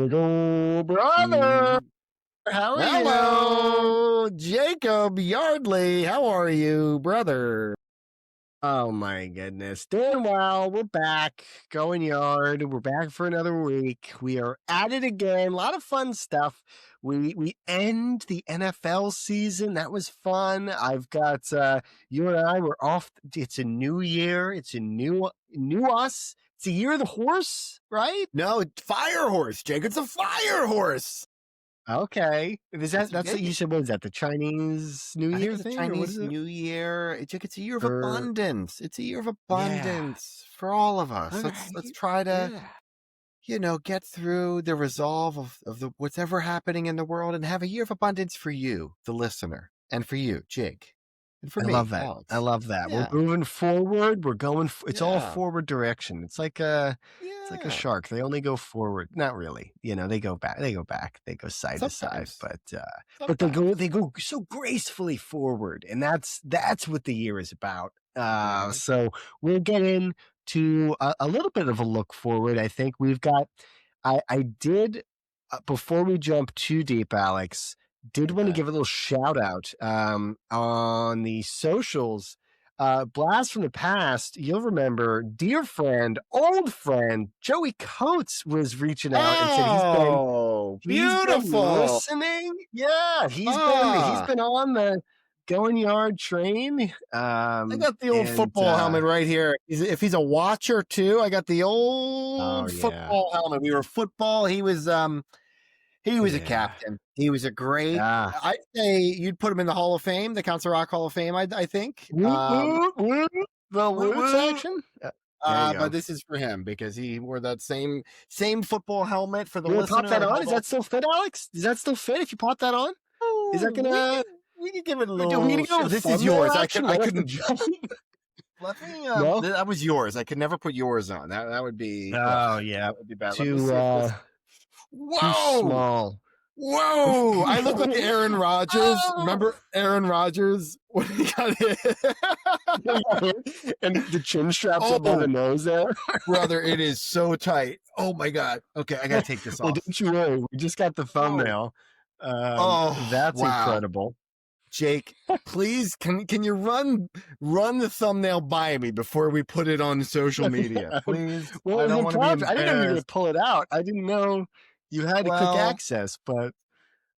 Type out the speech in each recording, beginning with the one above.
little brother. How are you? Hello, Jacob Yardley. How are you, brother? Oh my goodness. Doing well. We're back. Going yard. We're back for another week. We are at it again. A lot of fun stuff. We end the NFL season. That was fun. I've got you and I were off. It's a new year. It's a new us. It's a year of the horse, right? No, fire horse, Jake. It's a fire horse. Okay. That's what you said. What is that? The Chinese New Year thing? Chinese New Year. Jake, it's a year of abundance. It's a year of abundance for all of us. Let's try to, get through the resolve of what's happening in the world and have a year of abundance for you, the listener, and for you, Jake. And for me, love that. Alex. I love that. Yeah. We're moving forward. We're going. It's all forward direction. It's like a shark. They only go forward. Not really. They go back. They go back. They go side to side. But they go so gracefully forward, and that's what the year is about. So we'll get into a little bit of a look forward. I think we've got. I did before we jump too deep, Alex. Did want to give a little shout out on the socials. Blast from the past, you'll remember, dear friend, old friend, Joey Coates was reaching out and said he's been listening. Yeah, he's been on the Going Yard train. I got the old football helmet right here. If he's a watcher too, I got the old football helmet. We were football. He was a captain. He was a great. I'd say you'd put him in the Hall of Fame, the Council Rock Hall of Fame. I think the Woot section. But this is for him because he wore that same football helmet for the listener. Pop that on? Is that still fit, Alex? Does that still fit if you pop that on? Is that gonna? We can give it a little. This is yours. I couldn't jump. Let me. No? That was yours. I could never put yours on. That would be. That would be bad. Too small. Whoa! I look like Aaron Rodgers. Remember Aaron Rodgers when he got hit? And the chin straps up by the nose there? Brother, it is so tight. Oh my God. Okay, I gotta take this off. Well, don't you worry. We just got the thumbnail. That's incredible. Jake, please, can you run the thumbnail by me before we put it on social media, please? Well, I didn't know you were going to pull it out. I didn't know you had quick access, but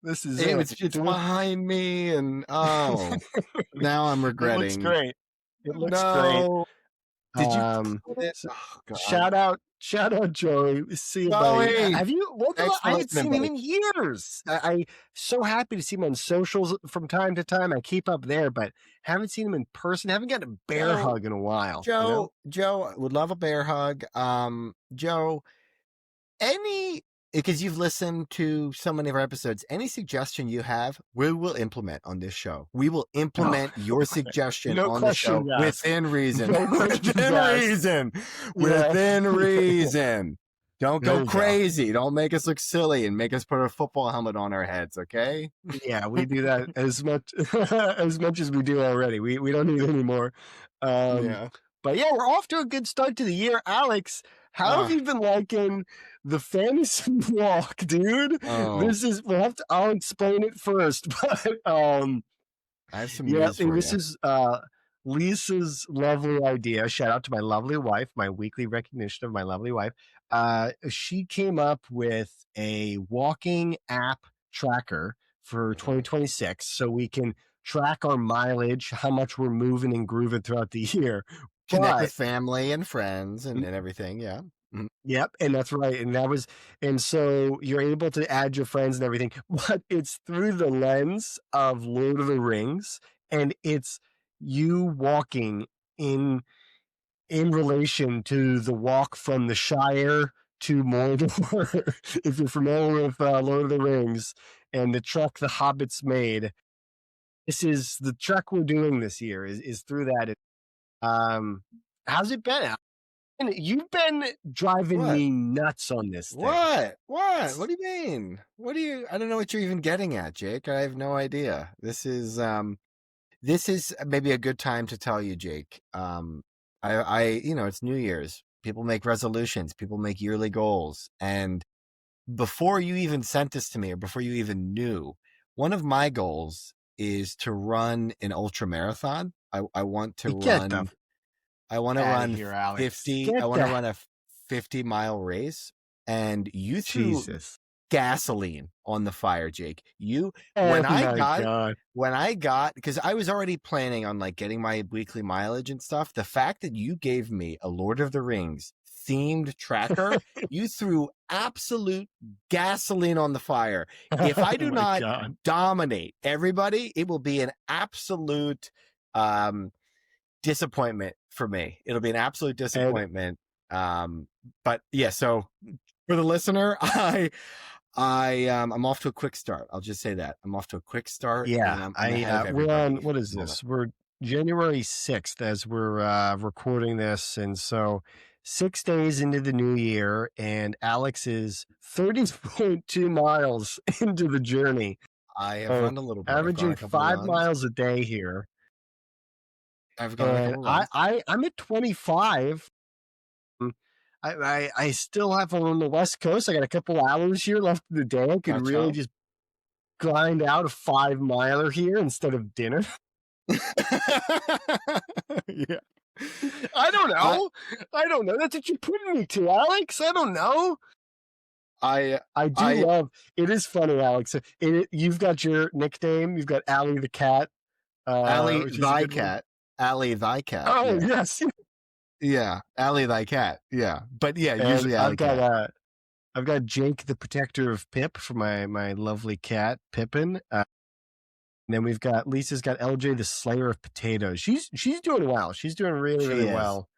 this is it's behind me, and now I'm regretting. It looks great. It looks great. Did you shout out Joey? See you, buddy. Have you? I haven't seen him in years. I'm so happy to see him on socials from time to time. I keep up there, but haven't seen him in person. Haven't gotten a bear hug in a while. Joe would love a bear hug. Joe, because you've listened to so many of our episodes, any suggestion you have, we will implement on this show. We will implement your suggestion on the show within reason. Within reason. Don't go crazy. Don't make us look silly and make us put a football helmet on our heads, okay? Yeah, we do that as much as we do already. We don't need any more. But yeah, we're off to a good start to the year. Alex, how have you been liking the fantasy walk, dude? I'll explain it first, but I have some news for this is Lisa's lovely idea. Shout out to my lovely wife, my weekly recognition of my lovely wife. She came up with a walking app tracker for 2026 so we can track our mileage, how much we're moving and grooving throughout the year. Connect with family and friends and everything. Yeah. Mm-hmm. Yep. And that's right. And so you're able to add your friends and everything, but it's through the lens of Lord of the Rings, and it's you walking in relation to the walk from the Shire to Mordor. If you're familiar with Lord of the Rings and the trek the hobbits made, this is the trek we're doing this year is through that. How's it been? You've been driving me nuts on this thing. What? What do you mean? I don't know what you're even getting at, Jake. I have no idea. This is maybe a good time to tell you, Jake. It's New Year's. People make resolutions. People make yearly goals. And before you even sent this to me or before you even knew, one of my goals is to run an ultra marathon. I want to run. I want to run here, Alex. 50. I want to run a 50-mile race, and you threw gasoline on the fire, Jake. When I got, because I was already planning on like getting my weekly mileage and stuff. The fact that you gave me a Lord of the Rings themed tracker, you threw absolute gasoline on the fire. If I do not dominate everybody, it will be an absolute disappointment for me. It'll be an absolute disappointment. But yeah, so for the listener, I'm off to a quick start. I'll just say that I'm off to a quick start. Yeah, we're on. What is this? We're January 6th as we're recording this, and so 6 days into the new year, and Alex is 30.2 miles into the journey. I have run a little bit, averaging 5 miles a day here. I've gone. I'm at 25. I still have on the West Coast. I got a couple hours here left of the day. I could really just grind out a 5 miler here instead of dinner. Yeah. I don't know. That's what you're putting me to, Alex. I don't know. I love. It is funny, Alex. You've got your nickname. You've got Allie the cat. Allie thy cat. Allie thy cat. Oh yes. Yeah, Allie thy cat. Yeah, but yeah, usually Allie cat. I've got Jake the protector of Pip for my lovely cat Pippin. And then we've got Lisa's got LJ the slayer of potatoes. She's doing well. She's doing really well.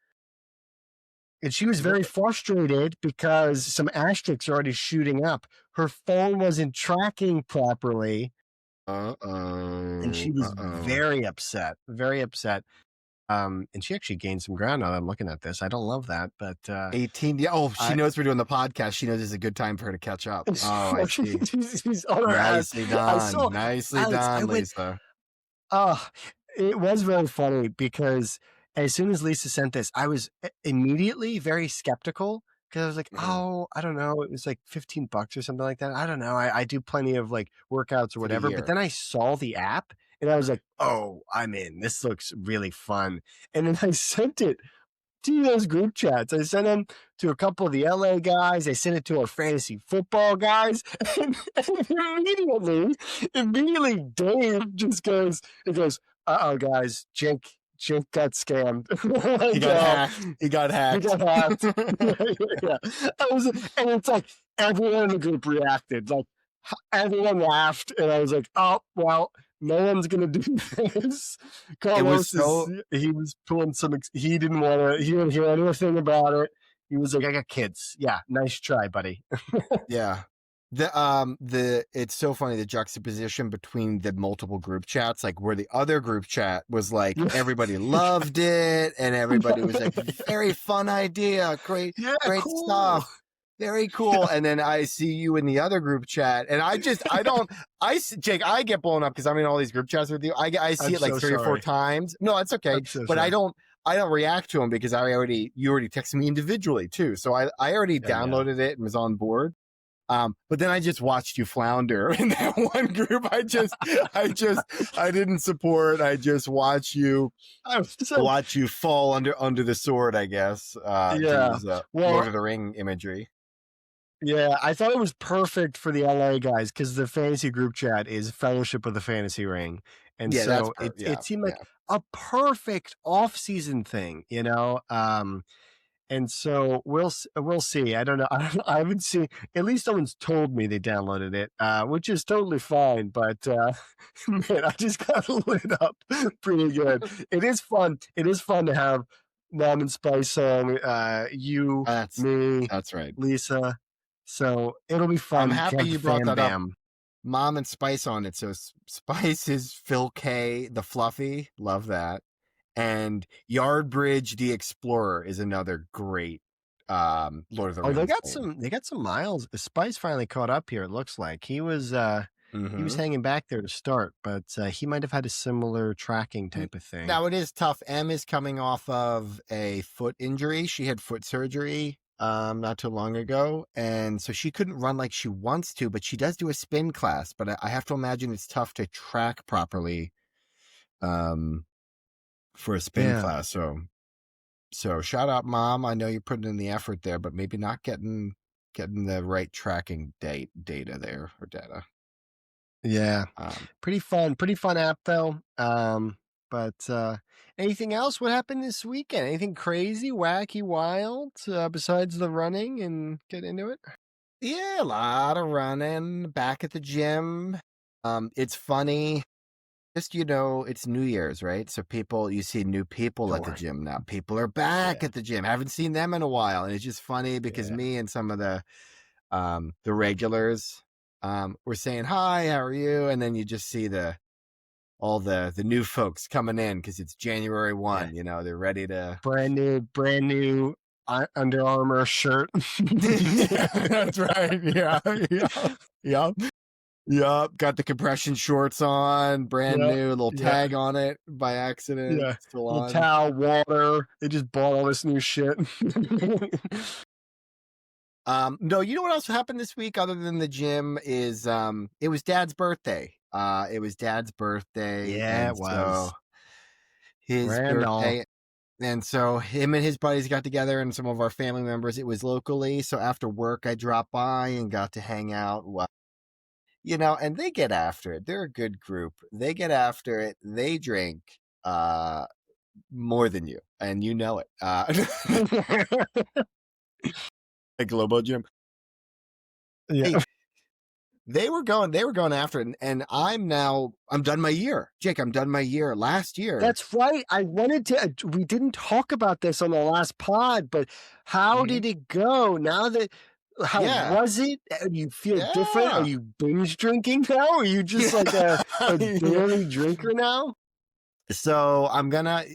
And she was very frustrated because some asterisks are already shooting up. Her phone wasn't tracking properly. And she was very upset. And she actually gained some ground now that I'm looking at this. I don't love that, but 18. Yeah. Oh, she knows we're doing the podcast. She knows it's a good time for her to catch up. Oh, I see. She's on her Nicely done. Nicely done, Lisa. It was very funny because as soon as Lisa sent this, I was immediately very skeptical because I was like, oh, I don't know. It was like $15 or something like that. I don't know. I do plenty of like workouts or whatever. But then I saw the app and I was like, oh, I'm in. This looks really fun. And then I sent it to those group chats. I sent them to a couple of the LA guys. I sent it to our fantasy football guys. And immediately Dave just goes, uh-oh, guys, Jake got scammed. He got hacked. Yeah. And it's like everyone in the group reacted. Like everyone laughed, and I was like, oh well, no one's gonna do this. Carlos he was pulling some. He didn't hear anything about it. He was like, I got kids. Yeah, nice try, buddy. Yeah. It's so funny, the juxtaposition between the multiple group chats, like where the other group chat was like everybody loved it and everybody was like, very fun idea, great cool stuff, very cool. And then I see you in the other group chat and Jake, I get blown up because I'm in all these group chats with you. I see it like 3 or 4 times. No, it's okay. But I don't react to them because you already texted me individually too. So I already downloaded it and was on board. But then I just watched you flounder in that one group. I didn't support. I just watch you fall under the sword, I guess. Lord of the Ring imagery. Yeah, I thought it was perfect for the LA guys because the fantasy group chat is Fellowship of the Fantasy Ring. And so it seemed like a perfect off-season thing, you know? And so we'll see. I don't know. I haven't seen. At least someone's told me they downloaded it, which is totally fine. But man, I just got lit up pretty good. It is fun. It is fun to have Mom and Spice on. Me. That's right, Lisa. So it'll be fun. I'm happy you brought that up. Mom and Spice on it. So Spice is Phil K, the Fluffy. Love that. And Yardbridge the Explorer is another great Lord of the Rings. They got some miles. Spice finally caught up here. It looks like he was hanging back there to start, but he might have had a similar tracking type of thing. Now it is tough. Em is coming off of a foot injury. She had foot surgery not too long ago, and so she couldn't run like she wants to, but she does do a spin class. But I have to imagine it's tough to track properly for a spin class. So shout out, Mom. I know you're putting in the effort there, but maybe not getting the right tracking data there or data. Yeah. Pretty fun app though. But anything else? What happened this weekend? Anything crazy, wacky, wild, besides the running and get into it? Yeah, a lot of running back at the gym. It's funny. Just, it's New Year's, right? So you see new people at the gym now. People are back at the gym. Haven't seen them in a while. And it's just funny because me and some of the regulars were saying, hi, how are you? And then you just see all the new folks coming in because it's January 1, they're ready to. Brand new Under Armour shirt. That's right. Yeah. Yep, got the compression shorts on, brand new, little tag on it by accident. Yeah, still little on. towel, water. They just bought all this new shit. No, you know what else happened this week other than the gym is it was Dad's birthday. It was Dad's birthday. Yeah, it was. So his birthday. And so him and his buddies got together and some of our family members. It was locally. So after work, I dropped by and got to hang out. And they get after it. They're a good group. They get after it. They drink more than you, and you know it. Like Globo Gym. Yeah. They were going after it, and I'm done my year. Jake, I'm done my year. Last year. That's right. I wanted to, we didn't talk about this on the last pod, but how did it go now that, how was it? Do you feel different? Are you binge drinking now? Are you just like a daily drinker now? So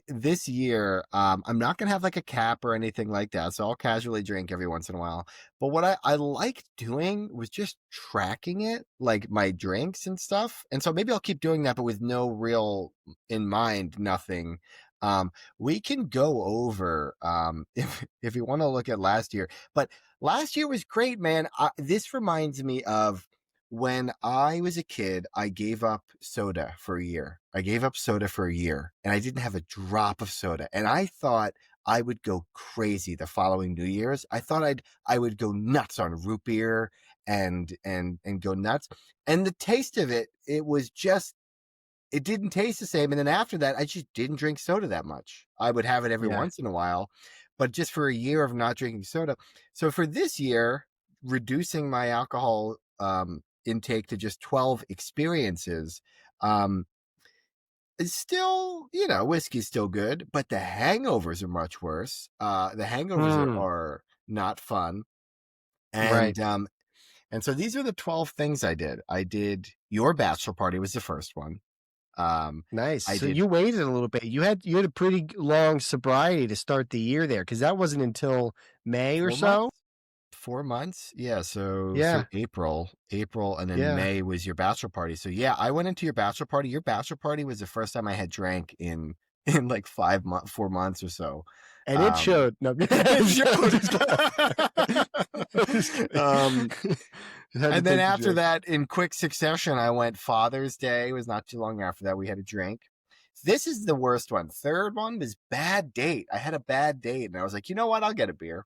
this year, I'm not going to have like a cap or anything like that. So I'll casually drink every once in a while. But what I liked doing was just tracking it, like my drinks and stuff. And so maybe I'll keep doing that, but with no real in mind, nothing. We can go over, if you want to look at last year, but last year was great, man. This reminds me of when I was a kid. I gave up soda for a year. And I didn't have a drop of soda. And I thought I would go crazy the following New Year's. I thought I would go nuts on root beer and go nuts. And the taste of it, it didn't taste the same. And then after that, I just didn't drink soda that much. I would have it every once in a while, but just for a year of not drinking soda. So for this year, reducing my alcohol intake to just 12 experiences, it's still, whiskey's still good, but the hangovers are much worse. The hangovers are not fun. And and so these are the 12 things I did. I did your bachelor party was the first one. Nice. So you waited a little bit. You had a pretty long sobriety to start the year there, because that wasn't until May or so. 4 months. Yeah. So April, and then May was your bachelor party. So I went into your bachelor party. Your bachelor party was the first time I had drank in like 4 months or so. And it showed. No, it showed. And then after that, in quick succession, I went Father's Day. It was not too long after that. We had a drink. This is the worst one. Third one was bad date. I had a bad date, and I was like, you know what? I'll get a beer.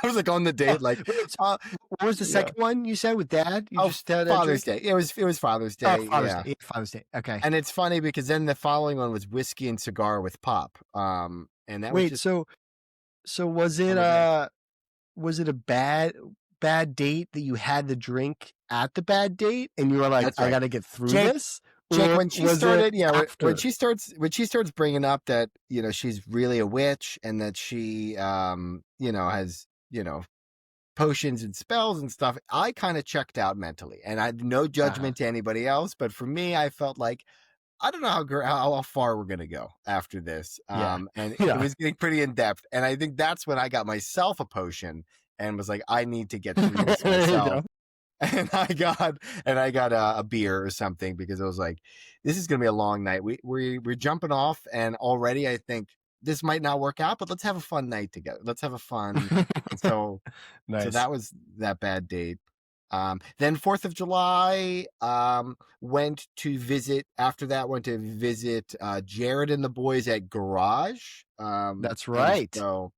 I was like on the date, like. What was the second one you said with Dad? You just had Father's Day. It was Father's Day. Oh, Father's Day. Okay. And it's funny because then the following one was whiskey and cigar with Pop. And that was just, so was it a bad date that you had the drink at the bad date and you were like, I got to get through this? Jake, when she started, when she starts bringing up that, she's really a witch and that she, has, potions and spells and stuff, I kind of checked out mentally, and I had no judgment to anybody else. But for me, I felt like, I don't know how far we're going to go after this. And it was getting pretty in depth. And I think that's when I got myself a potion and was like, I need to get through this myself. And I got a beer or something because I was like, this is going to be a long night. We're jumping off, and already I think this might not work out, but let's have a fun night together. Let's have a fun. And so, nice. So that was that bad date. Then 4th of July, went to visit Jared and the boys at Garage. That's right. So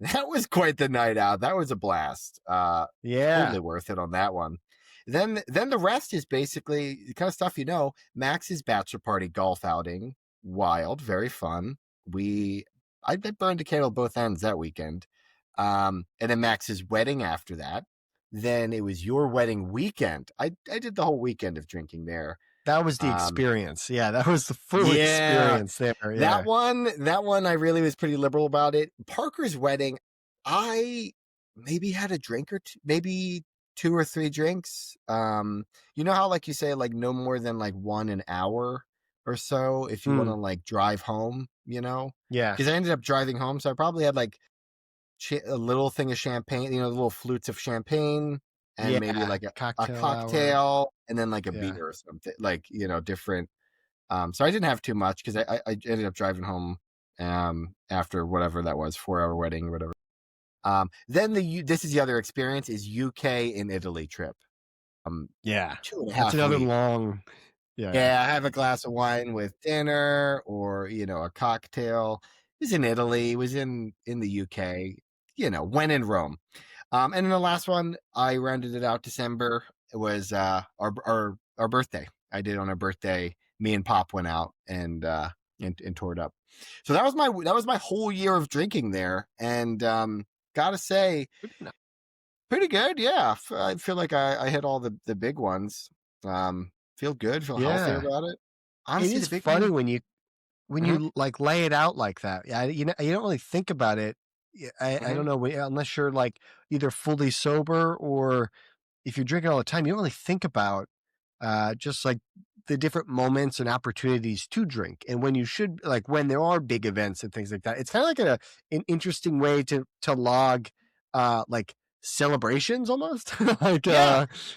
that was quite the night out. That was a blast. Totally worth it on that one. Then the rest is basically the kind of stuff, Max's bachelor party golf outing. Wild, very fun. I burned a candle both ends that weekend. And then Max's wedding after that. Then it was your wedding weekend. I did the whole weekend of drinking there. That was the experience. That was the full experience there. Yeah. That one I really was pretty liberal about it. Parker's wedding, I maybe had a drink or two, maybe 2 or 3 drinks. You know how like you say like no more than like 1 hour or so if you want to like drive home, Yeah. Because I ended up driving home, so I probably had like a little thing of champagne, the little flutes of champagne, and maybe like a cocktail and then like a beer or something, like different. So I didn't have too much because I ended up driving home after whatever that was, 4-hour wedding or whatever. Then this is the other experience is UK and Italy trip. 2.5 That's another weeks. long. I have a glass of wine with dinner or a cocktail. It was in Italy, it was in the UK, when in Rome. And then the last one, I rounded it out December. It was our birthday. I did on our birthday. Me and Pop went out and tore it up. So that was my whole year of drinking there. And gotta say, pretty good. Yeah, I feel like I hit all the big ones. Feel good. Feel healthy about it. Honestly, it is funny when you like lay it out like that. You don't really think about it. I don't know, unless you're like either fully sober or if you're drinking all the time, you don't really think about just like the different moments and opportunities to drink. And when you should, like when there are big events and things like that, it's kind of like an interesting way to log like celebrations almost.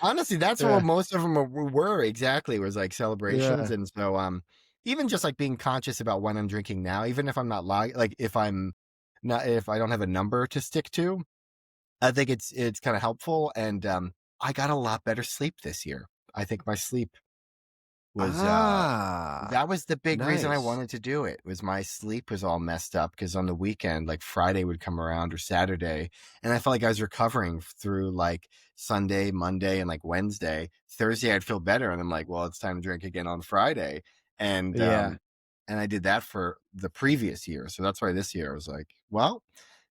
Honestly, that's what most of them were exactly, was like celebrations. And so even just like being conscious about when I'm drinking now, even if I'm not if I don't have a number to stick to, I think it's kind of helpful. And I got a lot better sleep this year. I think my sleep was that was the big reason I wanted to do it, was my sleep was all messed up because on the weekend, like Friday would come around or Saturday, and I felt like I was recovering through like Sunday, Monday, and like Wednesday. Thursday I'd feel better, and I'm like, well, it's time to drink again on Friday. And and I did that for the previous year. So that's why this year I was like, well,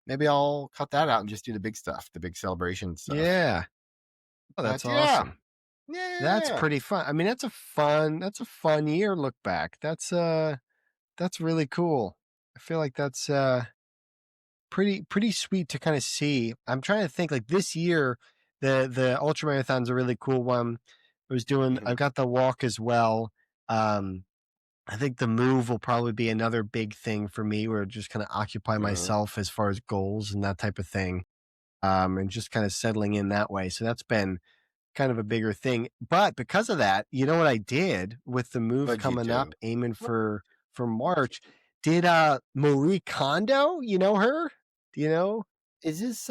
maybe I'll cut that out and just do the big stuff, the big celebration stuff. Yeah. Oh, that's awesome. Yeah. That's pretty fun. I mean, that's a fun year look back. That's really cool. I feel like that's pretty sweet to kind of see. I'm trying to think, like this year, the ultra marathon's a really cool one. I've got the walk as well. I think the move will probably be another big thing for me, where just kind of occupy myself as far as goals and that type of thing. And just kind of settling in that way. So that's been kind of a bigger thing. But because of that, you know what I did with the move coming up, aiming for March, did Marie Kondo, you know her? Do you know? Is this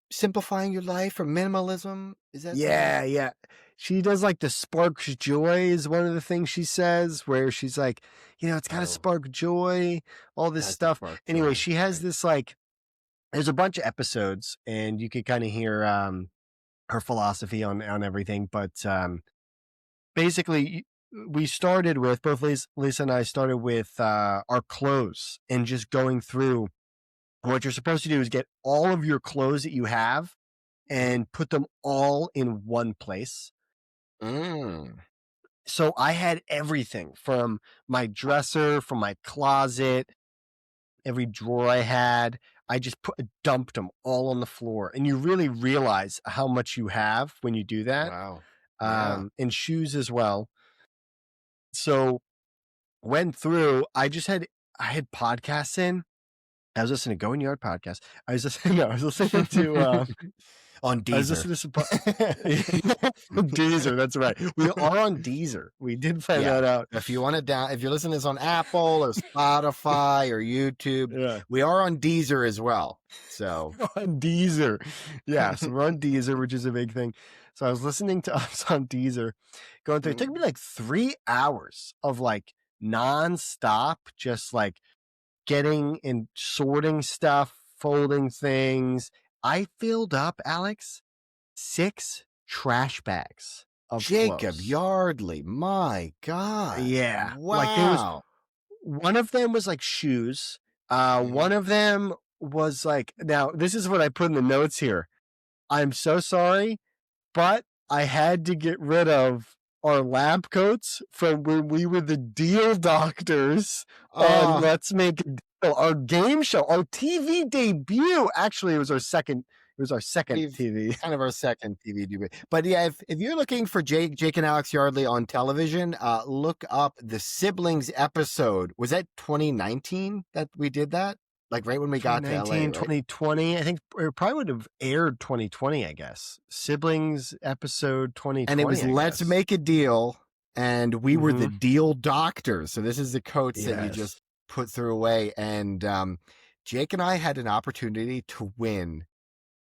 simplifying your life or minimalism? Is that yeah. She does like the sparks joy is one of the things she says, where she's like, it's got to spark joy, all this stuff. Anyway, she has this like, there's a bunch of episodes and you can kind of hear her philosophy on everything. But basically, we started with, both Lisa and I started with our clothes and just going through. What you're supposed to do is get all of your clothes that you have and put them all in one place. So I had everything from my dresser, from my closet, every drawer I had. I just dumped them all on the floor. And you really realize how much you have when you do that. Wow. And shoes as well. So went through, I had podcasts in, I was listening to Going Yard podcast. I was listening to on Deezer. I was listening to Deezer. That's right. We are on Deezer. We did find that out. If you want to if you're listening to this on Apple or Spotify or YouTube, we are on Deezer as well. So on Deezer, so we're on Deezer, which is a big thing. So I was listening to us on Deezer, going through. It took me like 3 hours of like nonstop, just like getting and sorting stuff, folding things. I filled up, Alex, 6 trash bags of Jacob clothes. Yardley. My God. Yeah. Wow. Like there was one of them was like shoes. One of them was like, now this is what I put in the notes here. I'm so sorry, but I had to get rid of our lab coats from when we were the deal doctors on Let's Make a Deal, our game show, our TV debut. Actually, it was our second TV. Kind of our second TV debut. But yeah, if you're looking for Jake and Alex Yardley on television, look up the Siblings episode. Was that 2019 that we did that? Like right when we got to LA, right? 2020. I think it probably would have aired 2020, I guess. Siblings episode 2020. And it was Let's Make a Deal, and we were the deal doctors. So this is the coats that you just put through away. And Jake and I had an opportunity to win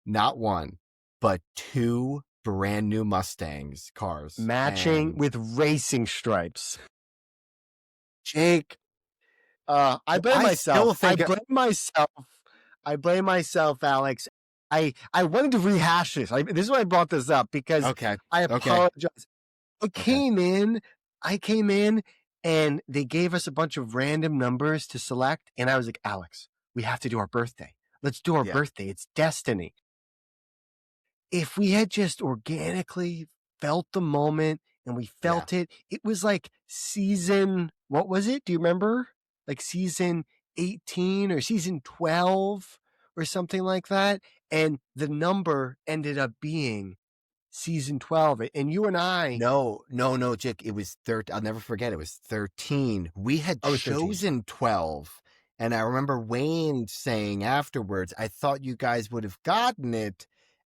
not one, but 2 brand new Mustangs cars. Matching with racing stripes. Jake, I blame myself. I blame myself, Alex. I wanted to rehash this. This is why I brought this up, because I apologize. I came in and they gave us a bunch of random numbers to select. And I was like, Alex, we have to do our birthday. Let's do our birthday. It's destiny. If we had just organically felt the moment and we felt it was like season, what was it? Do you remember? Like season 18 or season 12 or something like that. And the number ended up being season 12. And you and I. No, Jake. It was 13. I'll never forget. It was 13. We had chosen 12. And I remember Wayne saying afterwards, I thought you guys would have gotten it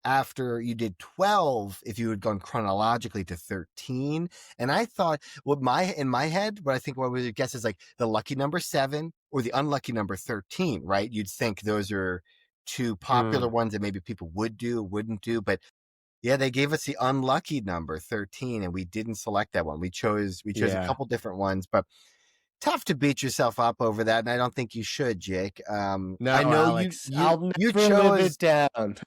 after you did 12 if you had gone chronologically to 13. And I thought, in my head, what I would guess is like the lucky number 7 or the unlucky number 13, right? You'd think those are 2 popular ones that maybe people would do, wouldn't do. But yeah, they gave us the unlucky number 13 and we didn't select that one. We chose a couple different ones, but tough to beat yourself up over that, and I don't think you should, Jake. No, I know Alex, you chose it down.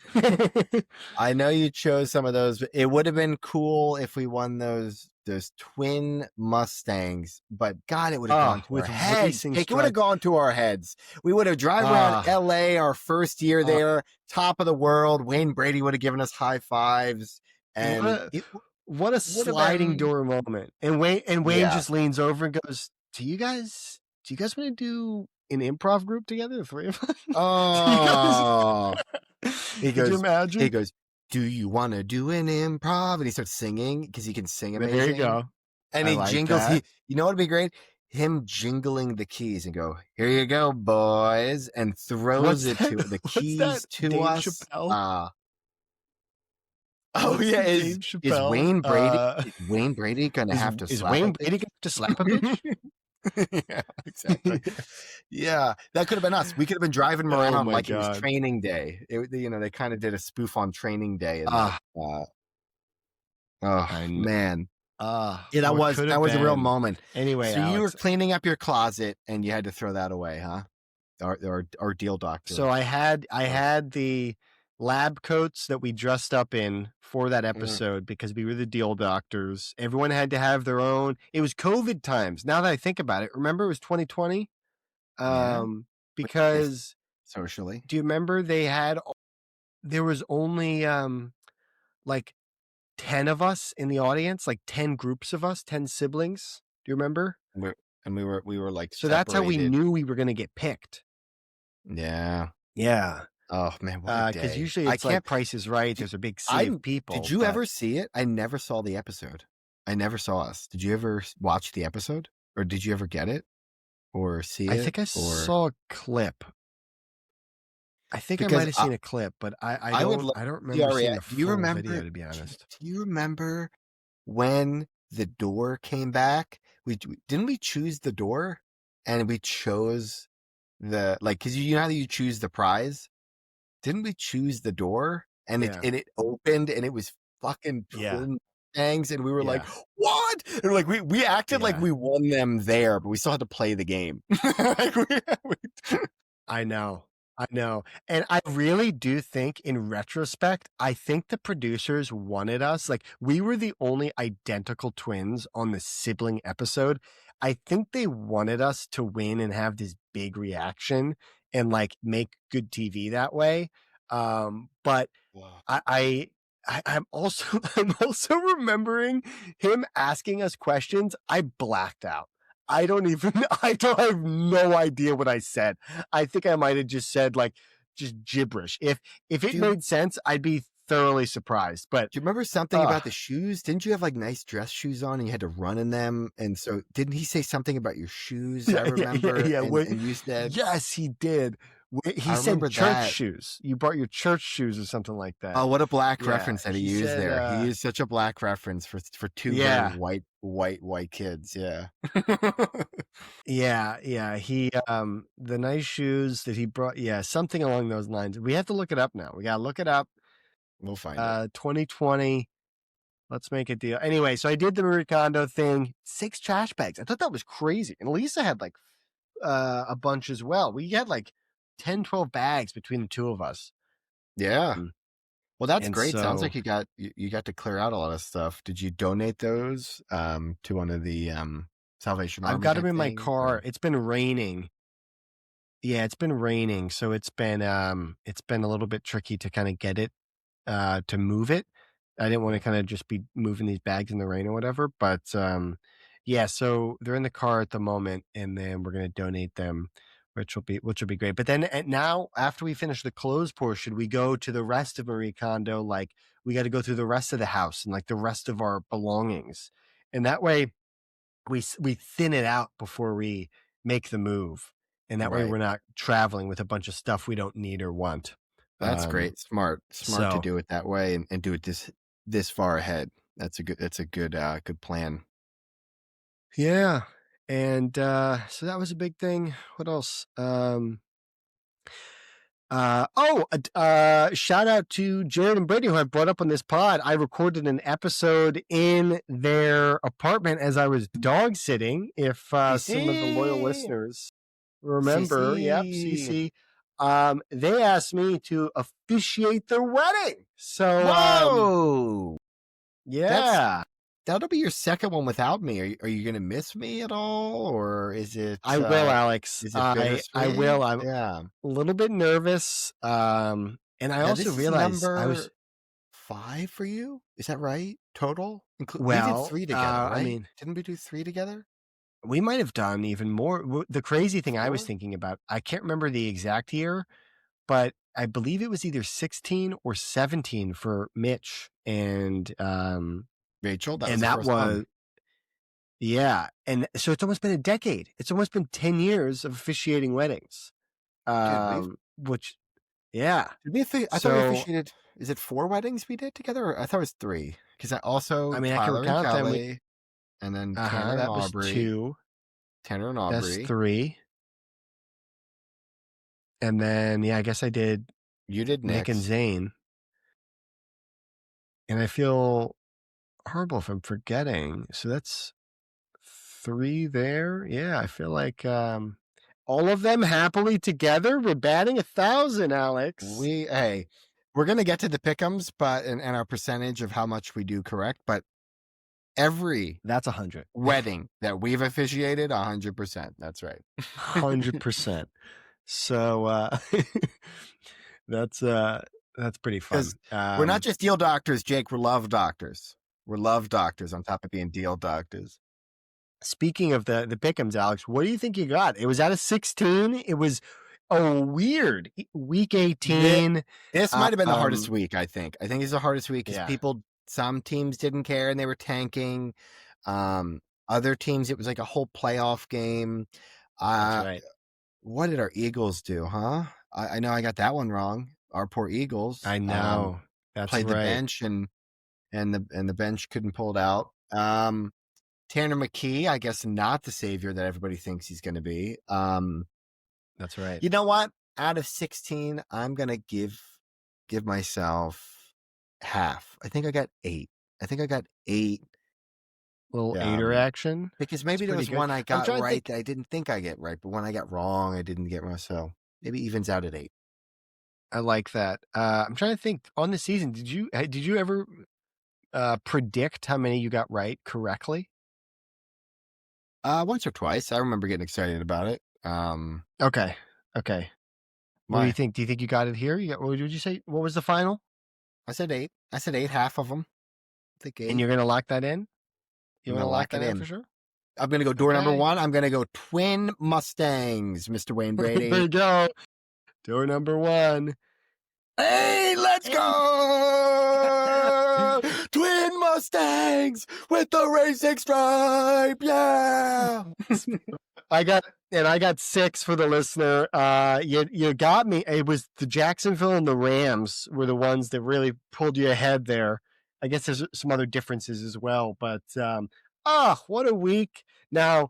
I know you chose some of those. It would have been cool if we won those twin Mustangs, but God, it would have gone to our heads. Jake, it would have gone to our heads. We would have driven around LA our first year there, top of the world. Wayne Brady would have given us high fives, and what a sliding door moment. And Wayne just leans over and goes, Do you guys want to do an improv group together, the 3 of us? He goes, Could you imagine? He goes, do you want to do an improv? And he starts singing because he can sing amazing. There you go. And he jingles. You know what would be great? Him jingling the keys and go, here you go, boys, and throws the keys to Dave us. Chappelle? Is Wayne Brady going to have to slap? Is Wayne Brady going to have to slap a bitch? Yeah, exactly. Yeah, that could have been us. We could have been driving him around like it was Training Day. They kind of did a spoof on Training Day. And man. That was a real moment. Anyway, so Alex, you were cleaning up your closet and you had to throw that away, huh? Our deal doctor. So I had the lab coats that we dressed up in for that episode because we were the deal doctors. Everyone had to have their own. It was COVID times. Now that I think about it, remember it was 2020? Because socially. Do you remember there was only like 10 of us in the audience, like 10 groups of us, 10 siblings. Do you remember? We were like, so separated. That's how we knew we were going to get picked. Yeah. Yeah. Oh man, what a day. Because usually it's like Price is Right. There's a big sea of people. Did you ever see it? I never saw the episode. I never saw us. Did you ever watch the episode? Or did you ever get it? Or see it? I think I saw a clip. I think I might have seen a clip, but I don't remember seeing the full video, to be honest. Do you remember when the door came back? Didn't we choose the door, and we chose because you know how you choose the prize? Didn't we choose the door, and it opened, and it was fucking twin Mustangs, and we were like, what? And like we acted like we won them there, but we still had to play the game. I know. And I really do think, in retrospect, I think the producers wanted us, like, we were the only identical twins on the sibling episode. I think they wanted us to win and have this big reaction and like make good TV that way. But I'm also remembering him asking us questions. I blacked out. I have no idea what I said. I think I might have just said just gibberish. If it made sense, I'd be thoroughly surprised. But do you remember something about the shoes? Didn't you have like nice dress shoes on and you had to run in them? And so didn't he say something about your shoes? I remember. And you said, yes, he did. He said church shoes. You brought your church shoes or something like that. Oh, what a black reference that he used there. He used such a black reference for two very white kids. Yeah. Yeah. He the nice shoes that he brought. Yeah, something along those lines. We have to look it up now. We gotta look it up. We'll find it. 2020. Let's make a deal. Anyway, so I did the Marie Kondo thing. 6 trash bags. I thought that was crazy. And Lisa had like a bunch as well. We had like 10, 12 bags between the two of us. Yeah. Well, that's great. Sounds like you got to clear out a lot of stuff. Did you donate those to one of the Salvation Army? I've got them in my car. It's been raining. Yeah, it's been raining, so it's been a little bit tricky to kind of get it to move it. I didn't want to kind of just be moving these bags in the rain or whatever, but yeah, so they're in the car at the moment, and then we're going to donate them, which will be great. But then now, after we finish the clothes portion, we go to the rest of Marie Kondo. Like, we got to go through the rest of the house and like the rest of our belongings, and that way we thin it out before we make the move, and that way we're not traveling with a bunch of stuff we don't need or want. That's great. Smart to do it that way and do it this far ahead. That's a good plan. Yeah. And so that was a big thing. What else? Shout out to Jared and Brady, who I brought up on this pod. I recorded an episode in their apartment as I was dog sitting. If some of the loyal listeners remember, CC. They asked me to officiate their wedding. So, whoa, yeah. That'll be your second one without me. Are you going to miss me at all, or is it? I will, Alex. Is it I will. I'm a little bit nervous. And I also realized I was 5 for you. Is that right? Total? We did 3 together, right? I mean, didn't we do 3 together? We might have done even more. The crazy thing 4? I was thinking about, I can't remember the exact year, but I believe it was either 16 or 17 for Mitch and Rachel. That was one. Yeah. And so it's almost been a decade. It's almost been 10 years of officiating weddings. Which, yeah. I thought we officiated, is it 4 weddings we did together? Or I thought it was 3. Because Tyler I can count them. And then Tanner and Aubrey. Was 2. Tanner and Aubrey. That's 3. And then, I guess I did. You did Nick and Zane. And I feel horrible if I'm forgetting. So that's 3 there. Yeah, I feel like all of them happily together. We're batting 1,000, Alex. We're gonna get to the pickums, but and our percentage of how much we do correct, but that's 100 wedding that we've officiated, 100%. That's right, 100%. So that's pretty fun. We're not just deal doctors, Jake. We're love doctors. We're love doctors on top of being deal doctors. Speaking of the pickums, Alex, what do you think you got? It was out of 16. It was a weird week 18. This might have been the hardest week. I think it's the hardest week because some teams didn't care and they were tanking. Other teams, it was like a whole playoff game. That's right. What did our Eagles do, huh? I know I got that one wrong. Our poor Eagles. I know. That's played right. the bench and the bench couldn't pull it out. Tanner McKee, I guess not the savior that everybody thinks he's going to be. That's right. You know what? Out of 16, I'm going to give myself half. I think I got 8. Little 8er action. Because maybe there was one I got right that I didn't think I get right, but one I got wrong, I didn't get wrong. So maybe evens out at 8. I like that. I'm trying to think on the season. Did you ever predict how many you got right correctly? Once or twice. I remember getting excited about it. Okay. What do you think? Do you think you got it here? What did you say? What was the final? I said 8. I said 8, half of them. I think 8. And you're going to lock that in? You want to lock that in for sure? I'm going to go door number 1. I'm going to go Twin Mustangs, Mr. Wayne Brady. There you go. Door number 1. Hey, let's go! Twin Mustangs with the racing stripe. Yeah. I got 6 for the listener. You got me. It was the Jacksonville and the Rams were the ones that really pulled you ahead there. I guess there's some other differences as well, but what a week. Now,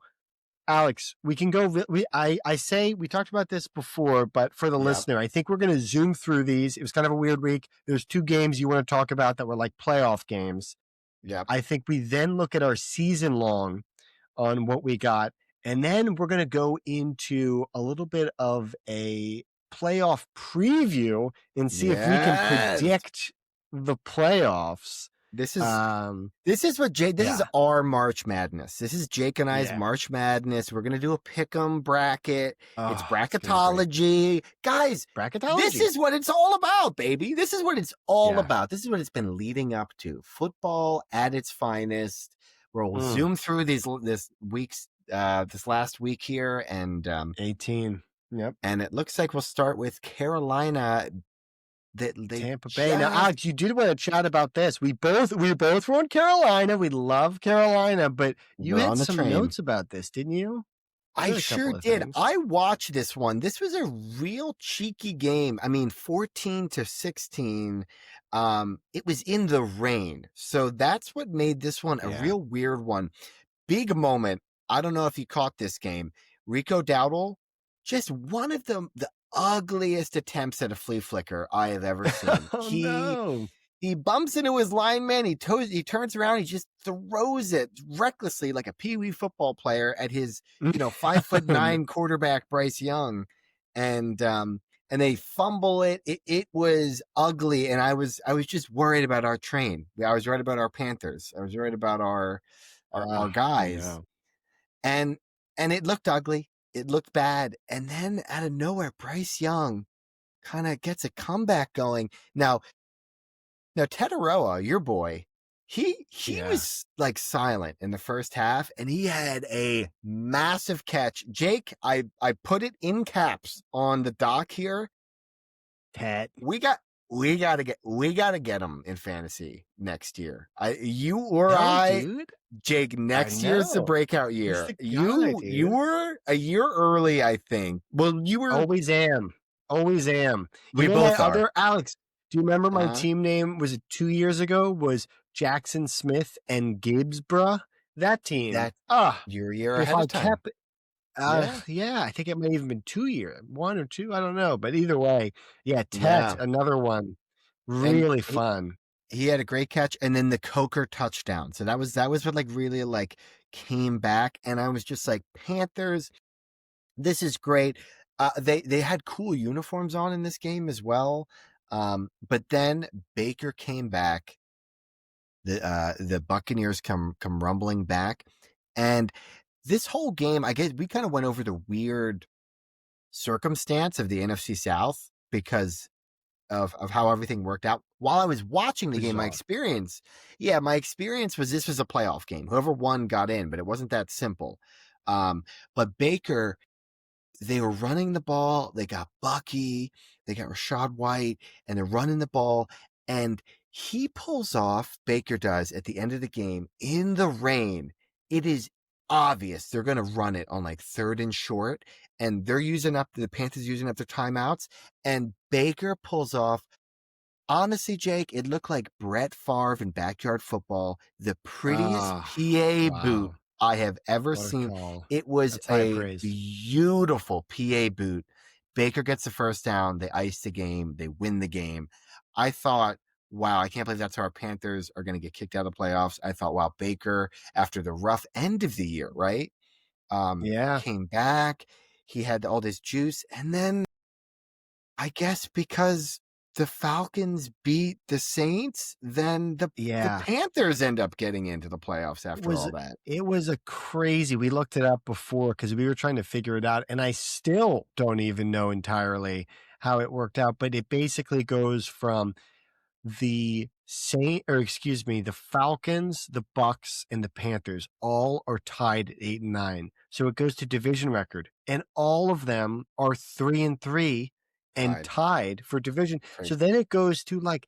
Alex, we can go. I say we talked about this before, but for the listener, I think we're going to zoom through these. It was kind of a weird week. There's 2 games you want to talk about that were like playoff games. Yeah. I think we then look at our season long on what we got, and then we're going to go into a little bit of a playoff preview and see if we can predict the playoffs. This is what Jake. This is our March Madness. This is Jake and I's March Madness. We're gonna do a pick'em bracket. It's bracketology, guys. Bracketology. This is what it's all about, baby. This is what it's all about. This is what it's been leading up to. Football at its finest. We'll zoom through this last week here, and 18. Yep. And it looks like we'll start with Carolina. Tampa Bay. Now, Alex, you did want to chat about this. We both were on Carolina. We love Carolina, but you had some notes about this, didn't you? I sure did. I watched this one. This was a real cheeky game. I mean, 14-16. It was in the rain. So that's what made this one a real weird one. Big moment. I don't know if you caught this game. Rico Dowdle, just one of the ugliest attempts at a flea flicker I have ever seen. He bumps into his lineman. He turns around. He just throws it recklessly like a peewee football player at his 5'9" quarterback Bryce Young, and they fumble it. It was ugly, and I was just worried about our train. I was worried about our Panthers. I was worried about our guys, and it looked ugly. It looked bad. And then out of nowhere, Bryce Young kind of gets a comeback going. Now Tetaroa, your boy, he was like silent in the first half, and he had a massive catch. Jake, I put it in caps on the doc here. Tet. We gotta get him in fantasy next year. Dude. Jake, next year's the breakout year. You were a year early, I think. Well, you were always am. We both are. Alex, do you remember my team name? Was it 2 years ago? Was Jackson Smith and Gibbs, bruh? That team. Your year ahead of time. I think it might have even been 2 years, 1 or 2. I don't know, but either way, Tet, another one, really fun. He had a great catch, and then the Coker touchdown. So that was what like really like came back, and I was just like, Panthers, this is great. They had cool uniforms on in this game as well. But then Baker came back. The Buccaneers come rumbling back, and this whole game, I guess we kind of went over the weird circumstance of the NFC South because of how everything worked out. While I was watching the game, my experience was this was a playoff game. Whoever won got in, but it wasn't that simple. But Baker, they were running the ball. They got Bucky, they got Rashad White, and they're running the ball. And he pulls off, Baker does, at the end of the game in the rain. It is obvious they're going to run it on like 3rd and short, and the Panthers using up their timeouts, and Baker pulls off. Honestly, Jake, it looked like Brett Favre in Backyard Football, the prettiest PA boot I have ever seen. It was a beautiful PA boot. Baker gets the first down. They ice the game. They win the game. I thought, wow, I can't believe that's how our Panthers are going to get kicked out of the playoffs. I thought, wow, Baker, after the rough end of the year, right? Came back. He had all this juice. And then I guess because the Falcons beat the Saints, then the Panthers end up getting into the playoffs after all that. It was a crazy. We looked it up before because we were trying to figure it out, and I still don't even know entirely how it worked out. But it basically goes from the Falcons, the Bucks, and the Panthers all are tied at 8-9. So it goes to division record, and all of them are 3-3 and tied for division. Crazy. So then it goes to like,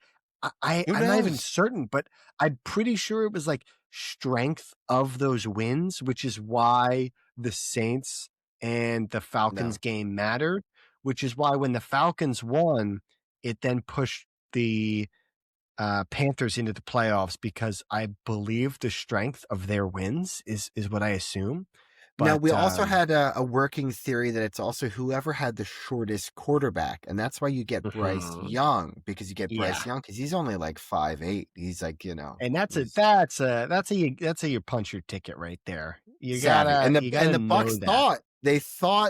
I'm not even certain, but I'm pretty sure it was like strength of those wins, which is why the Saints and the Falcons game mattered, which is why when the Falcons won, it then pushed the Panthers into the playoffs, because I believe the strength of their wins is what I assume. But, now, we also had a working theory that it's also whoever had the shortest quarterback, and that's why you get Bryce Young, because you get Bryce Young because he's only like 5'8". He's like, and that's a you punch your ticket right there. You gotta and the Bucks thought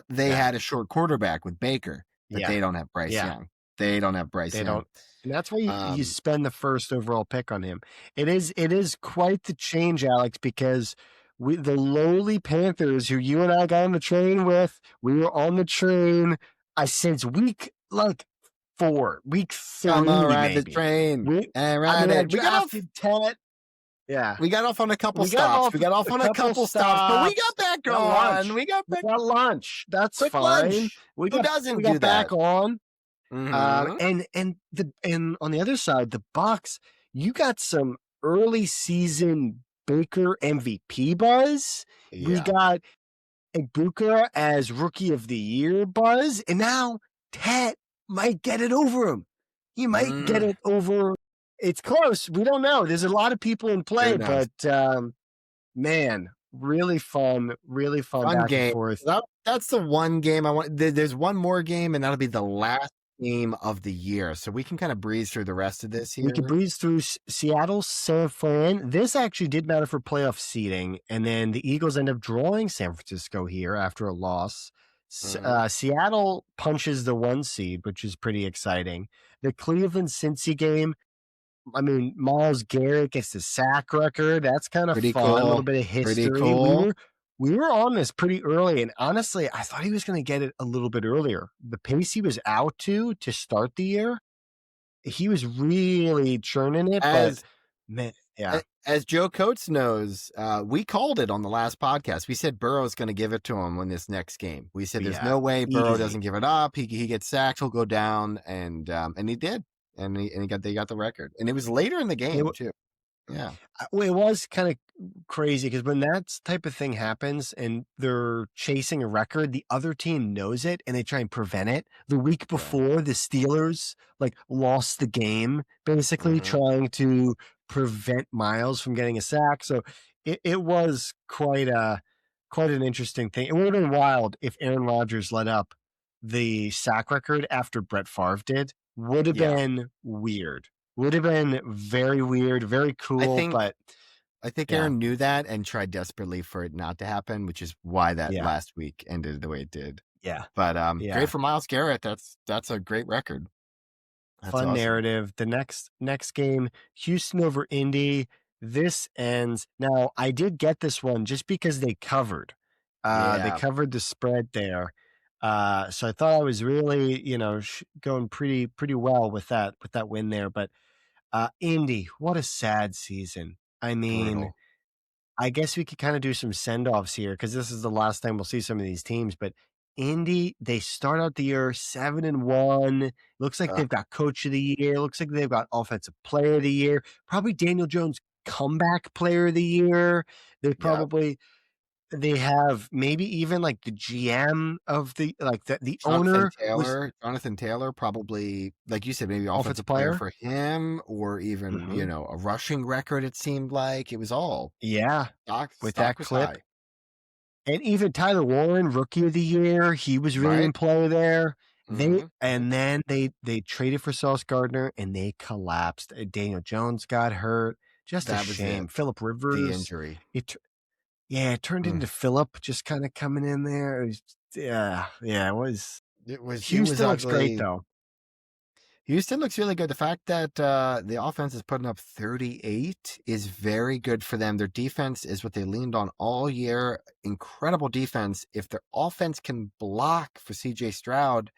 they had a short quarterback with Baker, but they don't have Bryce Young. They don't have Bryce Young. And that's why you spend the first overall pick on him. It is quite the change, Alex, because the lowly Panthers, who you and I got on the train with, we were on the train since week 4, week 3. Ride the train. We got off on a couple stops. We got off on a couple stops, but we got back on. We got lunch. That's fine. Who doesn't do that? Back on. And on the other side, the Bucks, you got some early season Baker MVP buzz. Yeah. We got Ibuka as Rookie of the Year buzz, and now Tet might get it over him. He might get it over. It's close. We don't know. There's a lot of people in play, but man, really fun back game. And forth. That's the one game I want. There's one more game, and that'll be the last game of the year, so we can kind of breeze through the rest of this here. We can breeze through Seattle, San Fran. This actually did matter for playoff seeding, and then the Eagles end up drawing San Francisco here after a loss. Seattle punches the 1 seed, which is pretty exciting. The Cleveland-Cincy game, I mean, Myles Garrett gets the sack record. That's kind of fun. Cool. A little bit of history. Pretty cool. We were on this pretty early, and honestly, I thought he was going to get it a little bit earlier. The pace he was out to start the year, he was really churning it. As Joe Coates knows, we called it on the last podcast. We said Burrow's going to give it to him in this next game. We said there's no way Burrow doesn't give it up. He gets sacked, he'll go down, and he did, and they got the record, and it was later in the game too. Yeah. Well, it was kind of crazy because when that type of thing happens and they're chasing a record, the other team knows it and they try and prevent it. The week before, the Steelers lost the game, basically trying to prevent Myles from getting a sack. So it was quite an interesting thing. It would have been wild if Aaron Rodgers let up the sack record after Brett Favre did. Would have been weird. Would have been very weird, very cool. I think Aaron knew that and tried desperately for it not to happen, which is why that last week ended the way it did. Yeah. But great for Myles Garrett. That's a great record. That's fun awesome. Narrative. The next game, Houston over Indy. This ends. Now, I did get this one just because they covered. They covered the spread there. So I thought I was really, going pretty well with that win there. But Indy, what a sad season. I mean, brutal. I guess we could kind of do some send-offs here because this is the last time we'll see some of these teams. But Indy, they start out the year 7-1. Looks like they've got Coach of the Year. Looks like they've got Offensive Player of the Year. Probably Daniel Jones Comeback Player of the Year. They probably they have maybe even like the GM of the owner was Jonathan Taylor, probably, like you said, maybe offensive offensive player for him, or even, a rushing record. It seemed like it was all with that stock was clip. high. And even Tyler Warren, rookie of the year, he was really in play there. And then they traded for Sauce Gardner and they collapsed. Daniel Jones got hurt. Just a shame. Phillip Rivers, the injury. It turned into Phillip just kind of coming in there. It was. Houston looks great though. Houston looks really good. The fact that the offense is putting up 38 is very good for them. Their defense is what they leaned on all year. Incredible defense. If their offense can block for CJ Stroud,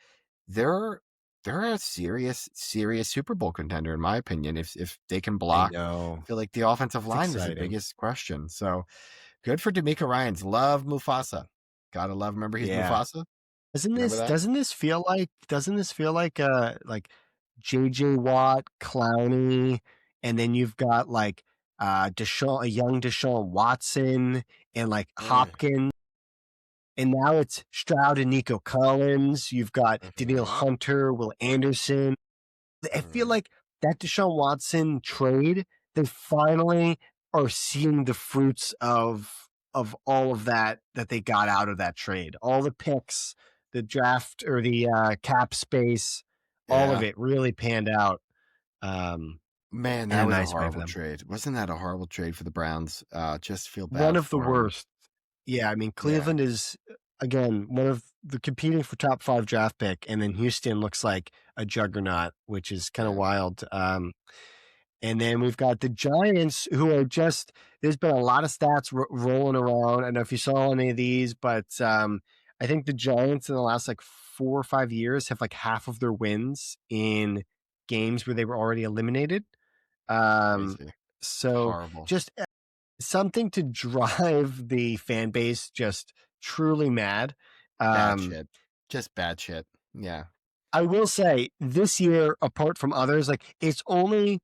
they're a serious Super Bowl contender, in my opinion. If they can block, I feel like the offensive line is the biggest question. So good for DeMeco Ryans. Love Mufasa. Gotta love. Remember, he's Mufasa. Doesn't this feel like JJ Watt, Clowney, and then you've got like a young Deshaun Watson and like Hopkins. And now it's Stroud and Nico Collins. You've got Danielle Hunter, Will Anderson. I feel like that Deshaun Watson trade, they finally are seeing the fruits of all of that they got out of that trade. All the picks, the draft or the cap space, all of it really panned out. Man, that was a horrible trade. Wasn't that a horrible trade for the Browns? Just feel bad. One of the worst. Yeah, I mean, Cleveland is, again, one of the competing for top 5 draft pick, and then Houston looks like a juggernaut, which is kind of wild. And then we've got the Giants, who are just, there's been a lot of stats rolling around. I don't know if you saw any of these, but I think the Giants in the last like 4 or 5 years have like half of their wins in games where they were already eliminated. So horrible. Just something to drive the fan base just truly mad. Bad shit. Just bad shit. Yeah. I will say this year, apart from others, like it's only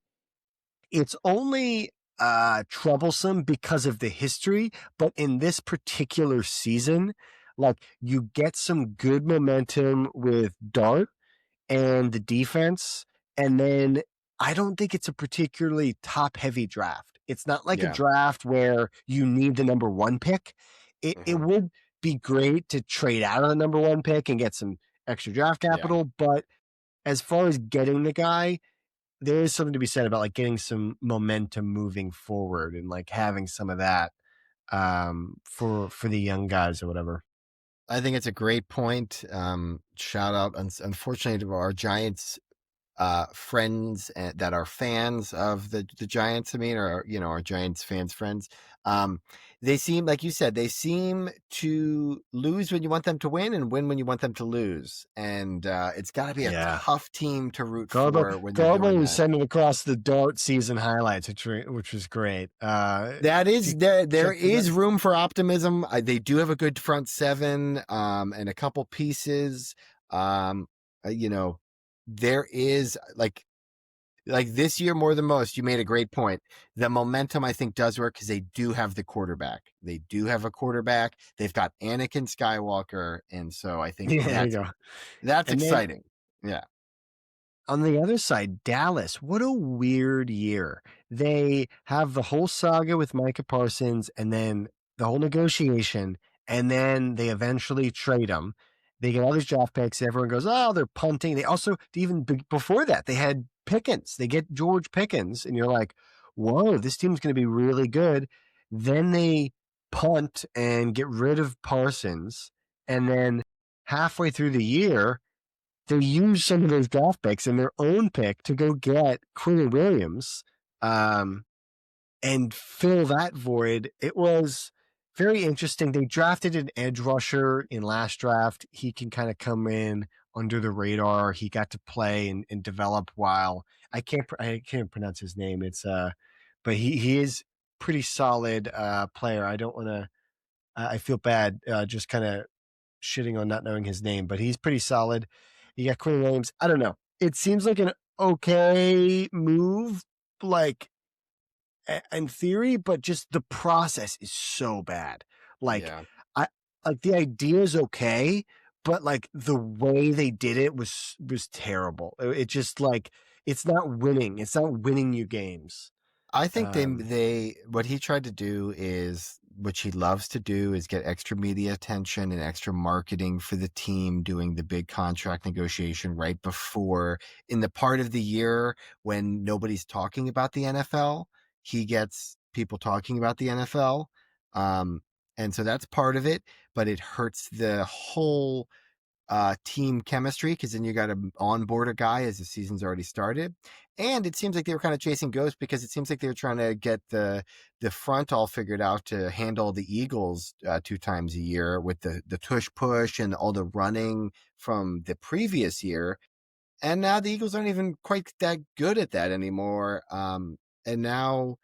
troublesome because of the history, but in this particular season, like you get some good momentum with Dart and the defense, and then I don't think it's a particularly top-heavy draft. It's not like a draft where you need the number 1 pick. It would be great to trade out of the number 1 pick and get some extra draft capital, but as far as getting the guy, there is something to be said about like getting some momentum moving forward and like having some of that for the young guys or whatever. I think it's a great point. Shout out, unfortunately, to our Giants friends that are fans of the Giants. I mean, or our Giants fans friends. They seem, like you said, they seem to lose when you want them to win and win when you want them to lose. And it's got to be a tough team to root for. Garbo was sending across the Dart season highlights, which was great. That is there is room for optimism. They do have a good front seven and a couple pieces. There is like this year more than most. You made a great point. The momentum, I think, does work because they do have the quarterback. They do have a quarterback. They've got Anakin Skywalker, and so I think that's exciting. On the other side, Dallas, what a weird year. They have the whole saga with Micah Parsons and then the whole negotiation, and then they eventually trade him. They get all these draft picks. Everyone goes, oh, they're punting. They also, even before that, they had Pickens. They get George Pickens, and you're like, whoa, this team's going to be really good. Then they punt and get rid of Parsons, and then halfway through the year, they use some of those draft picks and their own pick to go get Quinn Williams and fill that void. It was very interesting. They drafted an edge rusher in last draft. He can kind of come in under the radar. He got to play and develop while I can't pronounce his name. It's but he is pretty solid player. I don't want to. I feel bad just kind of shitting on not knowing his name, but he's pretty solid. You got Quinn Williams. I don't know. It seems like an okay move, like in theory, but just the process is so bad. Like, I like the idea is okay, but like the way they did it was terrible. It just like it's not winning. It's not winning you games. I think they what he tried to do is, which he loves to do, is get extra media attention and extra marketing for the team, doing the big contract negotiation right before, in the part of the year when nobody's talking about the NFL. He gets people talking about the NFL. And so that's part of it, but it hurts the whole team chemistry, because then you got to onboard a guy as the season's already started. And it seems like they were kind of chasing ghosts, because it seems like they were trying to get the front all figured out to handle the Eagles 2 times a year with the tush push and all the running from the previous year. And now the Eagles aren't even quite that good at that anymore. And now,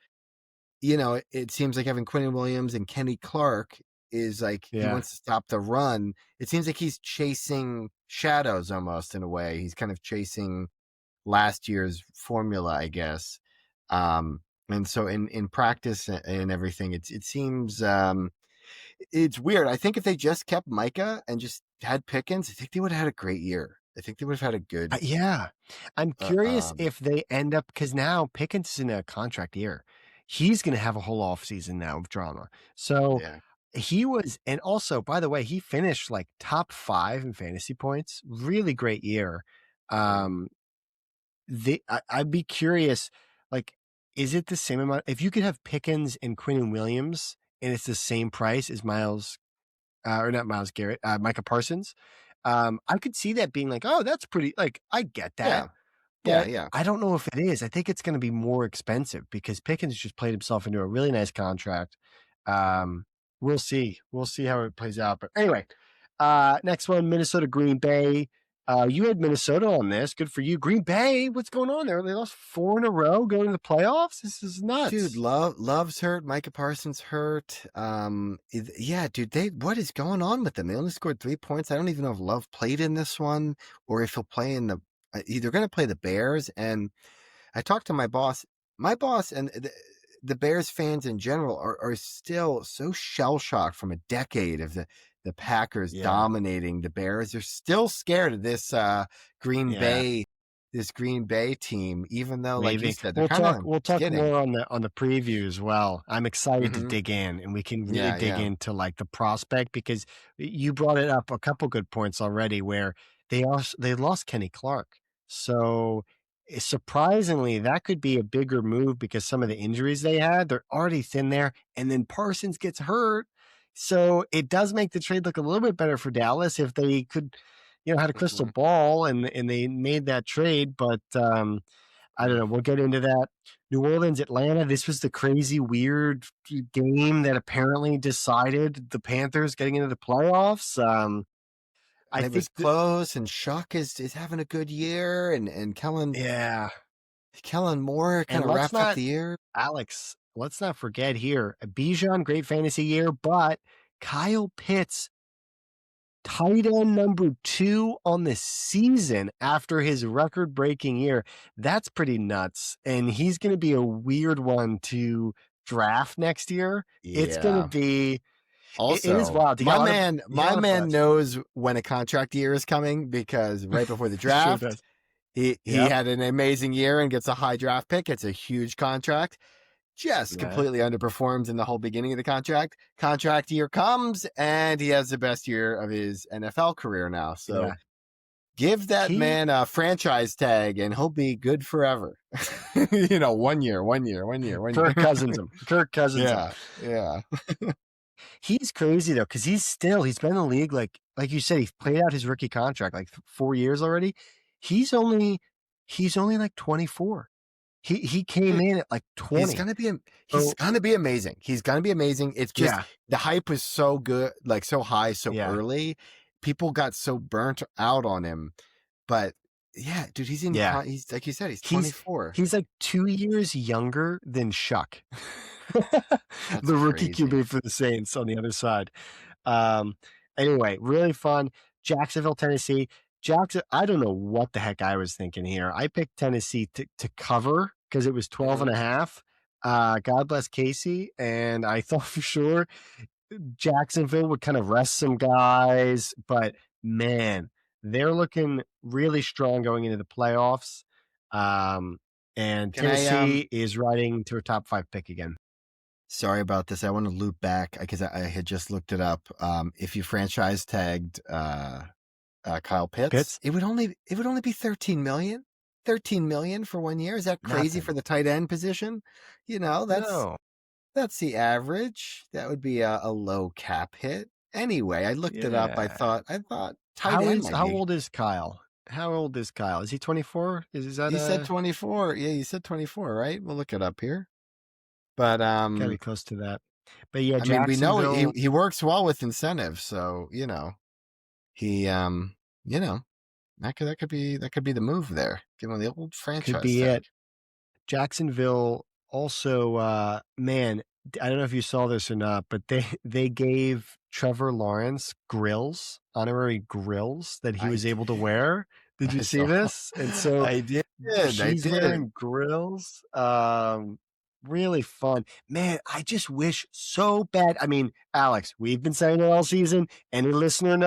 it seems like having Quentin Williams and Kenny Clark is like, he wants to stop the run. It seems like he's chasing shadows almost, in a way. He's kind of chasing last year's formula, I guess. And so in practice and everything, it seems it's weird. I think if they just kept Micah and just had Pickens, I think they would have had a great year. I think they would have had a good. I'm curious if they end up, because now Pickens is in a contract year. He's going to have a whole off season now of drama. So he was, and also, by the way, he finished like top 5 in fantasy points. Really great year. I'd be curious, like, is it the same amount? If you could have Pickens and Quentin Williams and it's the same price as Miles, or not Miles Garrett, Micah Parsons, I could see that being like, oh, that's pretty, like, I get that. But I don't know if it is. I think it's going to be more expensive because Pickens just played himself into a really nice contract. We'll see. We'll see how it plays out. But anyway, next one, Minnesota, Green Bay. You had Minnesota on this. Good for you. Green Bay, what's going on there? They lost 4 in a row going to the playoffs? This is nuts. Dude, Love's hurt. Micah Parsons hurt. Dude, what is going on with them? They only scored 3 points. I don't even know if Love played in this one or if he'll play in they're going to play the Bears. And I talked to my boss. My boss and the Bears fans in general are still so shell-shocked from a decade of the Packers dominating the Bears. They're still scared of this Green Bay team, even though, like you said, we'll talk more on the preview as well. I'm excited to dig in, and we can really dig into like the prospect, because you brought it up a couple good points already where they lost Kenny Clark. So surprisingly, that could be a bigger move because some of the injuries they had, they're already thin there, and then Parsons gets hurt. So it does make the trade look a little bit better for Dallas if they could, had a crystal ball and they made that trade. But I don't know. We'll get into that. New Orleans, Atlanta. This was the crazy, weird game that apparently decided the Panthers getting into the playoffs. I think it was close, and Shuck is having a good year, and Kellen Moore kind of wrapped up the year. Alex, let's not forget here, Bijan, great fantasy year, but Kyle Pitts, tight end number 2 on the season after his record-breaking year. That's pretty nuts, and he's going to be a weird one to draft next year. It's going to be. Also, it is wild. My man knows when a contract year is coming, because right before the draft, he had an amazing year and gets a high draft pick. It's a huge contract. Just completely underperforms in the whole beginning of the contract. Contract year comes, and he has the best year of his NFL career now. So give that man a franchise tag, and he'll be good forever. 1 year. Kirk Cousins him. Yeah. He's crazy though, because he's been in the league like you said, he played out his rookie contract like 4 years already. He's only like 24. He came in at like 20. He's gonna be amazing. He's gonna be amazing. It's just the hype was so good, like so high, so early. People got so burnt out on him. But dude, he's like you said, he's 24. He's like 2 years younger than Shuck. The rookie QB for the Saints on the other side. Anyway, really fun. Jacksonville, Tennessee. I don't know what the heck I was thinking here. I picked Tennessee to cover because it was 12 and a half. God bless Casey. And I thought for sure Jacksonville would kind of rest some guys, but man, they're looking really strong going into the playoffs. And Tennessee is riding to a top 5 pick again. Sorry about this. I want to loop back because I had just looked it up. If you franchise tagged Kyle Pitts, it would only be $13 million. $13 million for 1 year. Is that crazy for the tight end position? That's the average. That would be a low cap hit. Anyway, I looked it up. I thought tight end. How old is Kyle? How old is Kyle? Is he 24? Is that? He said 24. Yeah, you said 24, right? We'll look it up here. But gotta be close to that. But yeah, I mean, we know he works well with incentives, so he that could be the move there. Give him the old franchise. Could be it. Jacksonville also, man, I don't know if you saw this or not, but they gave Trevor Lawrence honorary grills that he was able to wear. Did you see this? And so I did. She's wearing grills. Really fun. Man, I just wish so bad. I mean, Alex, we've been saying it all season. Any loyal listener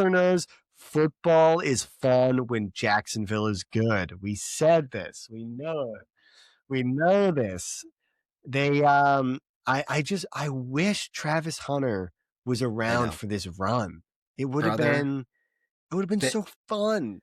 knows, football is fun when Jacksonville is good. We said this. We know it. We know this. They I wish Travis Hunter was around for this run. It would have been so fun.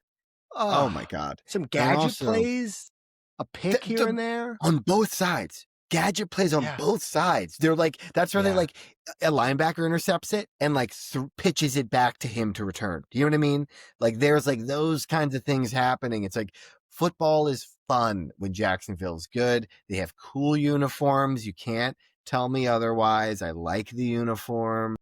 Oh my God. Some gadget plays, a pick here and there. On both sides. Gadget plays on both sides. They're like, that's where they like a linebacker intercepts it and like pitches it back to him to return. Do you know what I mean? Like there's like those kinds of things happening. It's like football is fun when Jacksonville's good. They have cool uniforms. You can't tell me otherwise. I like the uniform.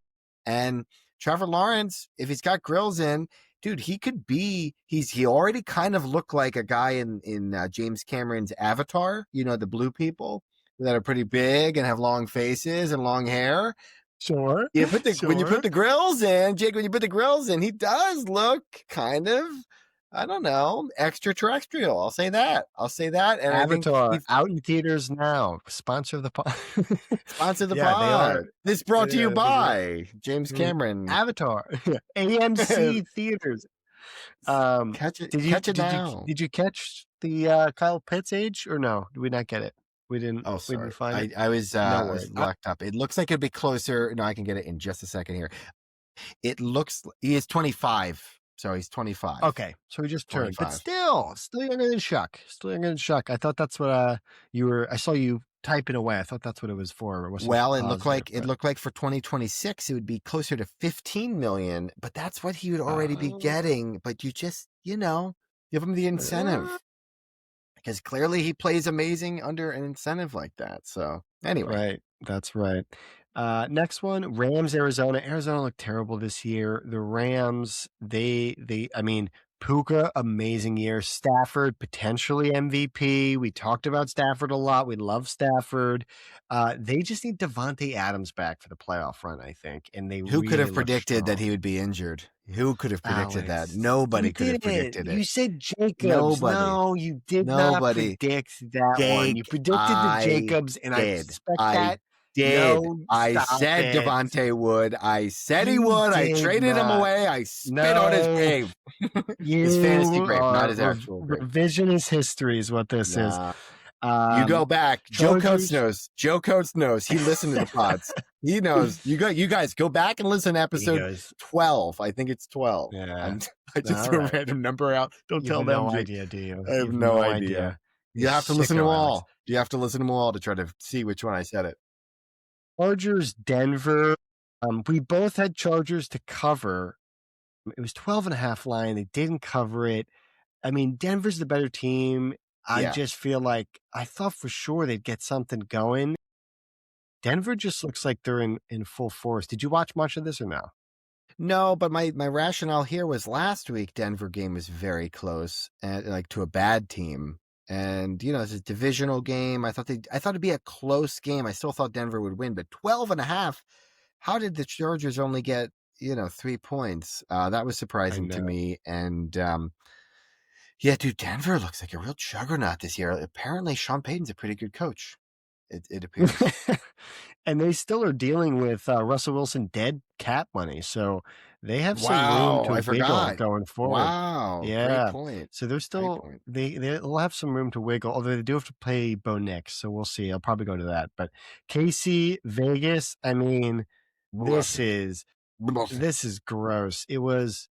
And Trevor Lawrence, if he's got grills in, dude, he could be, he already kind of looked like a guy in James Cameron's Avatar, the blue people that are pretty big and have long faces and long hair. Sure. When you put the grills in, Jake, he does look kind of, I don't know, extraterrestrial. I'll say that. And Avatar, I think out in theaters now. Sponsor the pod. Sponsor the pod. This brought to you by James Cameron. Avatar. AMC theaters. Catch it now. Did you catch the Kyle Pitts age or no? Did we not get it? We didn't. Oh, sorry. We didn't find it. I was locked up. It looks like it'd be closer. No, I can get it in just a second here. It looks he is 25. So he's 25. Okay, so he just turned, but still younger than Shuck. I thought that's what you were. I saw you typing away. I thought that's what it was for. It looked like for 2026 it would be closer to 15 million, but that's what he would already be getting. But you just give him the incentive because clearly he plays amazing under an incentive like that. So anyway, right, that's right. Next one, Rams, Arizona. Arizona looked terrible this year. The Rams, I mean, Puka, amazing year. Stafford, potentially MVP. We talked about Stafford a lot. We love Stafford. They just need Devontae Adams back for the playoff run, I think. And who could have predicted that he would be injured? Who could have predicted that? Nobody could have predicted it. You said Jacobs. Nobody. No, you did not predict that one. You predicted the Jacobs, and I expect that. I said Devontae would. I said he would. I traded him away. I spit on his grave. His fantasy grave, not his actual grave. Revisionist history is what this is. You go back. Joe Coates knows. Joe Coates knows. He listened to the pods. He knows. You guys go back and listen to episode 12. I think it's 12. Yeah. I just threw a random number out. Don't tell them. No idea, do you? I have no idea. You have to listen to them all. You have to listen to them all to try to see which one I said it. Chargers, Denver. We both had Chargers to cover. It was 12.5 line. They didn't cover it. I mean, Denver's the better team. I just feel like I thought for sure they'd get something going. Denver just looks like they're in full force. Did you watch much of this or no? No, but my rationale here was last week Denver game was very close and like to a bad team. And, it's a divisional game. I thought it'd be a close game. I still thought Denver would win, but 12.5. How did the Chargers only get, 3 points? That was surprising to me. And, dude, Denver looks like a real juggernaut this year. Apparently Sean Payton's a pretty good coach. It appears. And they still are dealing with Russell Wilson dead cap money, so they have some room to I wiggle forgot. going forward. Wow, great Yeah, point. so they're still they'll have some room to wiggle, although they do have to play Bo Nix, so we'll see. I'll probably go to that. But KC Vegas, I mean, this is gross. It was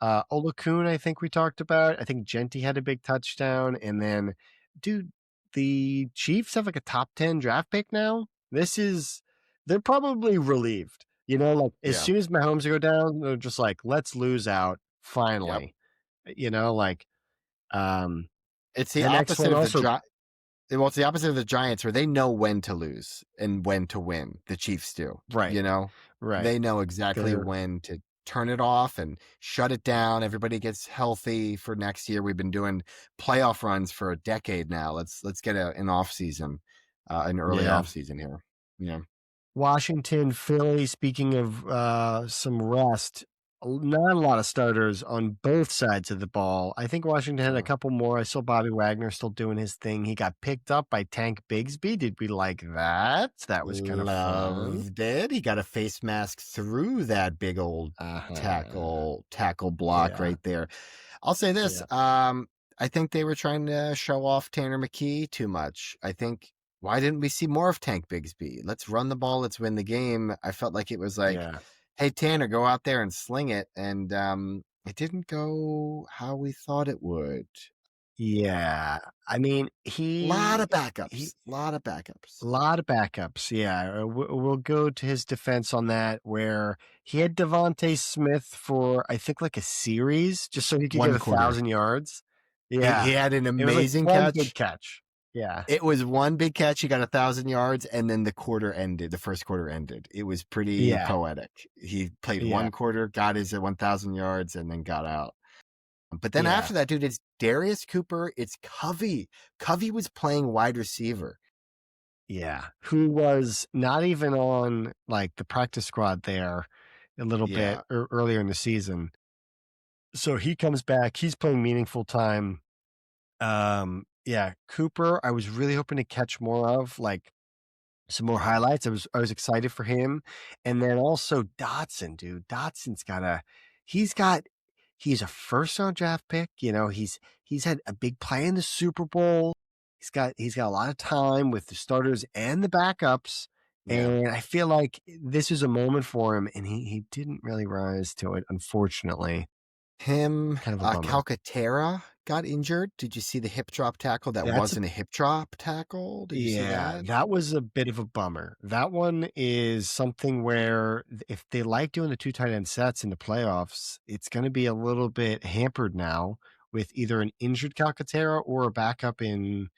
Olakun, I think we talked about. I think Genti had a big touchdown, and then, dude, the Chiefs have like a top 10 draft pick now. They're probably relieved. Like as soon as Mahomes go down, they're just like, let's lose out finally. Yep. It's the opposite of it's the opposite of the Giants, where they know when to lose and when to win. The Chiefs do, right? Right. They know exactly when to turn it off and shut it down. Everybody gets healthy for next year. We've been doing playoff runs for a decade now. Let's get an off season, an early off season here. Yeah. Washington, Philly. Speaking of some rest, not a lot of starters on both sides of the ball. I think Washington had a couple more. I saw Bobby Wagner still doing his thing. He got picked up by Tank Bigsby. Did we like that? That was kind of fun. Loved it. He got a face mask through that big old tackle block right there. I'll say this. I think they were trying to show off Tanner McKee too much. I think, why didn't we see more of Tank Bigsby? Let's run the ball. Let's win the game. I felt like it was like, hey, Tanner, go out there and sling it. And it didn't go how we thought it would. Yeah. I mean, a lot of backups. A lot of backups. Yeah. We'll go to his defense on that, where he had Devontae Smith for, I think, like a series, just so he could get 1,000 yards. Yeah. He had an amazing catch. Big catch. Yeah. It was one big catch. He got 1,000 yards, and then the first quarter ended. It was pretty poetic. He played one quarter, got his 1,000 yards, and then got out. But then after that, dude, it's Darius Cooper. It's Covey. Covey was playing wide receiver. Yeah. Who was not even on like the practice squad there a little bit earlier in the season. So he comes back. He's playing meaningful time. Cooper, I was really hoping to catch more of, like some more highlights. I was excited for him. And then also Dotson, dude. Dotson's he's a first round draft pick. He's had a big play in the Super Bowl. He's got a lot of time with the starters and the backups. And I feel like this is a moment for him, and he didn't really rise to it, unfortunately. Kind of a Calcaterra got injured. Did you see the hip drop tackle? That wasn't a hip drop tackle. Did you see that? That was a bit of a bummer. That one is something where if they like doing the 2 tight end sets in the playoffs, it's going to be a little bit hampered now with either an injured Calcaterra or a backup in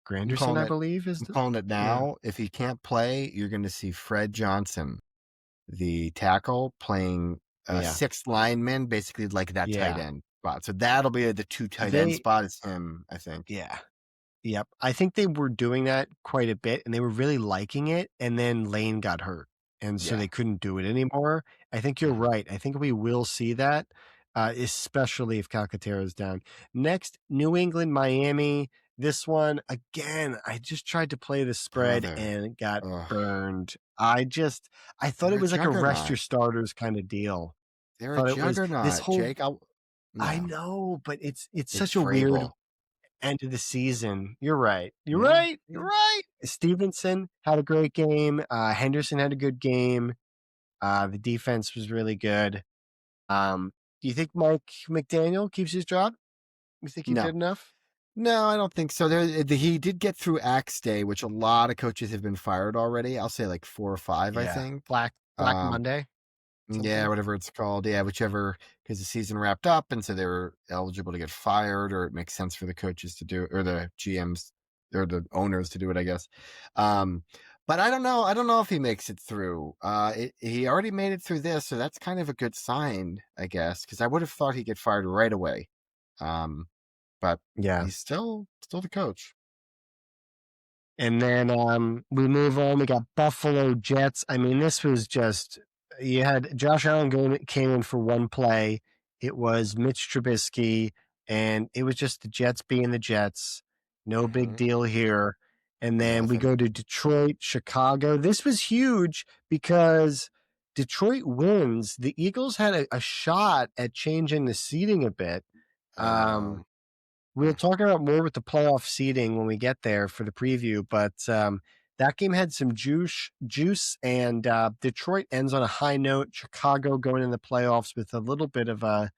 Granderson, I believe. I'm calling it now. If he can't play, you're going to see Fred Johnson, the tackle, playing sixth lineman, basically like that tight end spot. So that'll be the 2 tight end spot is him, I think. Yeah. Yep. I think they were doing that quite a bit, and they were really liking it. And then Lane got hurt, and so they couldn't do it anymore. I think you're right. I think we will see that, especially if Calcaterra is down. Next, New England, Miami. This one, again, I just tried to play the spread and got burned. I thought it was like a rest your starters kind of deal. They're a juggernaut, Jake. I know, but it's such a weird end of the season. You're right. You're right. Stevenson had a great game. Henderson had a good game. The defense was really good. Do you think Mike McDaniel keeps his job? You think he did enough? No, I don't think so. He did get through Axe Day, which a lot of coaches have been fired already. I'll say like 4 or 5, I think. Black Monday? Something. Yeah, whatever it's called. Yeah, whichever, because the season wrapped up, and so they were eligible to get fired, or it makes sense for the coaches to do, or the GMs, or the owners to do it, I guess. But I don't know. I don't know if he makes it through. He already made it through this, so that's kind of a good sign, I guess, because I would have thought he'd get fired right away. But he's still the coach. And then we move on. We got Buffalo Jets. I mean, this was just, you had Josh Allen came in for one play. It was Mitch Trubisky, and it was just the Jets being the Jets. No big deal here. And then we go to Detroit, Chicago. This was huge because Detroit wins. The Eagles had a shot at changing the seeding a bit. We'll talk about more with the playoff seeding when we get there for the preview, but that game had some juice, and Detroit ends on a high note. Chicago going in the playoffs with a little bit of a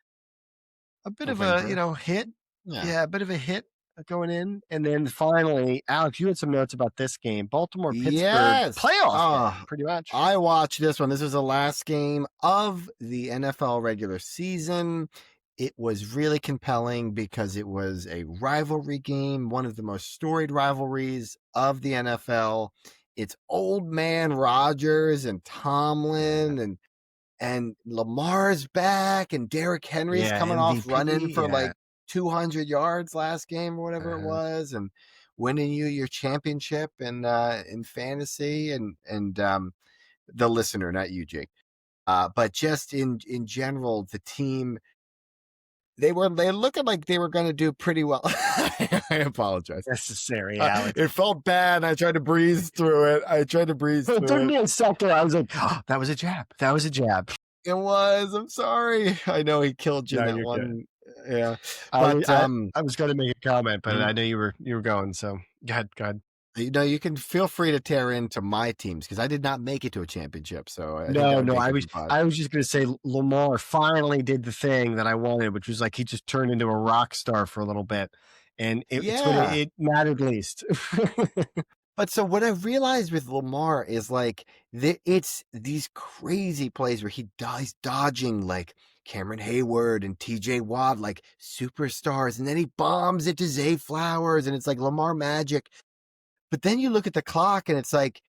hit. Yeah, a bit of a hit going in. And then finally, Alex, you had some notes about this game. Baltimore, Pittsburgh, playoff game, pretty much. I watched this one. This was the last game of the NFL regular season. It was really compelling because it was a rivalry game, one of the most storied rivalries of the NFL. It's old man Rodgers and Tomlin and Lamar's back and Derrick Henry's coming MVP, off running for like 200 yards last game or whatever it was, and winning you your championship in fantasy and the listener, not you, Jake. But just in general, the team, they looking like they were going to do pretty well. I apologize. Necessary, Alex. It felt bad. I tried to breeze through it. It took me a second. I was like, oh, that was a jab. It was. I'm sorry. I know he killed you in that one. Good. Yeah. But I was going to make a comment, but I know you were going. So go ahead. You can feel free to tear into my teams because I did not make it to a championship. So I was just going to say Lamar finally did the thing that I wanted, which was like he just turned into a rock star for a little bit, and it mattered least. But so what I realized with Lamar is like it's these crazy plays where he's dodging like Cameron Hayward and TJ Watt, like superstars, and then he bombs it to Zay Flowers, and it's like Lamar magic. But then you look at the clock and it's like,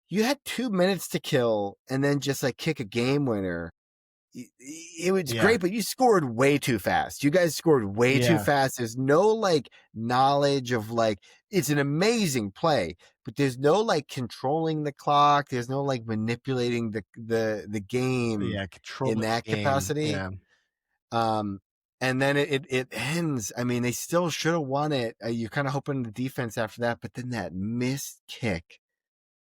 you had 2 minutes to kill and then just like kick a game winner. It was great, but you scored way too fast. You guys scored way too fast. There's no like knowledge of like, it's an amazing play, but there's no like controlling the clock. There's no like manipulating the game in that capacity. Yeah. And then it ends. I mean, they still should have won it. You're kind of hoping the defense after that, but then that missed kick.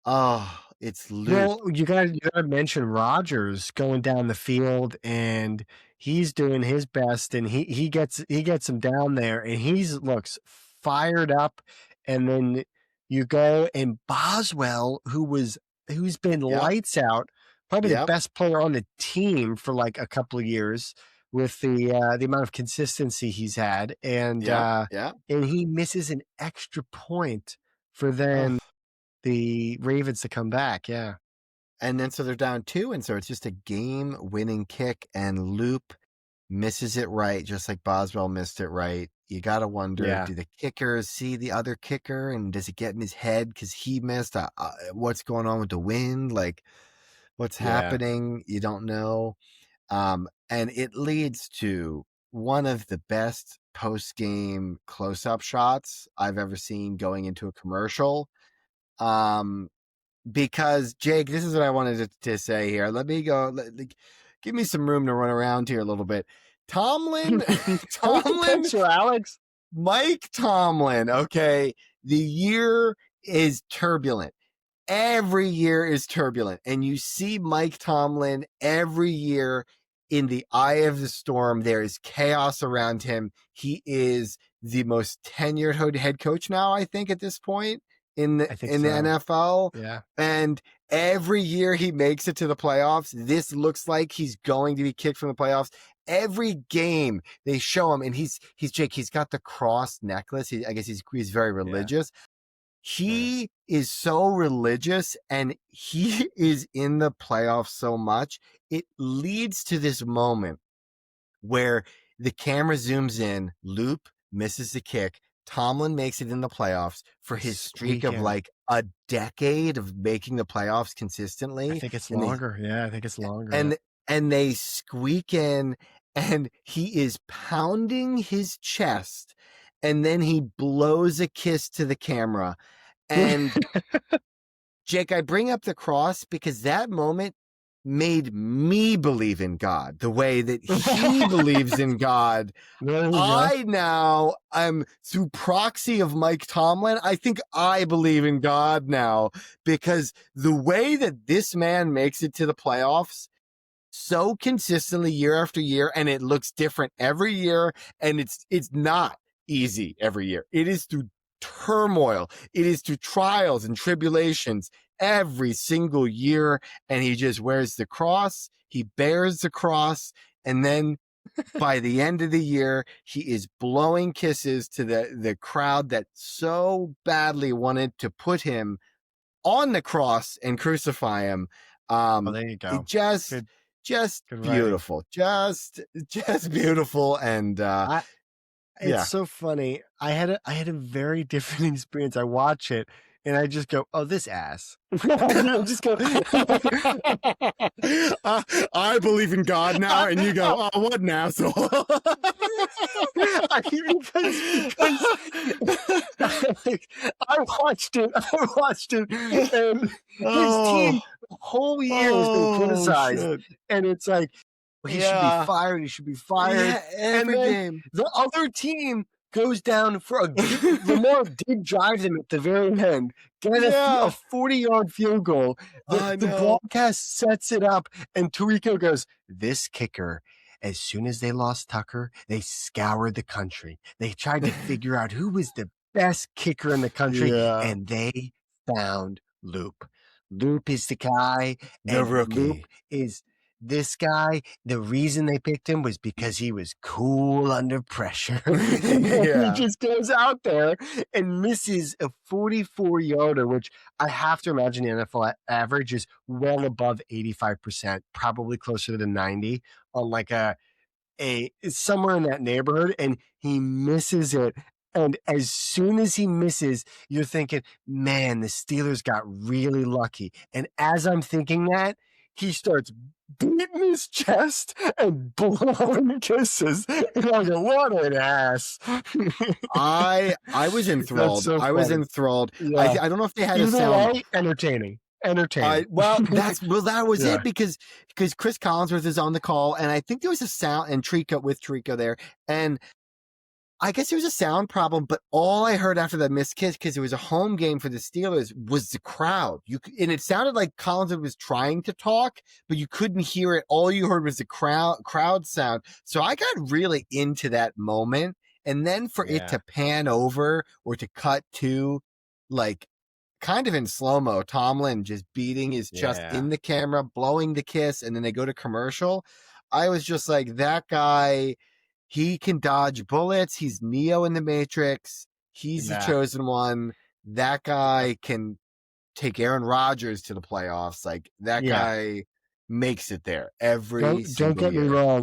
Oh, it's loose. Well, you got to mention Rodgers going down the field, and he's doing his best, and he gets him down there, and looks fired up. And then you go and Boswell, who's been lights out, probably the best player on the team for like a couple of years, with the amount of consistency he's had, and he misses an extra point for the Ravens to come back. Yeah. And then so they're down 2, and so it's just a game-winning kick, and Loop misses it right, just like Boswell missed it right. You got to wonder, do the kickers see the other kicker, and does it get in his head because he missed? What's going on with the wind? Like, what's happening? You don't know. And it leads to one of the best post-game close-up shots I've ever seen going into a commercial. Because, Jake, this is what I wanted to say here. Let me go. Give me some room to run around here a little bit. Tomlin, Alex. Mike Tomlin, okay, the year is turbulent. Every year is turbulent. And you see Mike Tomlin every year in the eye of the storm. There is chaos around him. He is the most tenured head coach now, I think, at this point in the NFL. Yeah. And every year he makes it to the playoffs. This looks like he's going to be kicked from the playoffs. Every game they show him, and he's Jake, he's got the cross necklace. I guess he's very religious. Yeah. He is so religious, and he is in the playoffs so much. It leads to this moment where the camera zooms in, Loop misses the kick, Tomlin makes it in the playoffs for his streak of like a decade of making the playoffs consistently. I think it's longer. I think it's longer. And they squeak in, and he is pounding his chest, and then he blows a kiss to the camera. And Jake, I bring up the cross because that moment made me believe in God the way that he believes in God. I now am, through proxy of Mike Tomlin, I think I believe in God now, because the way that this man makes it to the playoffs so consistently year after year, and it looks different every year, and it's not easy every year. It is through turmoil. It is through trials and tribulations every single year, and he just wears the cross. He bears the cross, and then by the end of the year, he is blowing kisses to the crowd that so badly wanted to put him on the cross and crucify him. There you go. Just Good beautiful. Just beautiful. And it's so funny. I had a very different experience. I watch it and I just go, "Oh, this ass." I just go, I believe in God now, and you go, "Oh, what an asshole." because I watched it, and his team the whole year has been criticized, and it's like, well, he should be fired. He should be fired. Yeah, every game. The other team goes down for Lamar did drive them at the very end, get a 40-yard field goal. The broadcast sets it up, and Tirico goes, "This kicker, as soon as they lost Tucker, they scoured the country. They tried to figure out who was the best kicker in the country, and they found Loop. Loop is the guy, and Loop is this guy. The reason they picked him was because he was cool under pressure." He just goes out there and misses a 44-yarder, which I have to imagine the NFL average is well above 85%, probably closer to 90 on like a somewhere in that neighborhood, and he misses it. And as soon as he misses, you're thinking, man, the Steelers got really lucky. And as I'm thinking that, he starts beating his chest and blowing kisses. And I go, what an ass. I was enthralled. So I was enthralled. Yeah. I don't know if they had a sound. Entertaining. That was it, because Chris Collinsworth is on the call, and I think there was a sound, and Trico there, and I guess there was a sound problem, but all I heard after that missed kiss, because it was a home game for the Steelers, was the crowd. And it sounded like Collinsworth was trying to talk, but you couldn't hear it. All you heard was the crowd sound. So I got really into that moment, and then for it to pan over or to cut to, like, kind of in slow-mo, Tomlin just beating his chest in the camera, blowing the kiss, and then they go to commercial. I was just like, that guy, he can dodge bullets. He's Neo in the Matrix. He's the chosen one. That guy can take Aaron Rodgers to the playoffs. Like, that guy makes it there every single year.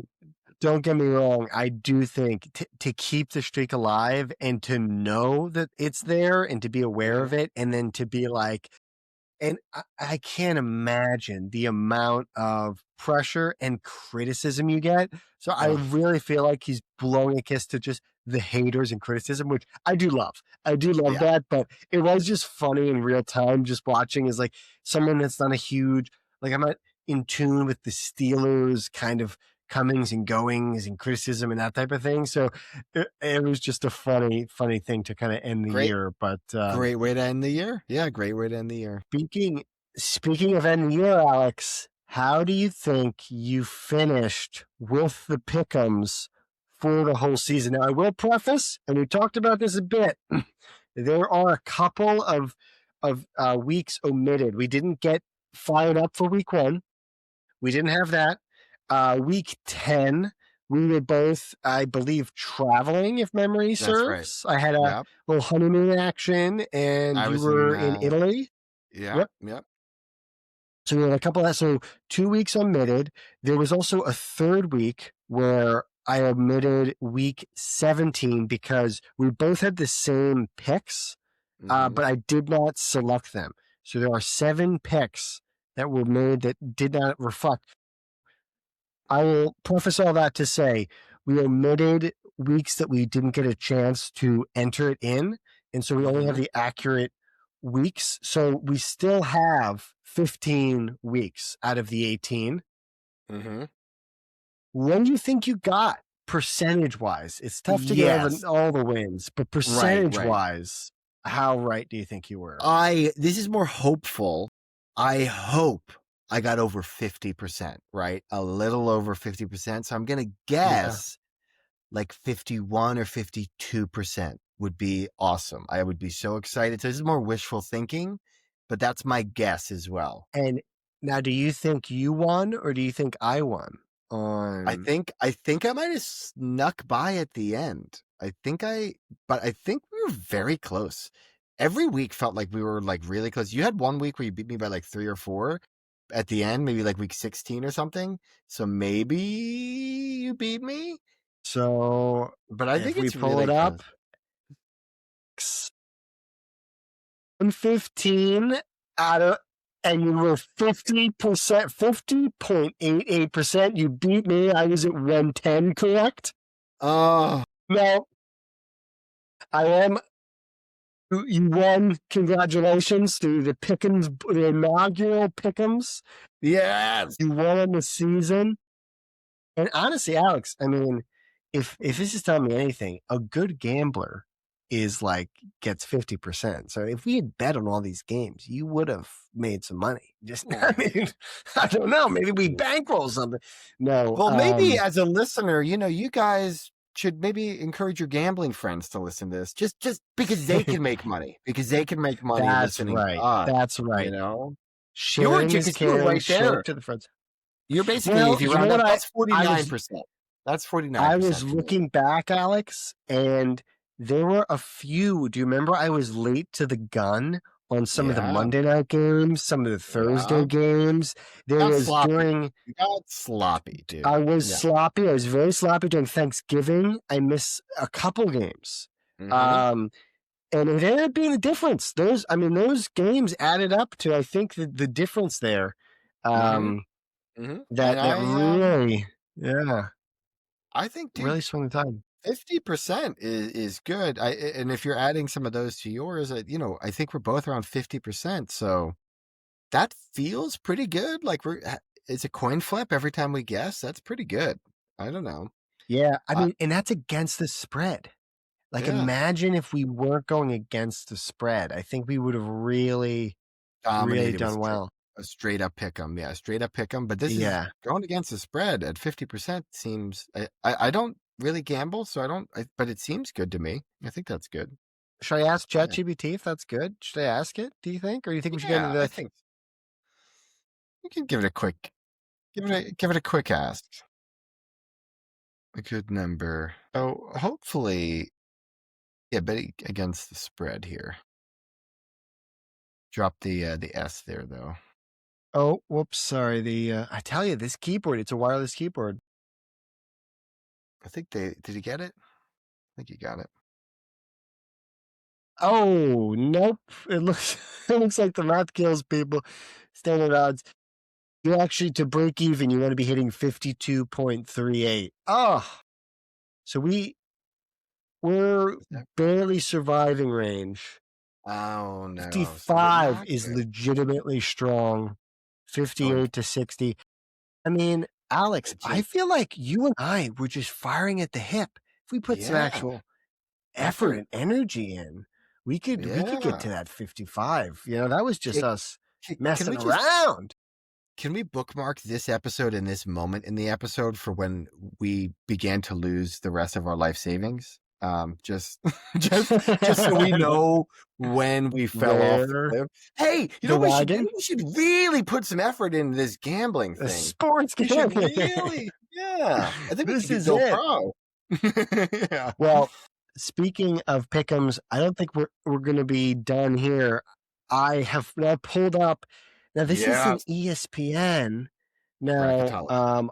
Don't get me wrong. I do think to keep the streak alive and to know that it's there and to be aware of it, and then to be like, and I can't imagine the amount of pressure and criticism you get. So I really feel like he's blowing a kiss to just the haters and criticism, which I do love. I do love that, but it was just funny in real time just watching as like someone that's not a huge, like I'm not in tune with the Steelers kind of comings and goings and criticism and that type of thing. So it was just a funny thing to kind of end the year. But great way to end the year. Yeah, great way to end the year. Speaking of end the year, Alex, how do you think you finished with the Pickums for the whole season? Now, I will preface, and we talked about this a bit, there are a couple of weeks omitted. We didn't get fired up for week 1. We didn't have that. Week 10, we were both, I believe, traveling, if memory serves. Right. I had a little honeymoon action, and you were in Italy. Yep. So we had a couple of that. So 2 weeks omitted. There was also a third week where I omitted week 17 because we both had the same picks, but I did not select them. So there are 7 picks that were made that did not reflect. I will preface all that to say we omitted weeks that we didn't get a chance to enter it in. And so we only have the accurate weeks. So we still have 15 weeks out of the 18. Mm-hmm. What do you think you got percentage-wise? It's tough to get all the wins, but percentage-wise, how right do you think you were? This is more hopeful. I hope I got over 50%, right? A little over 50%. So I'm going to guess like 51 or 52% would be awesome. I would be so excited. So this is more wishful thinking, but that's my guess as well. And now, do you think you won or do you think I won? I think I might have snuck by at the end. But I think we were very close. Every week felt like we were like really close. You had one week where you beat me by like 3 or 4 at the end, maybe like week 16 or something. So maybe you beat me. So, but I think we it's pull really it up. 115 out of, and you were 50%, 50.88%. You beat me. I was at 110, correct? Oh. No. I am. You won. Congratulations to the Pickums, the inaugural Pickums. Yes. You won in the season. And honestly, Alex, I mean, if this is telling me anything, a good gambler is like gets 50%. So if we had bet on all these games, you would have made some money. Just, I mean, I don't know. Maybe we bankroll something. No. Well, maybe as a listener, you guys should maybe encourage your gambling friends to listen to this, just because they can make money. Because they can make money listening to us. That's right. You're right there to the friends. You're basically, if you round up, that's 49%. That's 49%. I was looking back, Alex, and there were a few. Do you remember I was late to the gun on some of the Monday night games, some of the Thursday games? You got sloppy, dude. I was sloppy. I was very sloppy during Thanksgiving. I missed a couple games. And it ended up being the difference. Those games added up to, I think, the difference there. That really, I think, dude, really swung the tide. 50% is good. And if you're adding some of those to yours, I think we're both around 50%. So that feels pretty good. Like it's a coin flip every time we guess. That's pretty good. I don't know. Yeah, I mean, and that's against the spread. Like, imagine if we weren't going against the spread. I think we would have really done well. A straight up pick 'em. Yeah, straight up pick 'em. But this is going against the spread at 50% seems, I don't really gamble, so but it seems good to me. I think that's good. Should I ask ChatGPT if that's good? Should I ask it, do you think? Or do you think we should go into I think you can give it a quick ask. A good number. Oh, hopefully, bet against the spread here. Drop the S there, though. Oh, whoops, sorry. I tell you, this keyboard, it's a wireless keyboard. I think did you get it? I think you got it. Oh, nope. It looks like the math kills people. Standard odds. You actually, to break even, you want to be hitting 52.38. Oh, so we're barely surviving range. Oh, no. 55 is legitimately strong. 58 to 60. I mean, Alex, I feel like you and I were just firing at the hip. If we put some actual effort and energy in, we could get to that 55. That was just us messing around. Can we bookmark this episode and this moment in the episode for when we began to lose the rest of our life savings? Just so we know when we fell off the cliff. Hey, we should really put some effort into this gambling thing. Sports gambling. I think this is it. Pro. Well, speaking of Pickums, I don't think we're going to be done here. I have now pulled up. Now this is an ESPN. Now,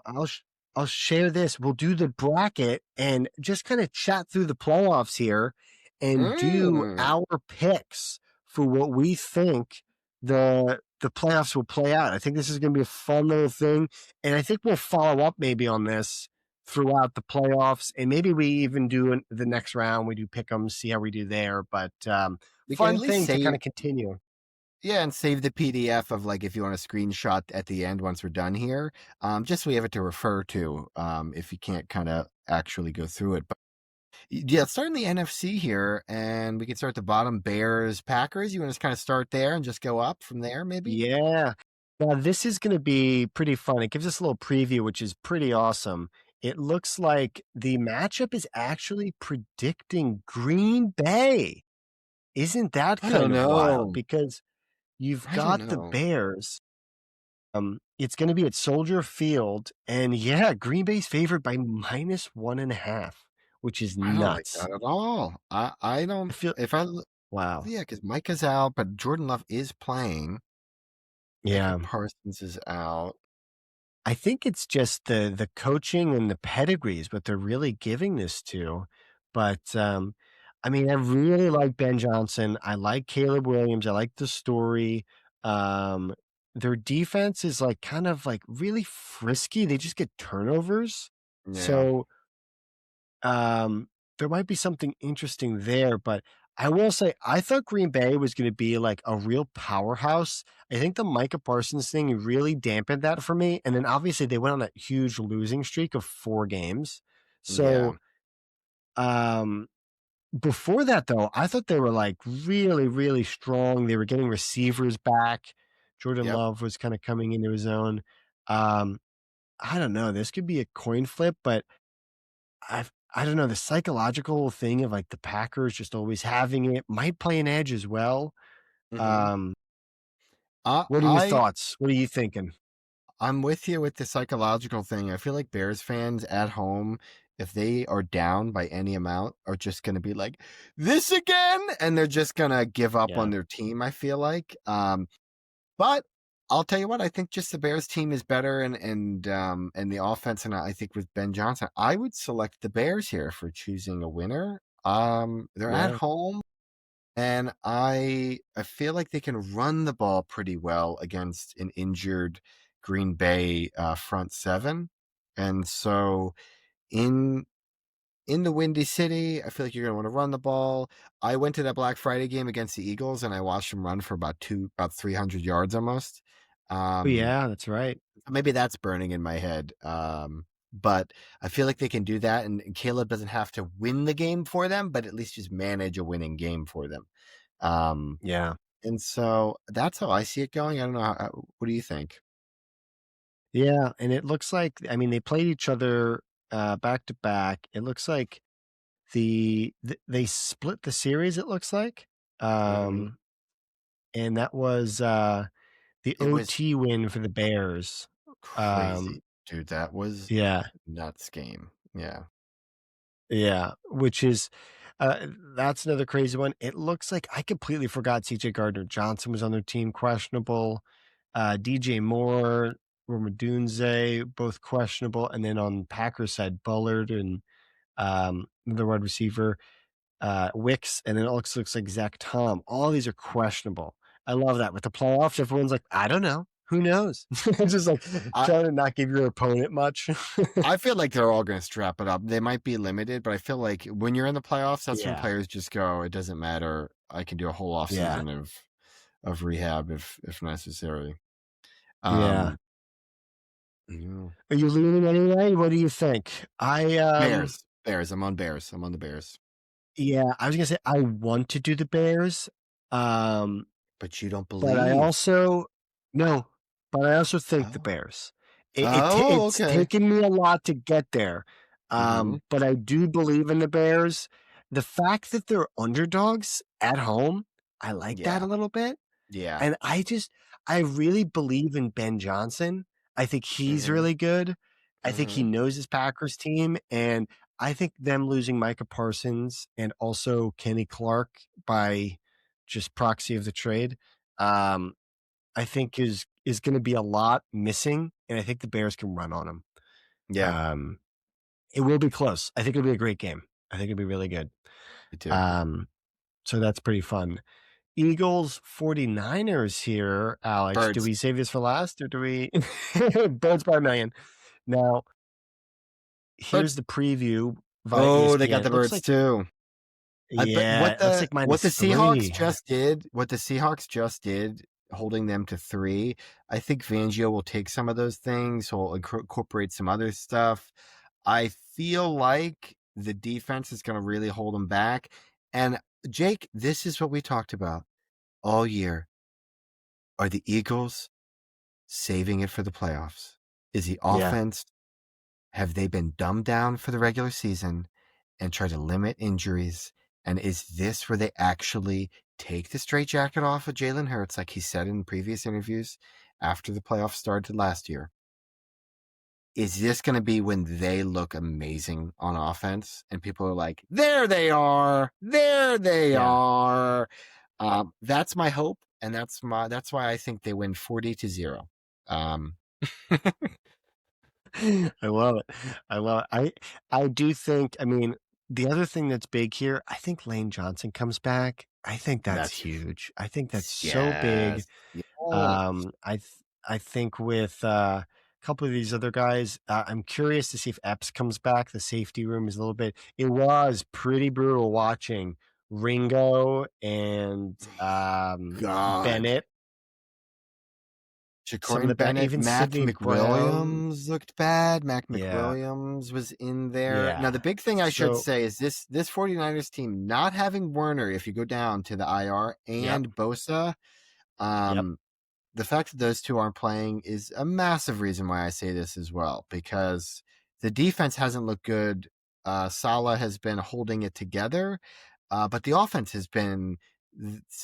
I'll share this. We'll do the bracket and just kind of chat through the playoffs here and do our picks for what we think the playoffs will play out. I think this is going to be a fun little thing. And I think we'll follow up maybe on this throughout the playoffs. And maybe we even do the next round. We do pick 'em, see how we do there. But fun thing to kind of continue. Yeah, and save the PDF of like if you want a screenshot at the end once we're done here, just so we have it to refer to if you can't kind of actually go through it. But yeah, start in the NFC here, and we can start at the bottom. Bears, Packers. You want to just kind of start there and just go up from there, maybe? Yeah. Now, this is going to be pretty fun. It gives us a little preview, which is pretty awesome. It looks like the matchup is actually predicting Green Bay. Isn't that I don't kind of wild? know. Because you've I don't got the know. Bears. It's going to be at Soldier Field, and yeah, Green Bay's favored by -1.5, which is I don't like nuts. that at all. I I don't. feel If I wow. Yeah, because Micah's out, but Jordan Love is playing. Micah Yeah. Parsons is out. I think it's just the coaching and the pedigree is what they're really giving this to. But I mean, I really like Ben Johnson. I like Caleb Williams. I like the story. Um, their defense is like kind of like really frisky. They just get turnovers. Yeah. So there might be something interesting there, but I will say I thought Green Bay was going to be like a real powerhouse. I think the Micah Parsons thing really dampened that for me. And then obviously they went on that huge losing streak of 4 games. Yeah. So um before that though, I thought they were like really, really strong. They were getting receivers back. Jordan Yep. Love was kind of coming into his own. Um, I don't know. This could be a coin flip, but I don't know, the psychological thing of like the Packers just always having it might play an edge as well. Mm-hmm. Um, I what are your I thoughts? What are you thinking? I'm with you with the psychological thing. I feel like Bears fans at home, if they are down by any amount, are just going to be like, this again, and they're just going to give up on Yeah. their team. I feel like, but I'll tell you what, I think just the Bears team is better, and the offense, and I think with Ben Johnson, I would select the Bears here for choosing a winner. They're at Yeah. home. And I feel like they can run the ball pretty well against an injured Green Bay front seven. And so in in the Windy City, I feel like you're gonna want to run the ball. I went to that Black Friday game against the Eagles and I watched them run for about 300 yards almost. Oh, Um, yeah, that's right. Maybe that's burning in my head. But I feel like they can do that, and Caleb doesn't have to win the game for them, but at least just manage a winning game for them. Um, Yeah. and so that's how I see it going. I don't know. What do you think? Yeah. And it looks like, I mean, they played each other back to back. It looks like they split the series, it looks like. Mm-hmm. Um, and that was the It was OT win for the Bears. crazy, Um, dude. That was yeah. nuts game. Yeah. Yeah, which is that's another crazy one. It looks like I completely forgot CJ Gardner-Johnson was on their team, questionable. DJ Moore, Romadunze, both questionable. And then on Packers side, Bullard and the wide receiver, Wicks, and then it looks like Zach Tom. All these are questionable. I love that. With the playoffs, everyone's like, I don't know. Who knows? Just like I trying to not give your opponent much. I feel like they're all going to strap it up. They might be limited, but I feel like when you're in the playoffs, that's when Yeah. players just go, it doesn't matter. I can do a whole off Yeah. season of rehab if necessary. Yeah. Yeah. Are you leaning anyway? What do you think? Bears. I'm on Bears. I'm on the Bears. Yeah, I was gonna say I want to do the Bears. But you don't But I believe. also no, but I also think the Oh. Bears. Oh, It's okay. taken me a lot to get there. Mm-hmm. But I do believe in the Bears. The fact that they're underdogs at home, I like that Yeah. a little bit. Yeah. And I really believe in Ben Johnson. I think he's Mm-hmm. really good. I think he Mm-hmm. knows his Packers team. And I think them losing Micah Parsons and also Kenny Clark by just proxy of the trade, I think is going to be a lot missing. And I think the Bears can run on them. Yeah, It will be close. I think it'll be a great game. I think it'll be really good. me too. So that's pretty fun. Eagles 49ers here, Alex. Do Birds. we save this for last or do we Birds by a million? Now, here's Birds. the preview via Oh, they ESPN. got the It looks birds like too. I bet yeah, it looks like what the -3. Seahawks just did holding them to 3. I think Fangio will take some of those things. He'll incorporate some other stuff. I feel like the defense is going to really hold them back. And Jake, this is what we talked about all year. Are the Eagles saving it for the playoffs? Is the offense, have they been dumbed down for the regular season and try to limit injuries? And is this where they actually take the straitjacket off of Jalen Hurts, like he said in previous interviews after the playoffs started last year? Is this going to be when they look amazing on offense and people are like, there they are, there they are? That's my hope, and that's why I think they win 40-0. I love it. I love it. I do think, I mean, the other thing that's big here, I think Lane Johnson comes back. I think that's huge. I think that's so big. Yes. I think with a couple of these other guys, I'm curious to see if Epps comes back. The safety room is a little bit, it was pretty brutal watching Ringo and Bennett. Ja'Cory Bennett, even Mac McWilliams looked bad. Mac McWilliams was in there. Yeah. Now, the big thing I should say is this 49ers team not having Werner, if you go down to the IR, and Bosa, the fact that those two aren't playing is a massive reason why I say this as well, because the defense hasn't looked good. Saleh has been holding it together, but the offense has been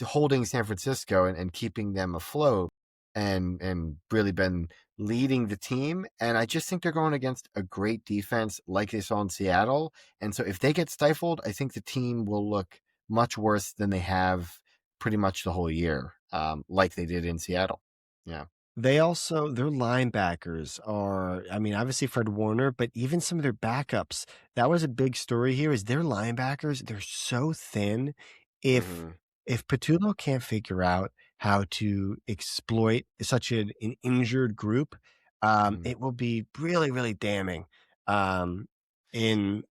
holding San Francisco and keeping them afloat. And really been leading the team. And I just think they're going against a great defense like they saw in Seattle. And so if they get stifled, I think the team will look much worse than they have pretty much the whole year, like they did in Seattle. Yeah. They also, their linebackers are, I mean, obviously Fred Warner, but even some of their backups. That was a big story here is their linebackers, they're so thin. If Patullo can't figure out how to exploit such an injured group, it will be really, really damning more than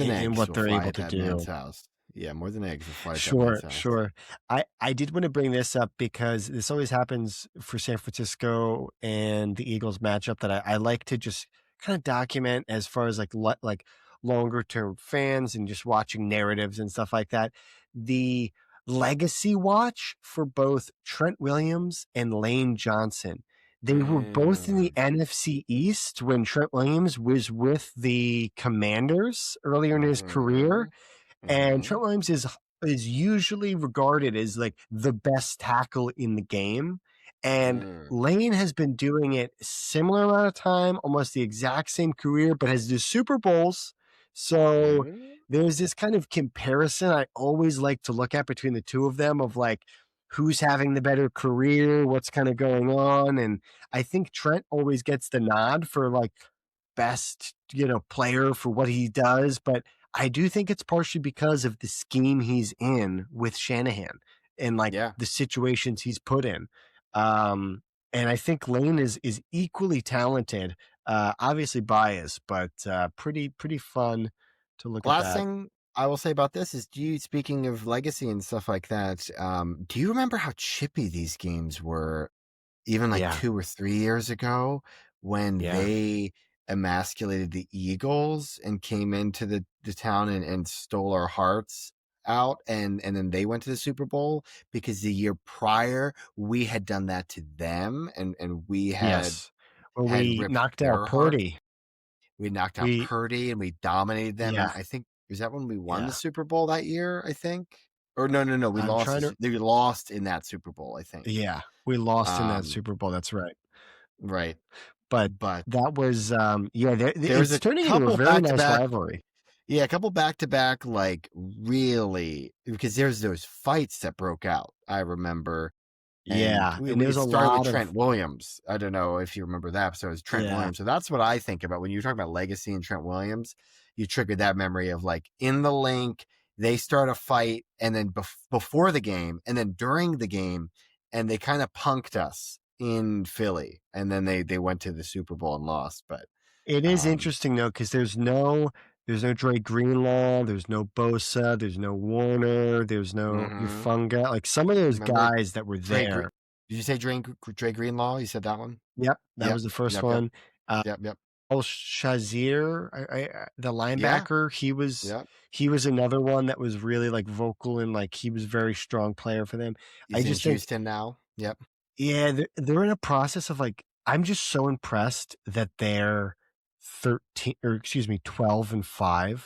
eggs in what they're able to do. House. Yeah, more than eggs will fly at that house. Sure. I did want to bring this up because this always happens for San Francisco and the Eagles matchup that I like to just kind of document as far as like longer term fans and just watching narratives and stuff like that. The legacy watch for both Trent Williams and Lane Johnson. They were both in the NFC East when Trent Williams was with the Commanders earlier in his career. And Trent Williams is usually regarded as like the best tackle in the game. And Lane has been doing it similar amount of time, almost the exact same career, but has the Super Bowls. So there's this kind of comparison I always like to look at between the two of them of like who's having the better career, what's kind of going on. And I think Trent always gets the nod for like best, player for what he does. But I do think it's partially because of the scheme he's in with Shanahan and like the situations he's put in. And I think Lane is equally talented, obviously biased, but pretty fun to look at. Last thing I will say about this is, speaking of legacy and stuff like that, do you remember how chippy these games were even like 2 or 3 years ago when they emasculated the Eagles and came into the town and stole our hearts out, and then they went to the Super Bowl because the year prior we had done that to them, and we had we knocked out Purdy. We knocked out Purdy and we dominated them. And I think, is that when we won the Super Bowl that year, I think? Or no, we lost. They lost in that Super Bowl, I think. Yeah, we lost in that Super Bowl. That's right. Right. But that was, there's turning into a very nice rivalry. Yeah, a couple back-to-back, like, really, because there's those fights that broke out, I remember. And we started with Trent Williams. I don't know if you remember that episode. It was Trent Williams. So that's what I think about when you talk about legacy and Trent Williams. You triggered that memory of like in the link, they start a fight, and then before the game, and then during the game, and they kind of punked us in Philly, and then they went to the Super Bowl and lost. But it is interesting though, because there's no Dre Greenlaw, there's no Bosa, there's no Warner, there's no Ufunga. Like some of those guys that were there. Did you say Dre Greenlaw? You said that one? Yep, that was the first one. Yep. Shazir, the linebacker, he was another one that was really like vocal and like he was a very strong player for them. He's in Houston now. Yep. Yeah, they're in a process of like, I'm just so impressed that they're 12-5,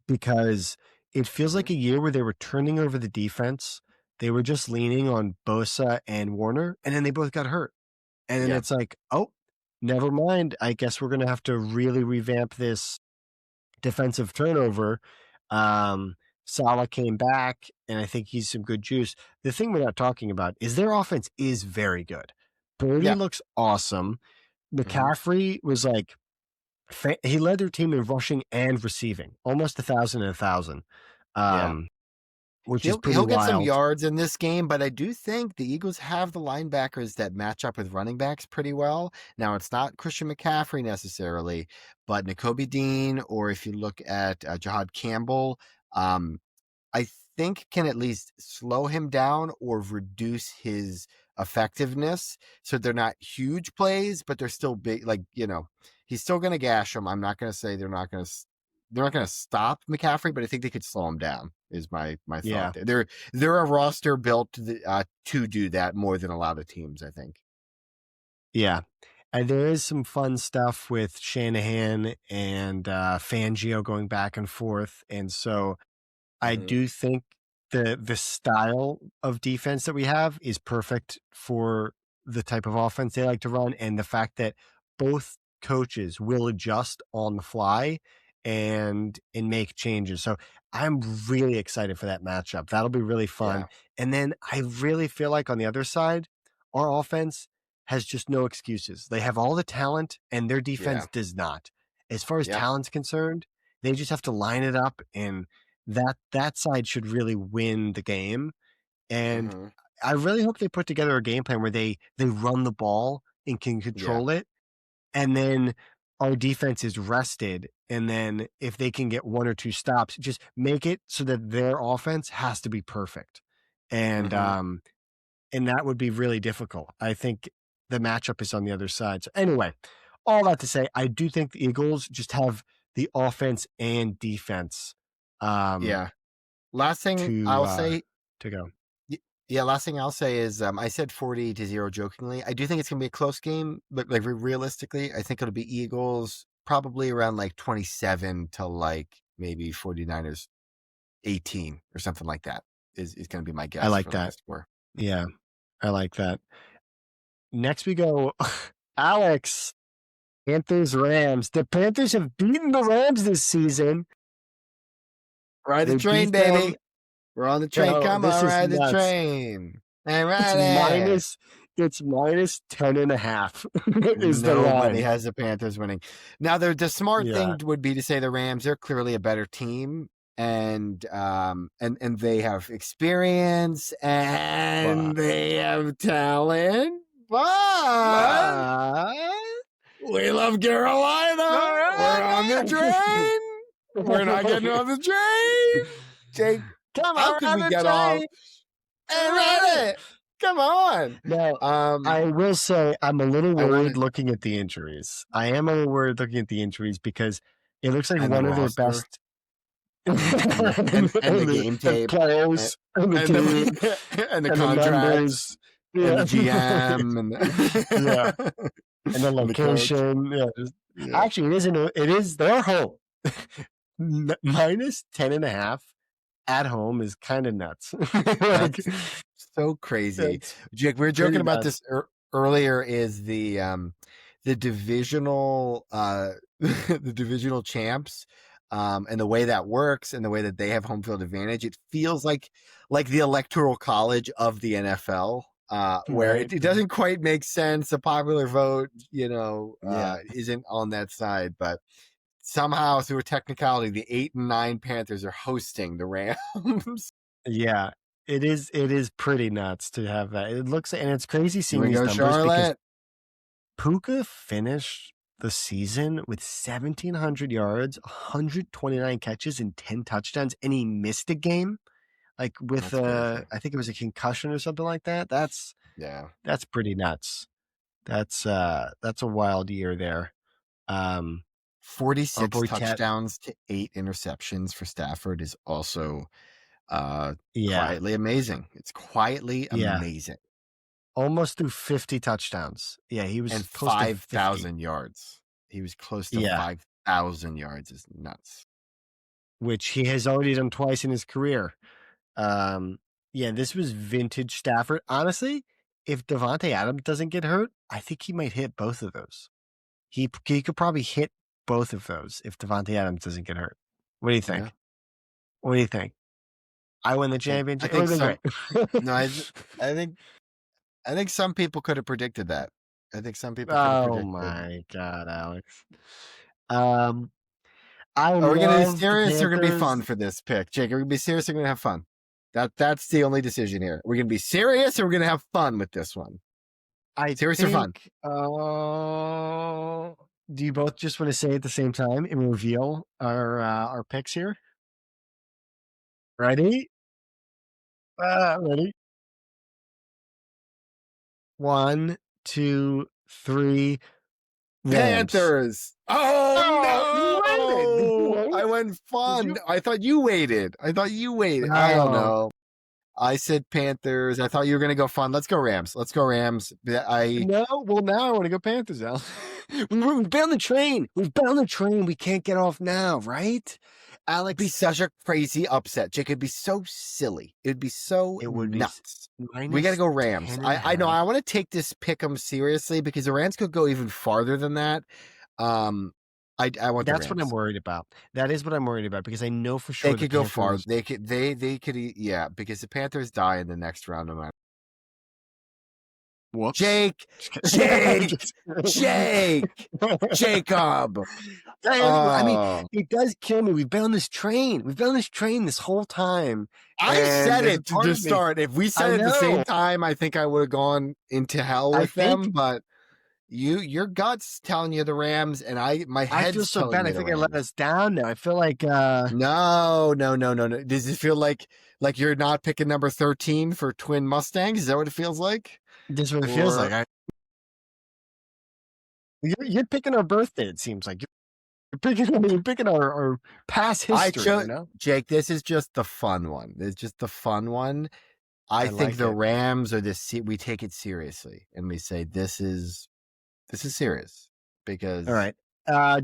because it feels like a year where they were turning over the defense. They were just leaning on Bosa and Warner, and then they both got hurt. And then it's like, oh, never mind. I guess we're going to have to really revamp this defensive turnover. Salah came back, and I think he's some good juice. The thing we're not talking about is their offense is very good. Brady looks awesome. McCaffrey was like, he led their team in rushing and receiving, almost 1,000 and 1,000. Which is pretty wild. He'll get some yards in this game, but I do think the Eagles have the linebackers that match up with running backs pretty well. Now, it's not Christian McCaffrey necessarily, but Nakobe Dean, or if you look at Jahad Campbell, I think can at least slow him down or reduce his effectiveness. So they're not huge plays, but they're still big. Like, he's still going to gash him. I'm not going to say they're not going to stop McCaffrey, but I think they could slow him down. Is my thought. They're a roster built to do that more than a lot of teams, I think. Yeah, and there is some fun stuff with Shanahan and Fangio going back and forth, and so I do think the style of defense that we have is perfect for the type of offense they like to run, and the fact that both coaches will adjust on the fly and make changes. So I'm really excited for that matchup. That'll be really fun. And then I really feel like on the other side, our offense has just no excuses. They have all the talent and their defense does not. As far as talent's concerned, they just have to line it up, and that side should really win the game. And I really hope they put together a game plan where they run the ball and can control it. And then our defense is rested. And then if they can get one or two stops, just make it so that their offense has to be perfect. And that would be really difficult. I think the matchup is on the other side. So anyway, all that to say, I do think the Eagles just have the offense and defense. Last thing I'll say to go. Last thing I'll say is I said 40-0 jokingly. I do think it's going to be a close game, but like realistically, I think it'll be Eagles probably around like 27 to like maybe 49ers 18 or something like that is going to be my guess. I like that. Yeah, I like that. Next we go, Alex, Panthers, Rams. The Panthers have beaten the Rams this season. Ride the train, baby. We're on the train. Come on, ride the train. And ride it. It's minus 10.5 is the line. Nobody has the Panthers winning. Now, the smart thing would be to say the Rams, they're clearly a better team, and they have experience and they have talent, but we love Carolina. We're on the train. We're not getting on the train. Jake, come on, how could we get off and ride it? Come on. Now, I will say I'm a little worried looking at the injuries. I am a little worried looking at the injuries because it looks like one of their best and the game tape, players, and the contracts, and the GM, and the location. Actually, it is their home. Minus 10.5 at home is kind of nuts. So crazy. Jake, we were joking about this earlier. Is the divisional the divisional champs, and the way that works and the way that they have home field advantage, it feels like the electoral college of the NFL, where it doesn't quite make sense. The popular vote, isn't on that side, but somehow through a technicality, the 8 and 9 Panthers are hosting the Rams. Yeah, it is pretty nuts to have that. It looks, and it's crazy seeing these numbers Charlotte. because Puka finished the season with 1,700 yards, 129 catches, and 10 touchdowns, and he missed a game, like with I think it was a concussion or something like that. That's pretty nuts. That's a wild year there. 46 touchdowns to 8 interceptions for Stafford is also quietly amazing. It's quietly amazing. Almost threw 50 touchdowns. Yeah, he was and close 5,000 yards. He was close to 5,000 yards. Is nuts. Which he has already done twice in his career. This was vintage Stafford. Honestly, if Davante Adams doesn't get hurt, I think he might hit both of those. He could probably hit both of those if Davante Adams doesn't get hurt. What do you think? Yeah. What do you think? I win the championship. I think some people could have predicted that. I think some people could have predicted. Oh my God, Alex. Are we going to be serious or going to be fun for this pick? Jake, are we going to be serious or going to have fun? That's the only decision here. We're going to be serious or we're going to have fun with this one? Serious or fun? Do you both just want to say at the same time and reveal our picks here? Ready? Ready? 1, 2, 3. Panthers. Oh no! I went fun. I thought you waited. I don't know. I said Panthers. I thought you were going to go fun. Let's go Rams. No, well, now I want to go Panthers, Al. We've been on the train. We can't get off now, right? Alex. It'd be such a crazy upset, Jake. It'd be so silly. It'd be so nuts. We got to go Rams. I know. I want to take this pick'em seriously because the Rams could go even farther than that. I want. That's what I'm worried about. That is what I'm worried about because I know for sure they could go far. They could. Yeah, because the Panthers die in the next round no matter. Whoops. Jacob. I mean, it does kill me. We've been on this train. This whole time. I said it to start. If we said it at the same time, I think I would have gone into hell with them. But your gut's telling you the Rams, and my head's I feel so telling bad. I think I let us down now. I feel like no. Does it feel like you're not picking number 13 for Twin Mustangs? Is that what it feels like? This is what it feels like. You're picking our birthday. It seems like you're picking our past history. Jake, this is just the fun one. It's just the fun one. I think the Rams are we take it seriously and we say this is serious because. All right.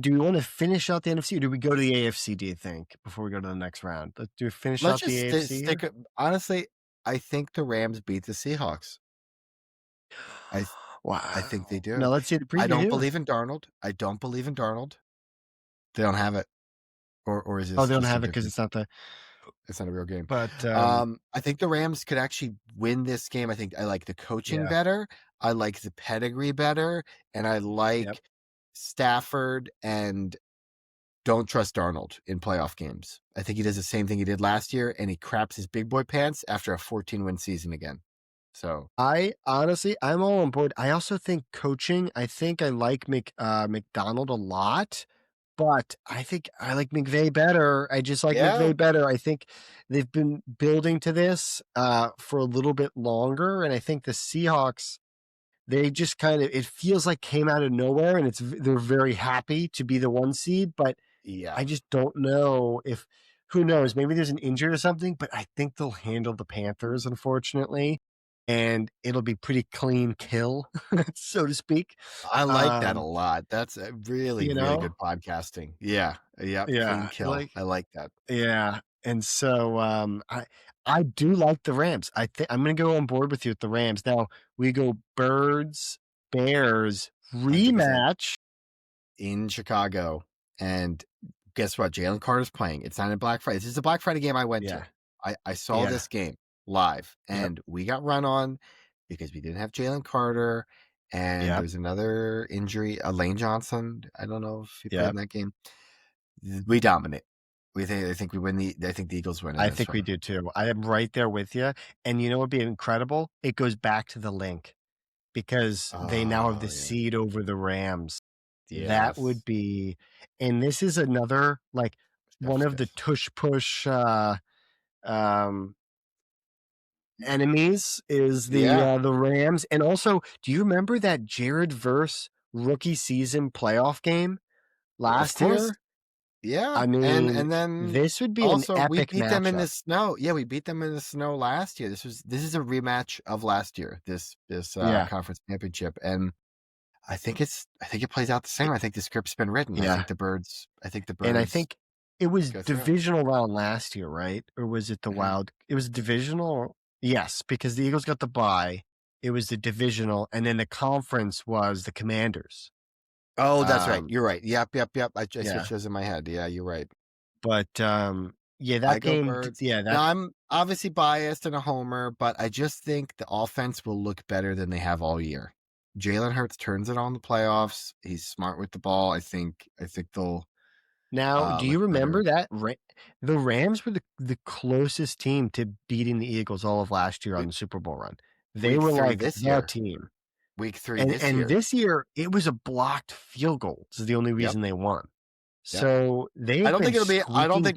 Do we want to finish out the NFC or do we go to the AFC? Do you think before we go to the next round? Let's finish out the AFC. Honestly, I think the Rams beat the Seahawks. Wow. I think they do. Now let's see the preview. I don't believe in Darnold. They don't have it, or is it? Oh, they don't have it because it's not a real game. But I think the Rams could actually win this game. I like the coaching better. I like the pedigree better, and I like Stafford. And don't trust Darnold in playoff games. I think he does the same thing he did last year, and he craps his big boy pants after a 14-win season again. So I'm all on board. I also think coaching. I think I like McDonald a lot, but I think I like McVay better. I just like McVay better. I think they've been building to this for a little bit longer, and I think the Seahawks, they just kind of, it feels like came out of nowhere, and they're very happy to be the 1 seed, but I just don't know if. Who knows? Maybe there's an injury or something, but I think they'll handle the Panthers, unfortunately. And it'll be pretty clean kill, so to speak. I like that a lot. That's a really good podcasting. Yeah. Clean kill. I like that. Yeah, and so I do like the Rams. I think I'm going to go on board with you with the Rams. Now we go Birds, Bears rematch in Chicago, and guess what? Jalen Carter's playing. It's not a Black Friday. This is a Black Friday game I went to. I saw this game live, and we got run on because we didn't have Jalen Carter, and there was another injury, Lane Johnson. I don't know if he played in that game. We dominate. I think we win. I think the Eagles win. I think we do too. I am right there with you. And you know what would be incredible? It goes back to the link because they now have the seed over the Rams. That would be, and this is another like one of the tush push enemies is the Rams. And also, do you remember that Jared Verse rookie season playoff game last year? Yeah. I mean, and then this would be also an we epic beat matchup. them in the snow. Yeah, we beat them in the snow last year. This is a rematch of last year. This conference championship, and I think it plays out the same. I think the script's been written. Yeah. I think the birds. And I think it was divisional round last year, right? Or was it the wild? It was divisional. Yes, because the Eagles got the bye. It was the divisional, and then the conference was the Commanders. Oh, that's right. You're right. Yep. I switched those in my head. Yeah, you're right. But that game. Birds. Now, I'm obviously biased and a homer, but I just think the offense will look better than they have all year. Jalen Hurts turns it on the playoffs. He's smart with the ball. I think they'll. Now, do you remember that the Rams were the closest team to beating the Eagles all of last year on the Super Bowl run? They were like the team. Week 3 and this year it was a blocked field goal. This is the only reason they won. So I don't think it'll be. I don't think.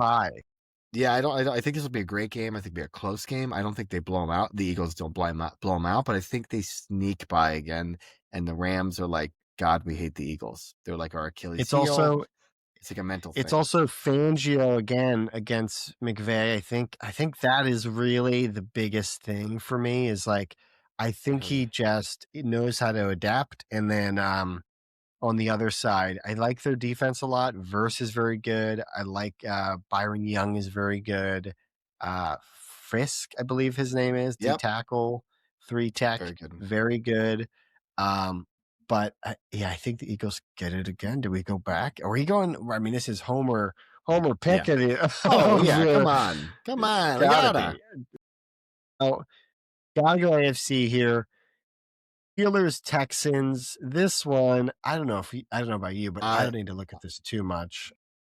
Yeah, I think this will be a great game. I think it'll be a close game. I don't think they blow them out. The Eagles don't blow them out, but I think they sneak by again. And the Rams are like, God, we hate the Eagles. They're like our Achilles heel. It's like a mental thing. It's also Fangio again against McVay. I think that is really the biggest thing for me is like, I think he just knows how to adapt. And then on the other side, I like their defense a lot. Verse is very good. I like Byron Young is very good. Frisk, I believe his name is, D tackle, 3 tech, very good. But I think the Eagles get it again. Do we go back? Are we going? I mean, this is Homer pick. Yeah. Come on. We gotta. Oh, gotta go AFC here. Steelers, Texans. This one, I don't know about you, but I don't need to look at this too much.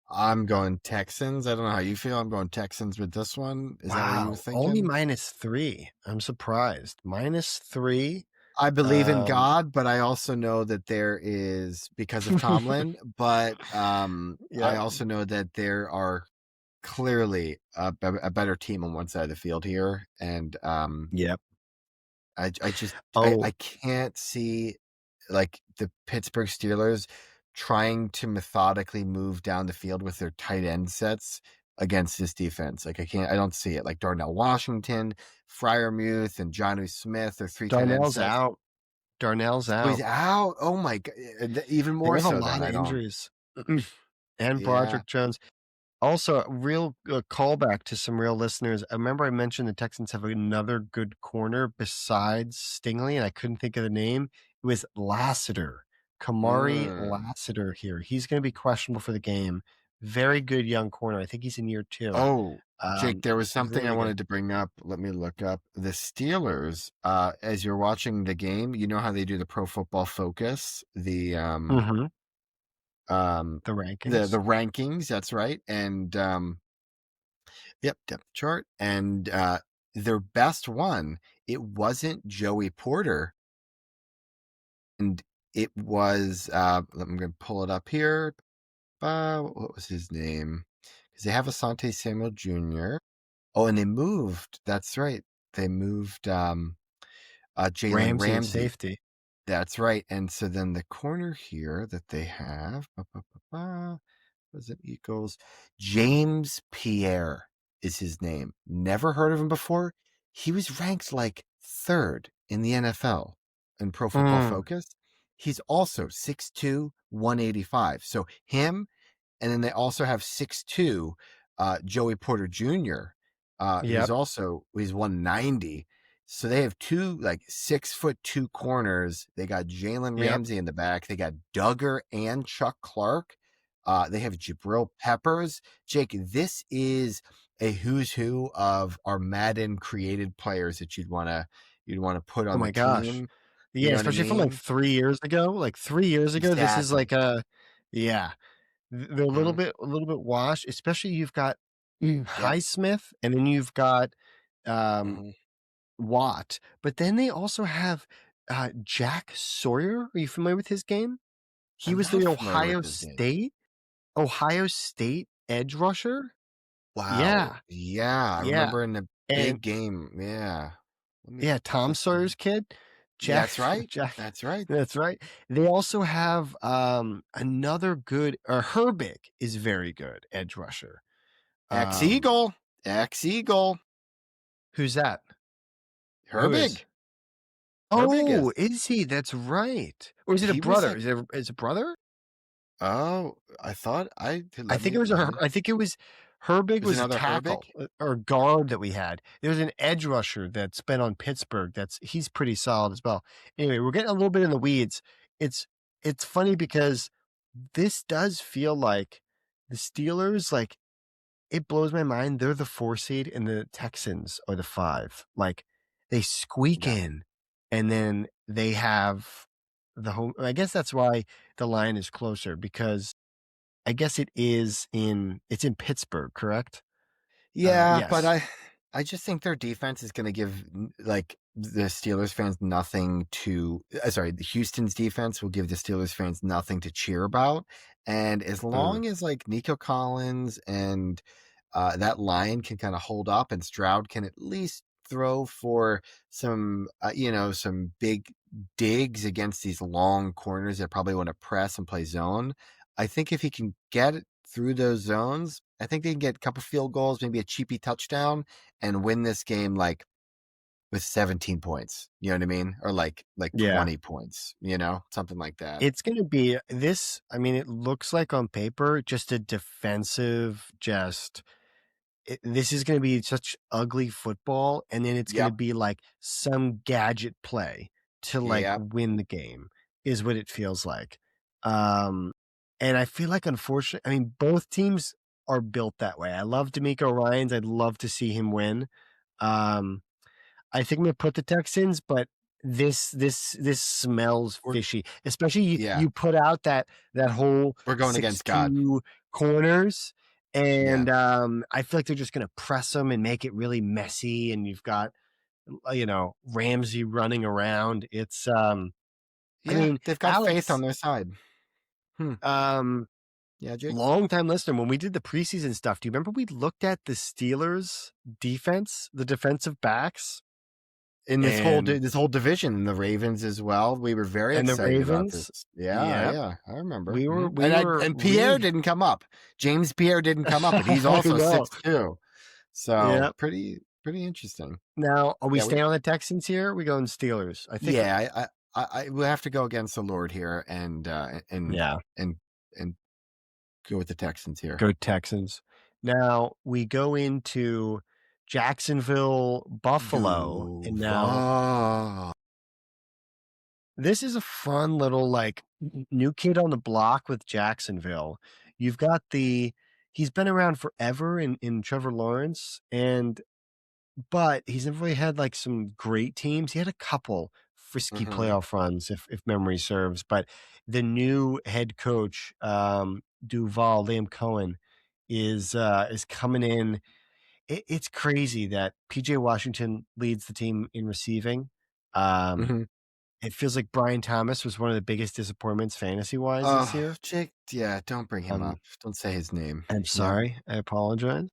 I'm going Texans. I don't know how you feel. I'm going Texans with this one. Is that what you were thinking? Only -3. I'm surprised. -3. I believe in God, but I also know that there is, because of Tomlin, but I also know that there are clearly a better team on one side of the field here. And I just I can't see like the Pittsburgh Steelers trying to methodically move down the field with their tight end sets against this defense. Like I don't see it. Like Darnell Washington, Freiermuth, and Jonnu Smith are 3 tight ends. Darnell's out. He's out. Oh my God! Even more so. A lot of injuries. And Broderick Jones. Also, a real callback to some real listeners. I remember I mentioned the Texans have another good corner besides Stingley, and I couldn't think of the name. It was Lassiter, Kamari Lassiter here. He's going to be questionable for the game. Very good young corner. I think he's in year 2. Oh, Jake, there was something really I wanted to bring up. Let me look up the Steelers. As you're watching the game, you know how they do the Pro Football Focus, the rankings. The rankings, that's right. And depth chart. And their best one, it wasn't Joey Porter. And it was I'm going to pull it up here. What was his name? Because they have Asante Samuel Jr. Oh, and they moved. That's right. They moved Jalen Ramsey. Safety. That's right. And so then the corner here that they have, was it Eagles? James Pierre is his name. Never heard of him before. He was ranked like 3rd in the NFL in Pro Football Focus. He's also 6'2", 185. So him, and then they also have 6'2", Joey Porter Jr., he's 190. So they have 2 like 6'2" corners. They got Jalen Ramsey in the back. They got Duggar and Chuck Clark. They have Jabril Peppers. Jake, this is a who's who of our Madden created players that you'd want to put on the team. Yeah, especially from like 3 years ago. Like 3 years ago, this is like they're a little bit washed. Especially you've got Highsmith, and then you've got Watt, but then they also have Jack Sawyer. Are you familiar with his game? He I'm was not the familiar with his name. Ohio State edge rusher. Wow. Yeah. Yeah, I Yeah. remember in the And big game. Yeah. Let me yeah, Tom just see. Sawyer's kid. Yeah, Jack that's right. Jack That's right. That's right. They also have another good Herbig is very good edge rusher. Ex-Eagle. Ex-Eagle. Who's that? Who is? Herbig. Herbig Oh, is. is he? That's right. Or is it a He was brother? like, Is it a brother? oh, I thought I let think me it was let me I think it was Herbig there's was a another Herbig? tackle or guard that we had. There's an edge rusher that's been on Pittsburgh. He's pretty solid as well. Anyway, we're getting a little bit in the weeds. It's funny because this does feel like the Steelers, like it blows my mind. They're the 4 seed and the Texans are the 5. Like they squeak Yeah. in and then they have the home. I guess that's why the line is closer because I guess it's in Pittsburgh, correct? Yeah, but Yes. I just think their defense is going to give like the Steelers fans nothing to sorry, the Houston's defense will give the Steelers fans nothing to cheer about. And as Mm. long as like Nico Collins and that line can kind of hold up and Stroud can at least throw for some some big digs against these long corners that probably want to press and play zone. I think if he can get through those zones, I think they can get a couple field goals, maybe a cheapy touchdown, and win this game like with 17 points. You know what I mean? Or like Yeah. 20 points, something like that. It's going to be this. I mean, it looks like on paper, just a defensive, this is going to be such ugly football. And then it's going to Yep. be like some gadget play to like Yep. win the game is what it feels like. And I feel like, unfortunately, I mean, both teams are built that way. I love D'Amico Ryans. I'd love to see him win. I think I'm gonna put the Texans, but this smells fishy. Especially Yeah. you put out that whole We're going against God. 6-2 corners, and Yeah. I feel like they're just gonna press them and make it really messy. And you've got Ramsey running around. It's I Yeah, mean, they've got faith on Alex, their side. Yeah, Jake. long time listener, when we did the preseason stuff, do you remember we looked at the Steelers defense, the defensive backs? In this whole And division, the Ravens as well. We were very the excited about this. Ravens, Yeah, yep. yeah, I remember. We were And Pierre really didn't come up. James Pierre didn't come up, but he's also 6'2". So Yep. pretty interesting. Now, are we Yeah, staying on the Texans here? Or are we going Steelers? I think. yeah, I will have to go against the Lord here and Yeah. and go with the Texans here. Go Texans. Now we go into Jacksonville, Buffalo, and now this is a fun little like new kid on the block with Jacksonville. You've got he's been around forever in Trevor Lawrence, but he's never really had like some great teams. He had a couple frisky playoff runs, if memory serves. But the new head coach, Duval, Liam Cohen, is coming in. It's crazy that PJ Washington leads the team in receiving. It feels like Brian Thomas was one of the biggest disappointments fantasy-wise this year. Jake, yeah, don't bring him up. Don't say his name. I'm sorry. I apologize.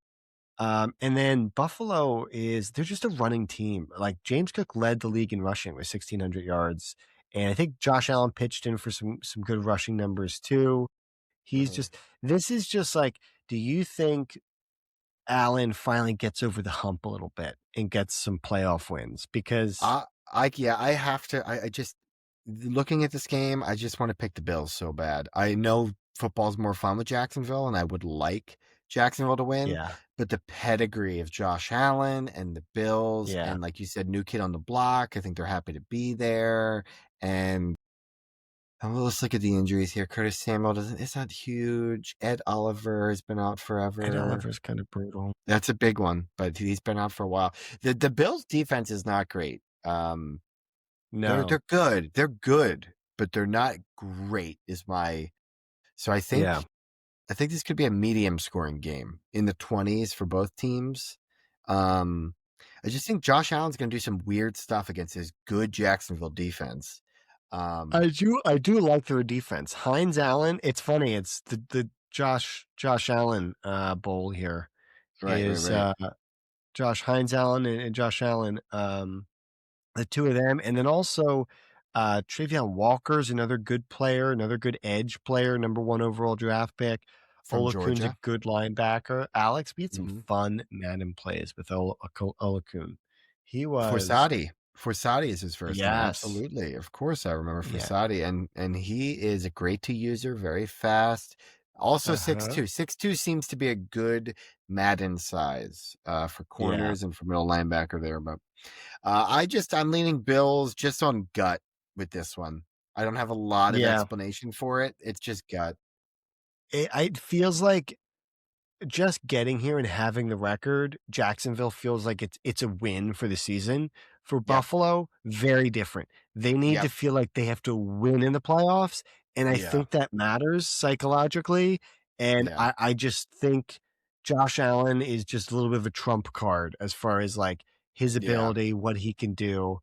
And then Buffalo they're just a running team. Like James Cook led the league in rushing with 1,600 yards. And I think Josh Allen pitched in for some good rushing numbers too. This is just like, do you think Allen finally gets over the hump a little bit and gets some playoff wins? Because I have to. I just looking at this game, I just want to pick the Bills so bad. I know football's more fun with Jacksonville, and I would like Jacksonville to win. Yeah. But the pedigree of Josh Allen and the Bills, and like you said, new kid on the block. I think they're happy to be there. And let's look at the injuries here. Curtis Samuel it's not huge. Ed Oliver has been out forever. Ed Oliver's kind of brutal. That's a big one, but he's been out for a while. The Bills defense is not great. No, they're good. They're good, but they're not great. So I think this could be a medium scoring game in the 20s for both teams. I just think Josh Allen's going to do some weird stuff against his good Jacksonville defense. I do like their defense. Hines Allen. It's funny. It's the Josh Allen bowl here is Right. Josh Hines Allen and Josh Allen. The two of them, and then also Travion Walker's another good player, another good edge player, number 1 overall draft pick. From Olakun's a Georgia. good linebacker. Alex, we had some fun Madden plays with Olakun. He was Forsadi is his first name. Absolutely. Of course I remember Forsadi. And he is a great to user, very fast. Also 6'2". 6'2" seems to be a good Madden size for corners and for middle linebacker there. But I'm leaning Bills just on gut with this one. I don't have a lot of explanation for it. It's just gut. It feels like just getting here and having the record, Jacksonville feels like it's a win for the season. For Buffalo, very different. They need to feel like they have to win in the playoffs, and I think that matters psychologically. And I just think Josh Allen is just a little bit of a trump card as far as like his ability, what he can do.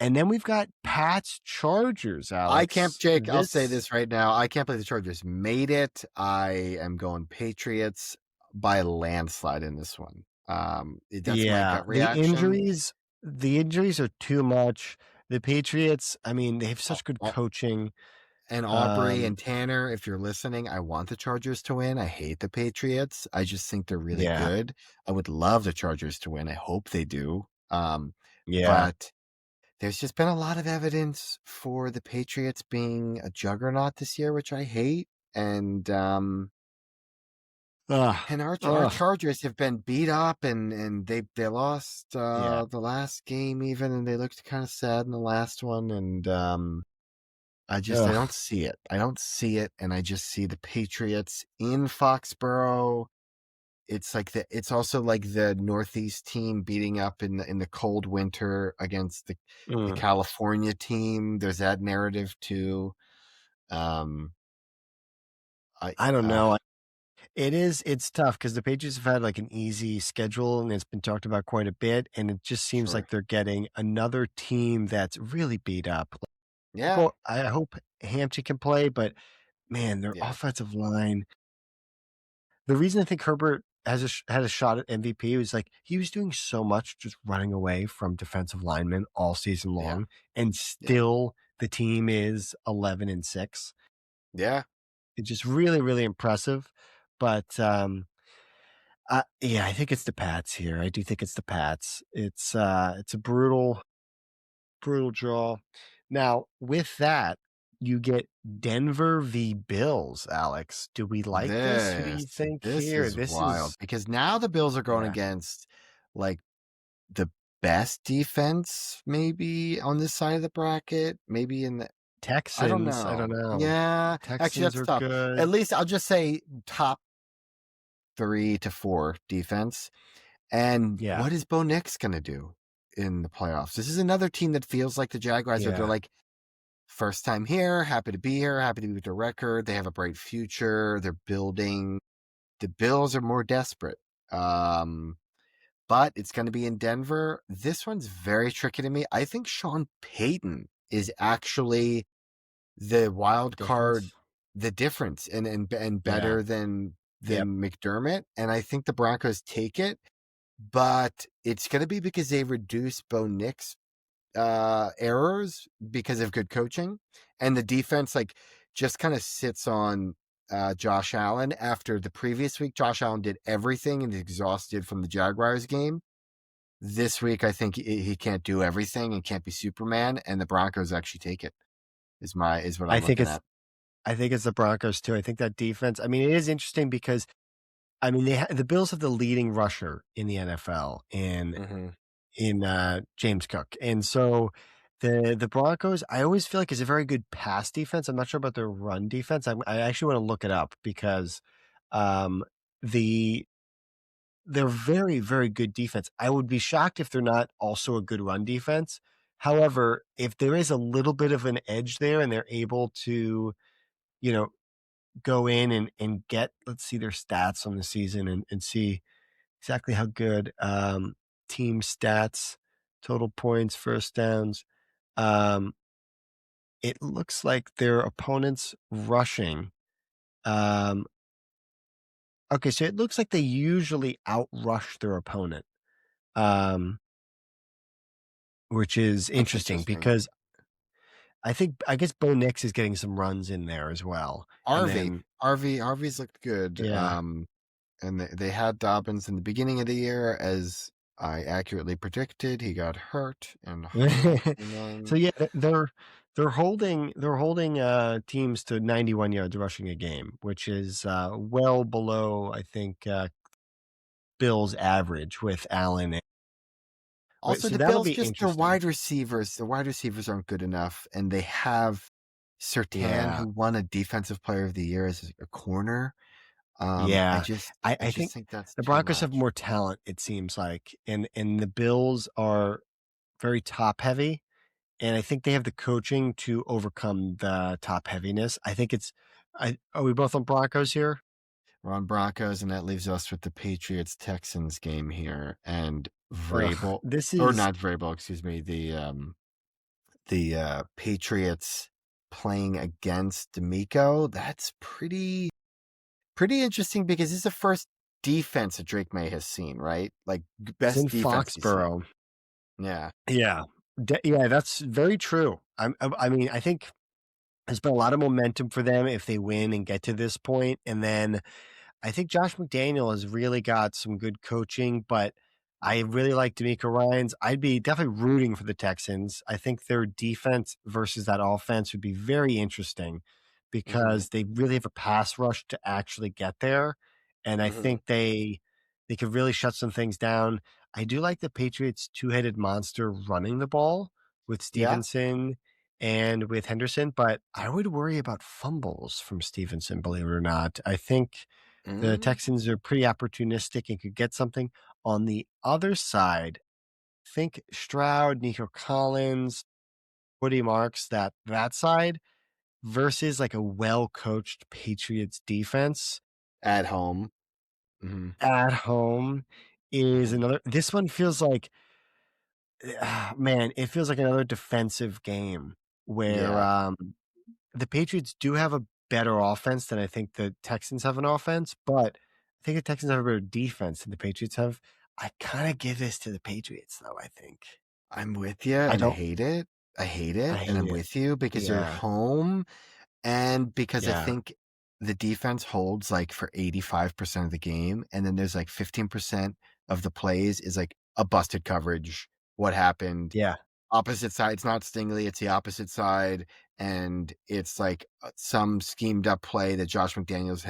And then we've got Pats Chargers, Alex. I'll say this right now. I can't believe the Chargers made it. I am going Patriots by a landslide in this one. That's my gut reaction. The injuries are too much. The Patriots, I mean, they have such good coaching. And Aubrey and Tanner, if you're listening, I want the Chargers to win. I hate the Patriots. I just think they're really good. I would love the Chargers to win. I hope they do. But there's just been a lot of evidence for the Patriots being a juggernaut this year, which I hate. And our Chargers have been beat up, and they lost the last game even, and they looked kind of sad in the last one. And I don't see it. I don't see it, and I just see the Patriots in Foxborough. It's also like the Northeast team beating up in the cold winter against the California team. There's that narrative too. I don't know. It's tough because the Patriots have had like an easy schedule, and it's been talked about quite a bit. And it just seems like they're getting another team that's really beat up. I hope Hampton can play, but man, their offensive line. The reason I think Herbert had a shot at MVP was like he was doing so much just running away from defensive linemen all season long, and still the team is 11-6. Yeah, it's just really, really impressive. But I think it's the Pats here. I do think it's the Pats. It's a brutal draw. Now, with that, you get Denver v. Bills, Alex. Do we like this? What do you think here? This is wild because now the Bills are going against like the best defense maybe on this side of the bracket, maybe in the Texans. I don't know. Yeah. Texans actually, that's tough. Good. At least I'll just say top 3 to 4 defense. And what is Bo Nix going to do in the playoffs? This is another team that feels like the Jaguars. They're like, first time here, happy to be here, happy to be with their record. They have a bright future. They're building. The Bills are more desperate. But it's going to be in Denver. This one's very tricky to me. I think Sean Payton is actually the wild card, the difference, and better than McDermott. And I think the Broncos take it, but it's going to be because they reduce Bo Nix errors because of good coaching, and the defense just kind of sits on Josh Allen. After the previous week, Josh Allen did everything and is exhausted from the Jaguars game. This week, I think he can't do everything and can't be Superman, and the Broncos actually take it. Is what I'm looking at. I think it's the Broncos too. I think that defense. I mean, it is interesting because, I mean, the Bills have the leading rusher in the NFL in James Cook, and so the Broncos, I always feel like is a very good pass defense. I'm not sure about their run defense. I actually want to look it up because they're very, very good defense. I would be shocked if they're not also a good run defense. However, if there is a little bit of an edge there and they're able to, go in and get, let's see their stats on the season and see exactly how good team stats, total points, first downs. it looks like their opponents rushing. Okay, so it looks like they usually outrush their opponent, which is That's interesting interesting. because I guess Bo Nix is getting some runs in there as well. And then RV's looked good. yeah. And they had Dobbins in the beginning of the year, as I accurately predicted. He got hurt, and Hunt came So in. yeah, they're holding teams to 91 yards rushing a game, which is well below I think Bill's average with Allen. Also, So the that'll Bills, be just their interesting. wide receivers. The wide receivers aren't good enough, and they have Surtain, Yeah. who won a Defensive Player of the Year as a corner. I Yeah. just, I I just think think that's the too Broncos have much. more talent, it seems like. And the Bills are very top heavy. And I think they have the coaching to overcome the top heaviness. I think are we both on Broncos here? We're on Broncos, and that leaves us with the Patriots Texans game here. And Ugh, Vrabel, this or is not Vrabel, excuse me, the Patriots playing against D'Amico. That's pretty interesting, because this is the first defense that Drake May has seen, right? Like, it's in best defense he's seen. Foxborough. Yeah. Yeah. Yeah, that's very true. I mean, I think there's been a lot of momentum for them if they win and get to this point. And then I think Josh McDaniel has really got some good coaching, but I really like D'Amico Ryans. I'd be definitely rooting for the Texans. I think their defense versus that offense would be very interesting Mm-hmm. because they really have a pass rush to actually get there. And I Mm-hmm. think they could really shut some things down. I do like the Patriots two-headed monster running the ball with Yeah. Stevenson and with Henderson, but I would worry about fumbles from Stevenson, believe it or not. I think the Mm-hmm. Texans are pretty opportunistic and could get something. On the other side, think Stroud, Nico Collins, Woody Marks, that side versus like a well-coached Patriots defense At home. Mm-hmm. at home is Mm-hmm. another. This one feels like, man, it feels like another defensive game where Yeah. the Patriots do have a better offense than I think the Texans have an offense, but I think the Texans have a better defense than the Patriots have. I kind of give this to the Patriots, though, I think. I'm with you, I and I don't. hate it. I hate it, I and hate I'm it. with you because you're Yeah. home. And because I Yeah. think the defense holds like for 85% of the game, and then there's like 15% of the plays is like a busted coverage. What happened? Yeah. Opposite side. It's not Stingley, it's the opposite side. And it's like some schemed up play that Josh McDaniels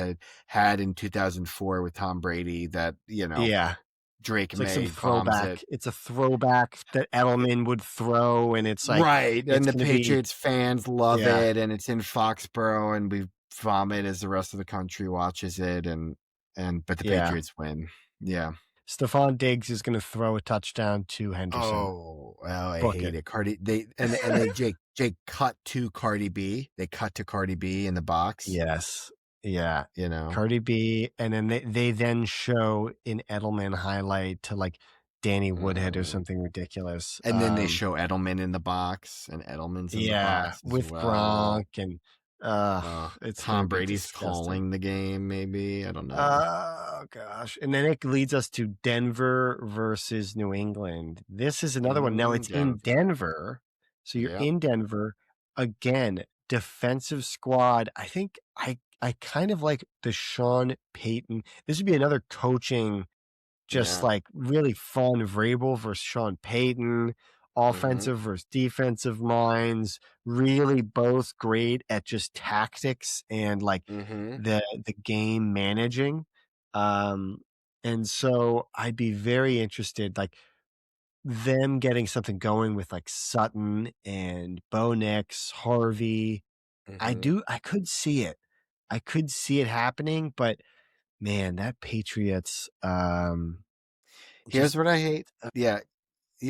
had in 2004 with Tom Brady that, Yeah. Drake It's like some May bombs throwback. it. It's a throwback that Edelman would throw, and it's like, Right. it's And the going to be, Patriots fans love yeah. it, and it's in Foxborough, and we vomit as the rest of the country watches it, but the Yeah. Patriots win. Yeah. Stephon Diggs is going to throw a touchdown to Henderson. Oh, well, I Book hate it. it. They Jake cut to Cardi B. They cut to Cardi B in the box. Yes. Yeah. You know. Cardi B. And then they then show an Edelman highlight to like Danny Woodhead or Mm. something ridiculous. And then they show Edelman in the box, and Edelman's in the Yeah, box as with well. Gronk and it's gonna Tom be Brady's disgusting. calling the game, maybe. I don't know. Oh gosh. And then it leads us to Denver versus New England. This is another one. Now it's in Denver. Denver. So you're Yeah. in Denver. Again, defensive squad. I think I kind of like the Sean Payton. This would be another coaching, just Yeah. like really fun. Vrabel versus Sean Payton, Mm-hmm. offensive versus defensive minds, really both great at just tactics and like Mm-hmm. the game managing. Um, and so I'd be very interested, like them getting something going with like Sutton and Bo Nix, Harvey. Mm-hmm. I could see it. I could see it happening, but man, that Patriots, Here's just what I hate. Yeah.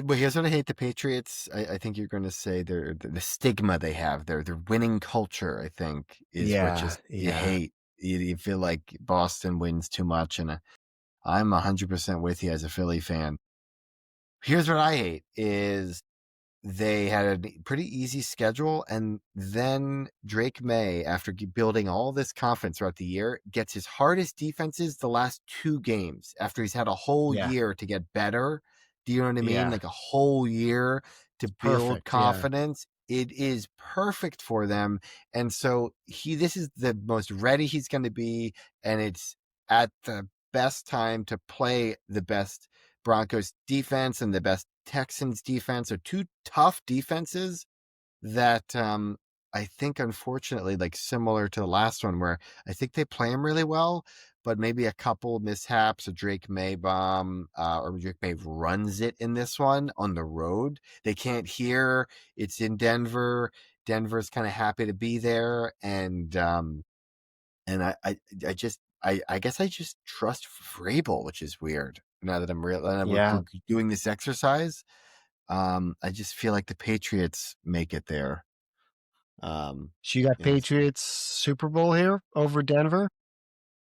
But here's what I hate the Patriots. I think you're going to say the stigma they have, their winning culture, I think, is what yeah, just you yeah. hate. You feel like Boston wins too much. And I'm 100% with you as a Philly fan. Here's what I hate is they had a pretty easy schedule, and then Drake May, after building all this confidence throughout the year, gets his hardest defenses the last 2 games after he's had a whole year to get better. Do you know what I mean? Like a whole year to build Perfect. Yeah. confidence. It is perfect for them. And so this is the most ready he's going to be, and it's at the best time to play the best Broncos defense and the best Texans defense are 2 tough defenses that I think, unfortunately, like similar to the last one, where I think they play them really well, but maybe a couple mishaps, a Drake May bomb, or Drake May runs it in this one on the road. They can't hear. It's in Denver. Denver's kind of happy to be there, and I guess I just trust Vrabel, which is weird. Now that we're doing this exercise, I just feel like the Patriots make it there. So you got Patriots Super Bowl here over Denver?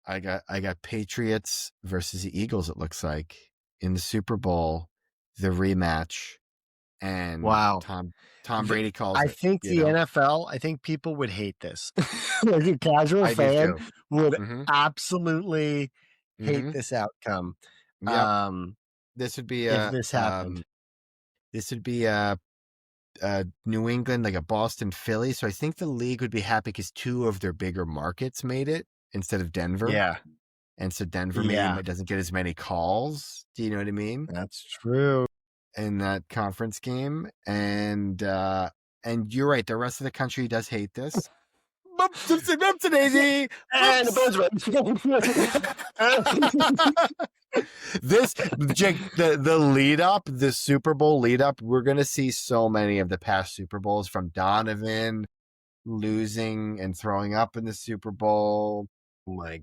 I got Patriots versus the Eagles, it looks like, in the Super Bowl, the rematch. And wow. Tom Brady calls I it. think the NFL, I think people would hate this. Like a casual fan would absolutely hate this outcome. This would be if this happened. This would be New England, like a Boston, Philly. So I think the league would be happy because 2 of their bigger markets made it instead of Denver. Yeah. And so Denver maybe doesn't get as many calls. Do you know what I mean? That's true. In that conference game. And you're right. The rest of the country does hate this. Bumps daisy. And this, Jake, the lead up, the Super Bowl lead up, we're gonna see so many of the past Super Bowls, from Donovan losing and throwing up in the Super Bowl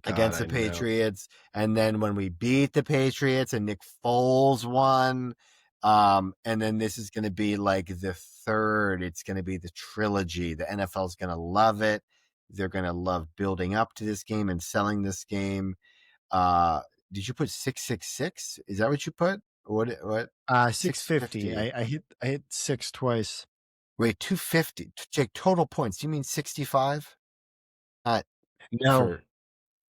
against the Patriots, and then when we beat the Patriots and Nick Foles won, and then this is going to be like the third. It's going to be the trilogy. The NFL's going to love it. They're going to love building up to this game and selling this game. Did you put 666? Is that what you put? What? 650. I hit 6 twice. Wait, 250. Jake, total points. Do you mean 65? No.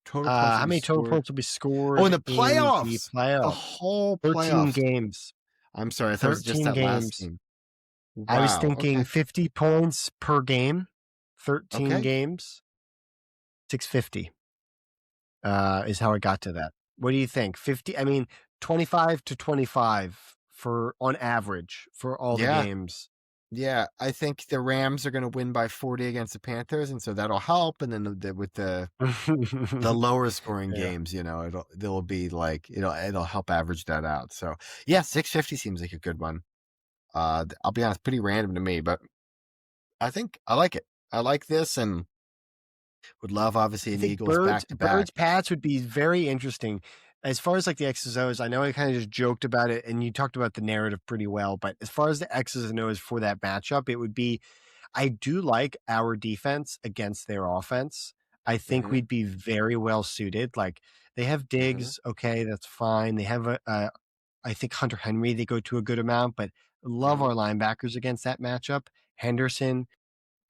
Total points. How many total points will be scored? Oh, in the playoffs. In the playoffs. The whole 13 games. I'm sorry, I thought it was just that last game. Wow, I was thinking 50 points per game. 13 games. 650 is how I got to that. What do you think? 50? I mean, 25 to 25 on average for all the games. Yeah, I think the Rams are going to win by 40 against the Panthers, and so that'll help. And then with the lower scoring games, it'll be like it'll help average that out. So 650 seems like a good one. I'll be honest, pretty random to me, but I think I like it. I like this, and would love obviously an Eagles back to back. Birds Pats would be very interesting. As far as like the X's and O's, I know I kind of just joked about it and you talked about the narrative pretty well, but as far as the X's and O's for that matchup, it would be, I do like our defense against their offense. I think we'd be very well suited. Like they have Diggs. Okay. That's fine. They have I think Hunter Henry, they go to a good amount, but love our linebackers against that matchup. Henderson,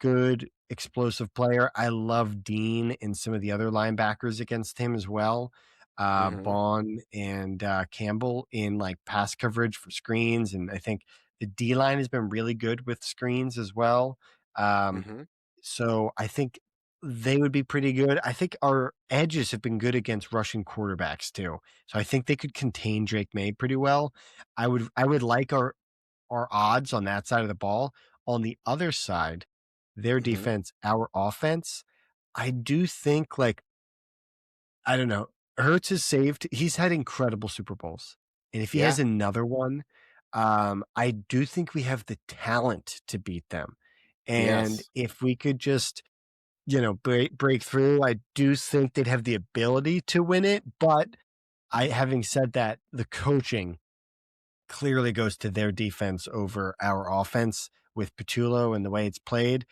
good explosive player. I love Dean and some of the other linebackers against him as well. Bond and Campbell in like pass coverage for screens. And I think the D line has been really good with screens as well. So I think they would be pretty good. I think our edges have been good against rushing quarterbacks too. So I think they could contain Drake May pretty well. I would like our odds on that side of the ball. On the other side, their defense, our offense, I do think I don't know. Hurts is saved. He's had incredible Super Bowls. And if he has another one, I do think we have the talent to beat them. And if we could just, break through, I do think they'd have the ability to win it. But having said that, the coaching clearly goes to their defense over our offense with Patullo and the way it's played.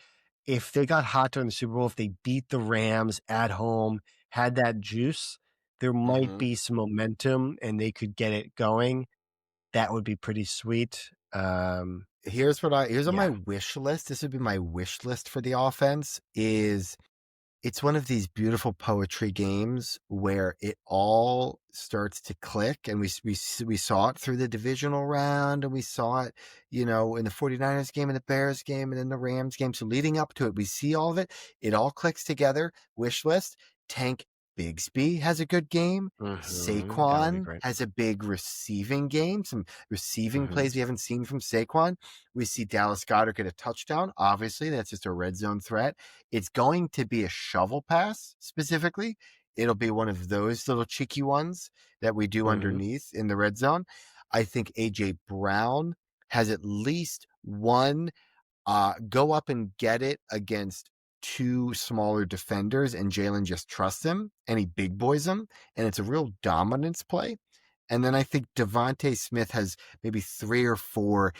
If they got hot during the Super Bowl, if they beat the Rams at home, had that juice, there might be some momentum and they could get it going. That would be pretty sweet. here's on my wish list. This would be my wish list for the offense. It's one of these beautiful poetry games where it all starts to click, and we saw it through the divisional round, and we saw it, in the 49ers game and the Bears game and then the Rams game. So leading up to it, we see all of it. It all clicks together. Wish list. Tank Bigsby has a good game. Saquon has a big receiving game, some receiving plays we haven't seen from Saquon. We see Dallas Goedert get a touchdown. Obviously, that's just a red zone threat. It's going to be a shovel pass specifically. It'll be one of those little cheeky ones that we do underneath in the red zone. I think A.J. Brown has at least one go up and get it against two smaller defenders, and Jalen just trusts him and he big boys him, and it's a real dominance play. And then I think Devontae Smith has maybe 3 or 4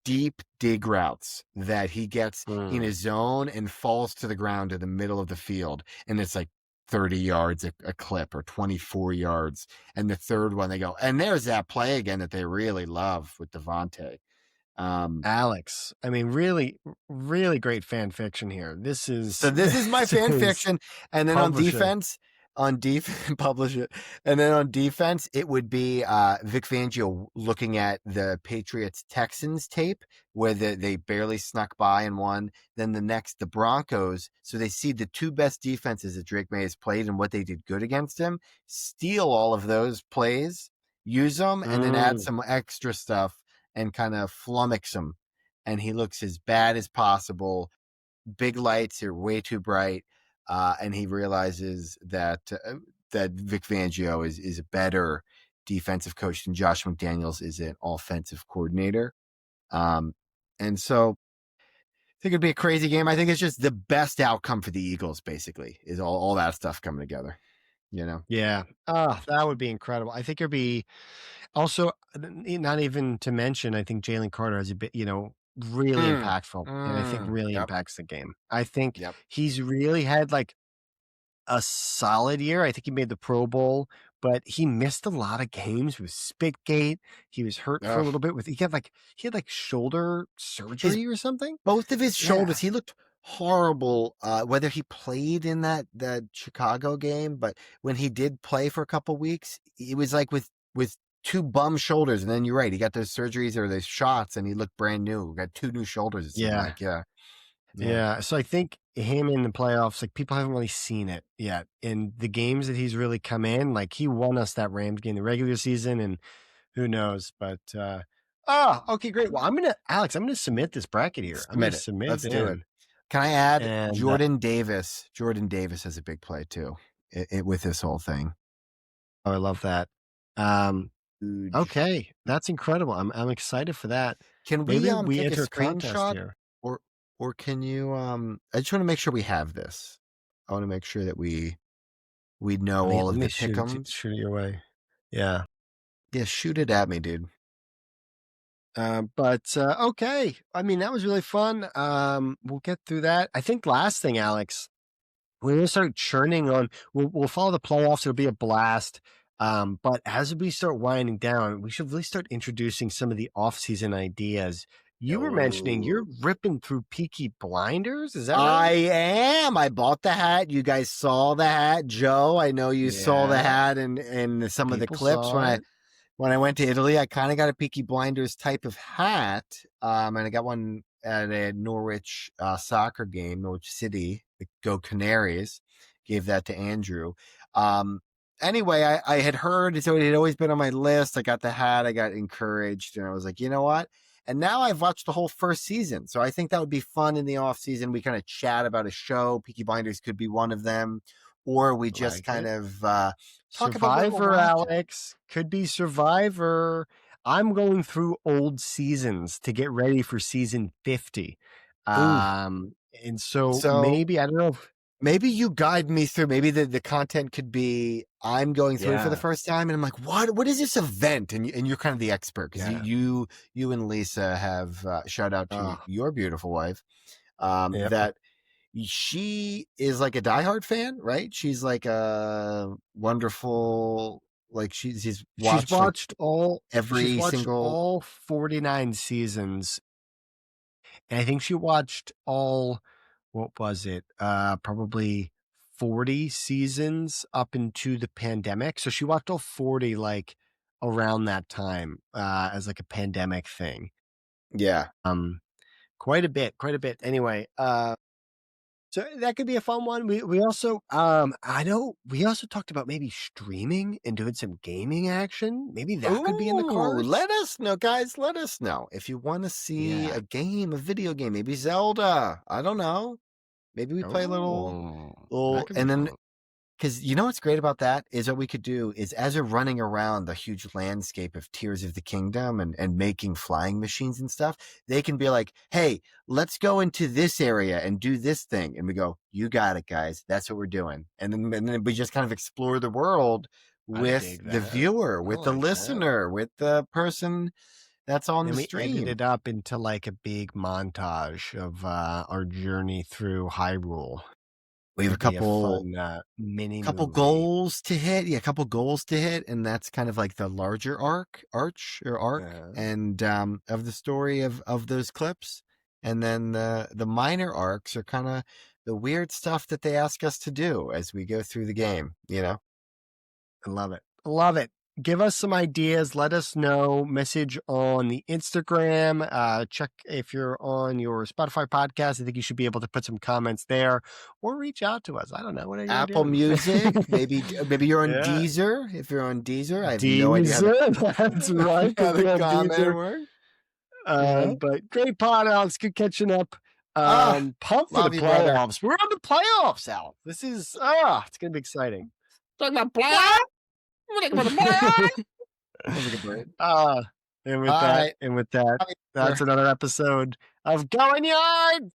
deep dig routes that he gets in his zone and falls to the ground in the middle of the field, and it's like 30 yards a clip or 24 yards. And the third one they go, and there's that play again that they really love with Devontae. Alex, I mean, really, really great fan fiction here. This is my fan fiction. And then on defense, publish it. And then on defense, it would be Vic Fangio looking at the Patriots Texans tape where they barely snuck by and won. Then the Broncos. So they see the two best defenses that Drake May has played and what they did good against him, steal all of those plays, use them, and then add some extra stuff and kind of flummox him. And he looks as bad as possible. Big lights are way too bright. And he realizes that Vic Fangio is a better defensive coach than Josh McDaniels is an offensive coordinator. And so I think it'd be a crazy game. I think it's just the best outcome for the Eagles, basically, is all that stuff coming together. Yeah. That would be incredible. I think it'd be also, not even to mention, I think Jalen Carter has a bit, really impactful, and I think really impacts the game. I think he's really had like a solid year. I think he made the Pro Bowl, but he missed a lot of games with Spitgate. He was hurt for a little bit he had shoulder surgery or something. Both of his shoulders. He looked horrible. Whether he played in that Chicago game, but when he did play for a couple weeks, it was like with 2 bum shoulders. And then you're right, he got those surgeries or those shots, and he looked brand new. Got 2 new shoulders. It seemed like, yeah. So I think him in the playoffs, people haven't really seen it yet. In the games that he's really come in, he won us that Rams game, the regular season, and who knows? But okay, great. Well, Alex, I'm gonna submit this bracket here. Let's do it. Can I add Jordan Davis? Jordan Davis has a big play too, with this whole thing. Oh, I love that. Okay, that's incredible. I'm excited for that. Can we take a screenshot here? Or can you I just want to make sure we have this. I want to make sure that we know all of the pick'ems. Shoot it your way. Yeah. Yeah, shoot it at me, dude. But okay. I mean, that was really fun. We'll get through that. I think last thing, Alex, we're gonna start churning on. We'll follow the playoffs. It'll be a blast. But as we start winding down, we should really start introducing some of the off-season ideas. You were mentioning you're ripping through Peaky Blinders. Is that right? I am. I bought the hat. You guys saw the hat, Joe. I know you saw the hat in some of the clips when I went to Italy. I kind of got a Peaky Blinders type of hat, and I got one at a Norwich soccer game, Norwich City. Go Canaries! Gave that to Andrew. Anyway, I had heard, so it had always been on my list. I got the hat. I got encouraged, and I was like, you know what? And now I've watched the whole first season. So I think that would be fun in the off season. We kind of chat about a show. Peaky Blinders could be one of them. Or we just talk about Survivor, Alex. Could be Survivor. I'm going through old seasons to get ready for season 50. And so maybe, I don't know. Maybe you guide me through. Maybe the content could be I'm going through it for the first time, and I'm like, what is this event? And you're kind of the expert because you and Lisa have shout out to your beautiful wife. That she is like a diehard fan, right? She's like a wonderful, she's watched all 49 seasons And I think she watched all, what was it? Probably 40 seasons up into the pandemic. So she watched all 40 like around that time as like a pandemic thing. Yeah. Quite a bit. Anyway, so that could be a fun one. We also I know we also talked about maybe streaming and doing some gaming action. Maybe that could be in the cards. Let us know, guys. Let us know if you want to see a video game, maybe Zelda. I don't know. Maybe we play a little, and then because you know what's great about that is what we could do is as we're running around the huge landscape of Tears of the Kingdom and making flying machines and stuff, they can be like, hey, let's go into this area and do this thing. And we go, you got it, guys. That's what we're doing. And then we just kind of explore the world with the viewer, with the listener, with the person that's on the stream. We ended it up into like a big montage of our journey through Hyrule. We have a couple goals to hit. Yeah, a couple goals to hit, and that's kind of like the larger arc, and of the story of those clips. And then the minor arcs are kind of the weird stuff that they ask us to do as we go through the game. You know, I love it. Give us some ideas. Let us know. Message on the Instagram. Check if you're on your Spotify podcast. I think you should be able to put some comments there or reach out to us. I don't know. What are you Apple Music. maybe you're on Deezer. If you're on Deezer, I have no idea. That's right. How the comment works. But great pod, Alex. Good catching up. Pumped for the playoffs. We're on the playoffs, Al. This is it's gonna be exciting. Talking about playoffs. And with that, that's another episode of Going Yard.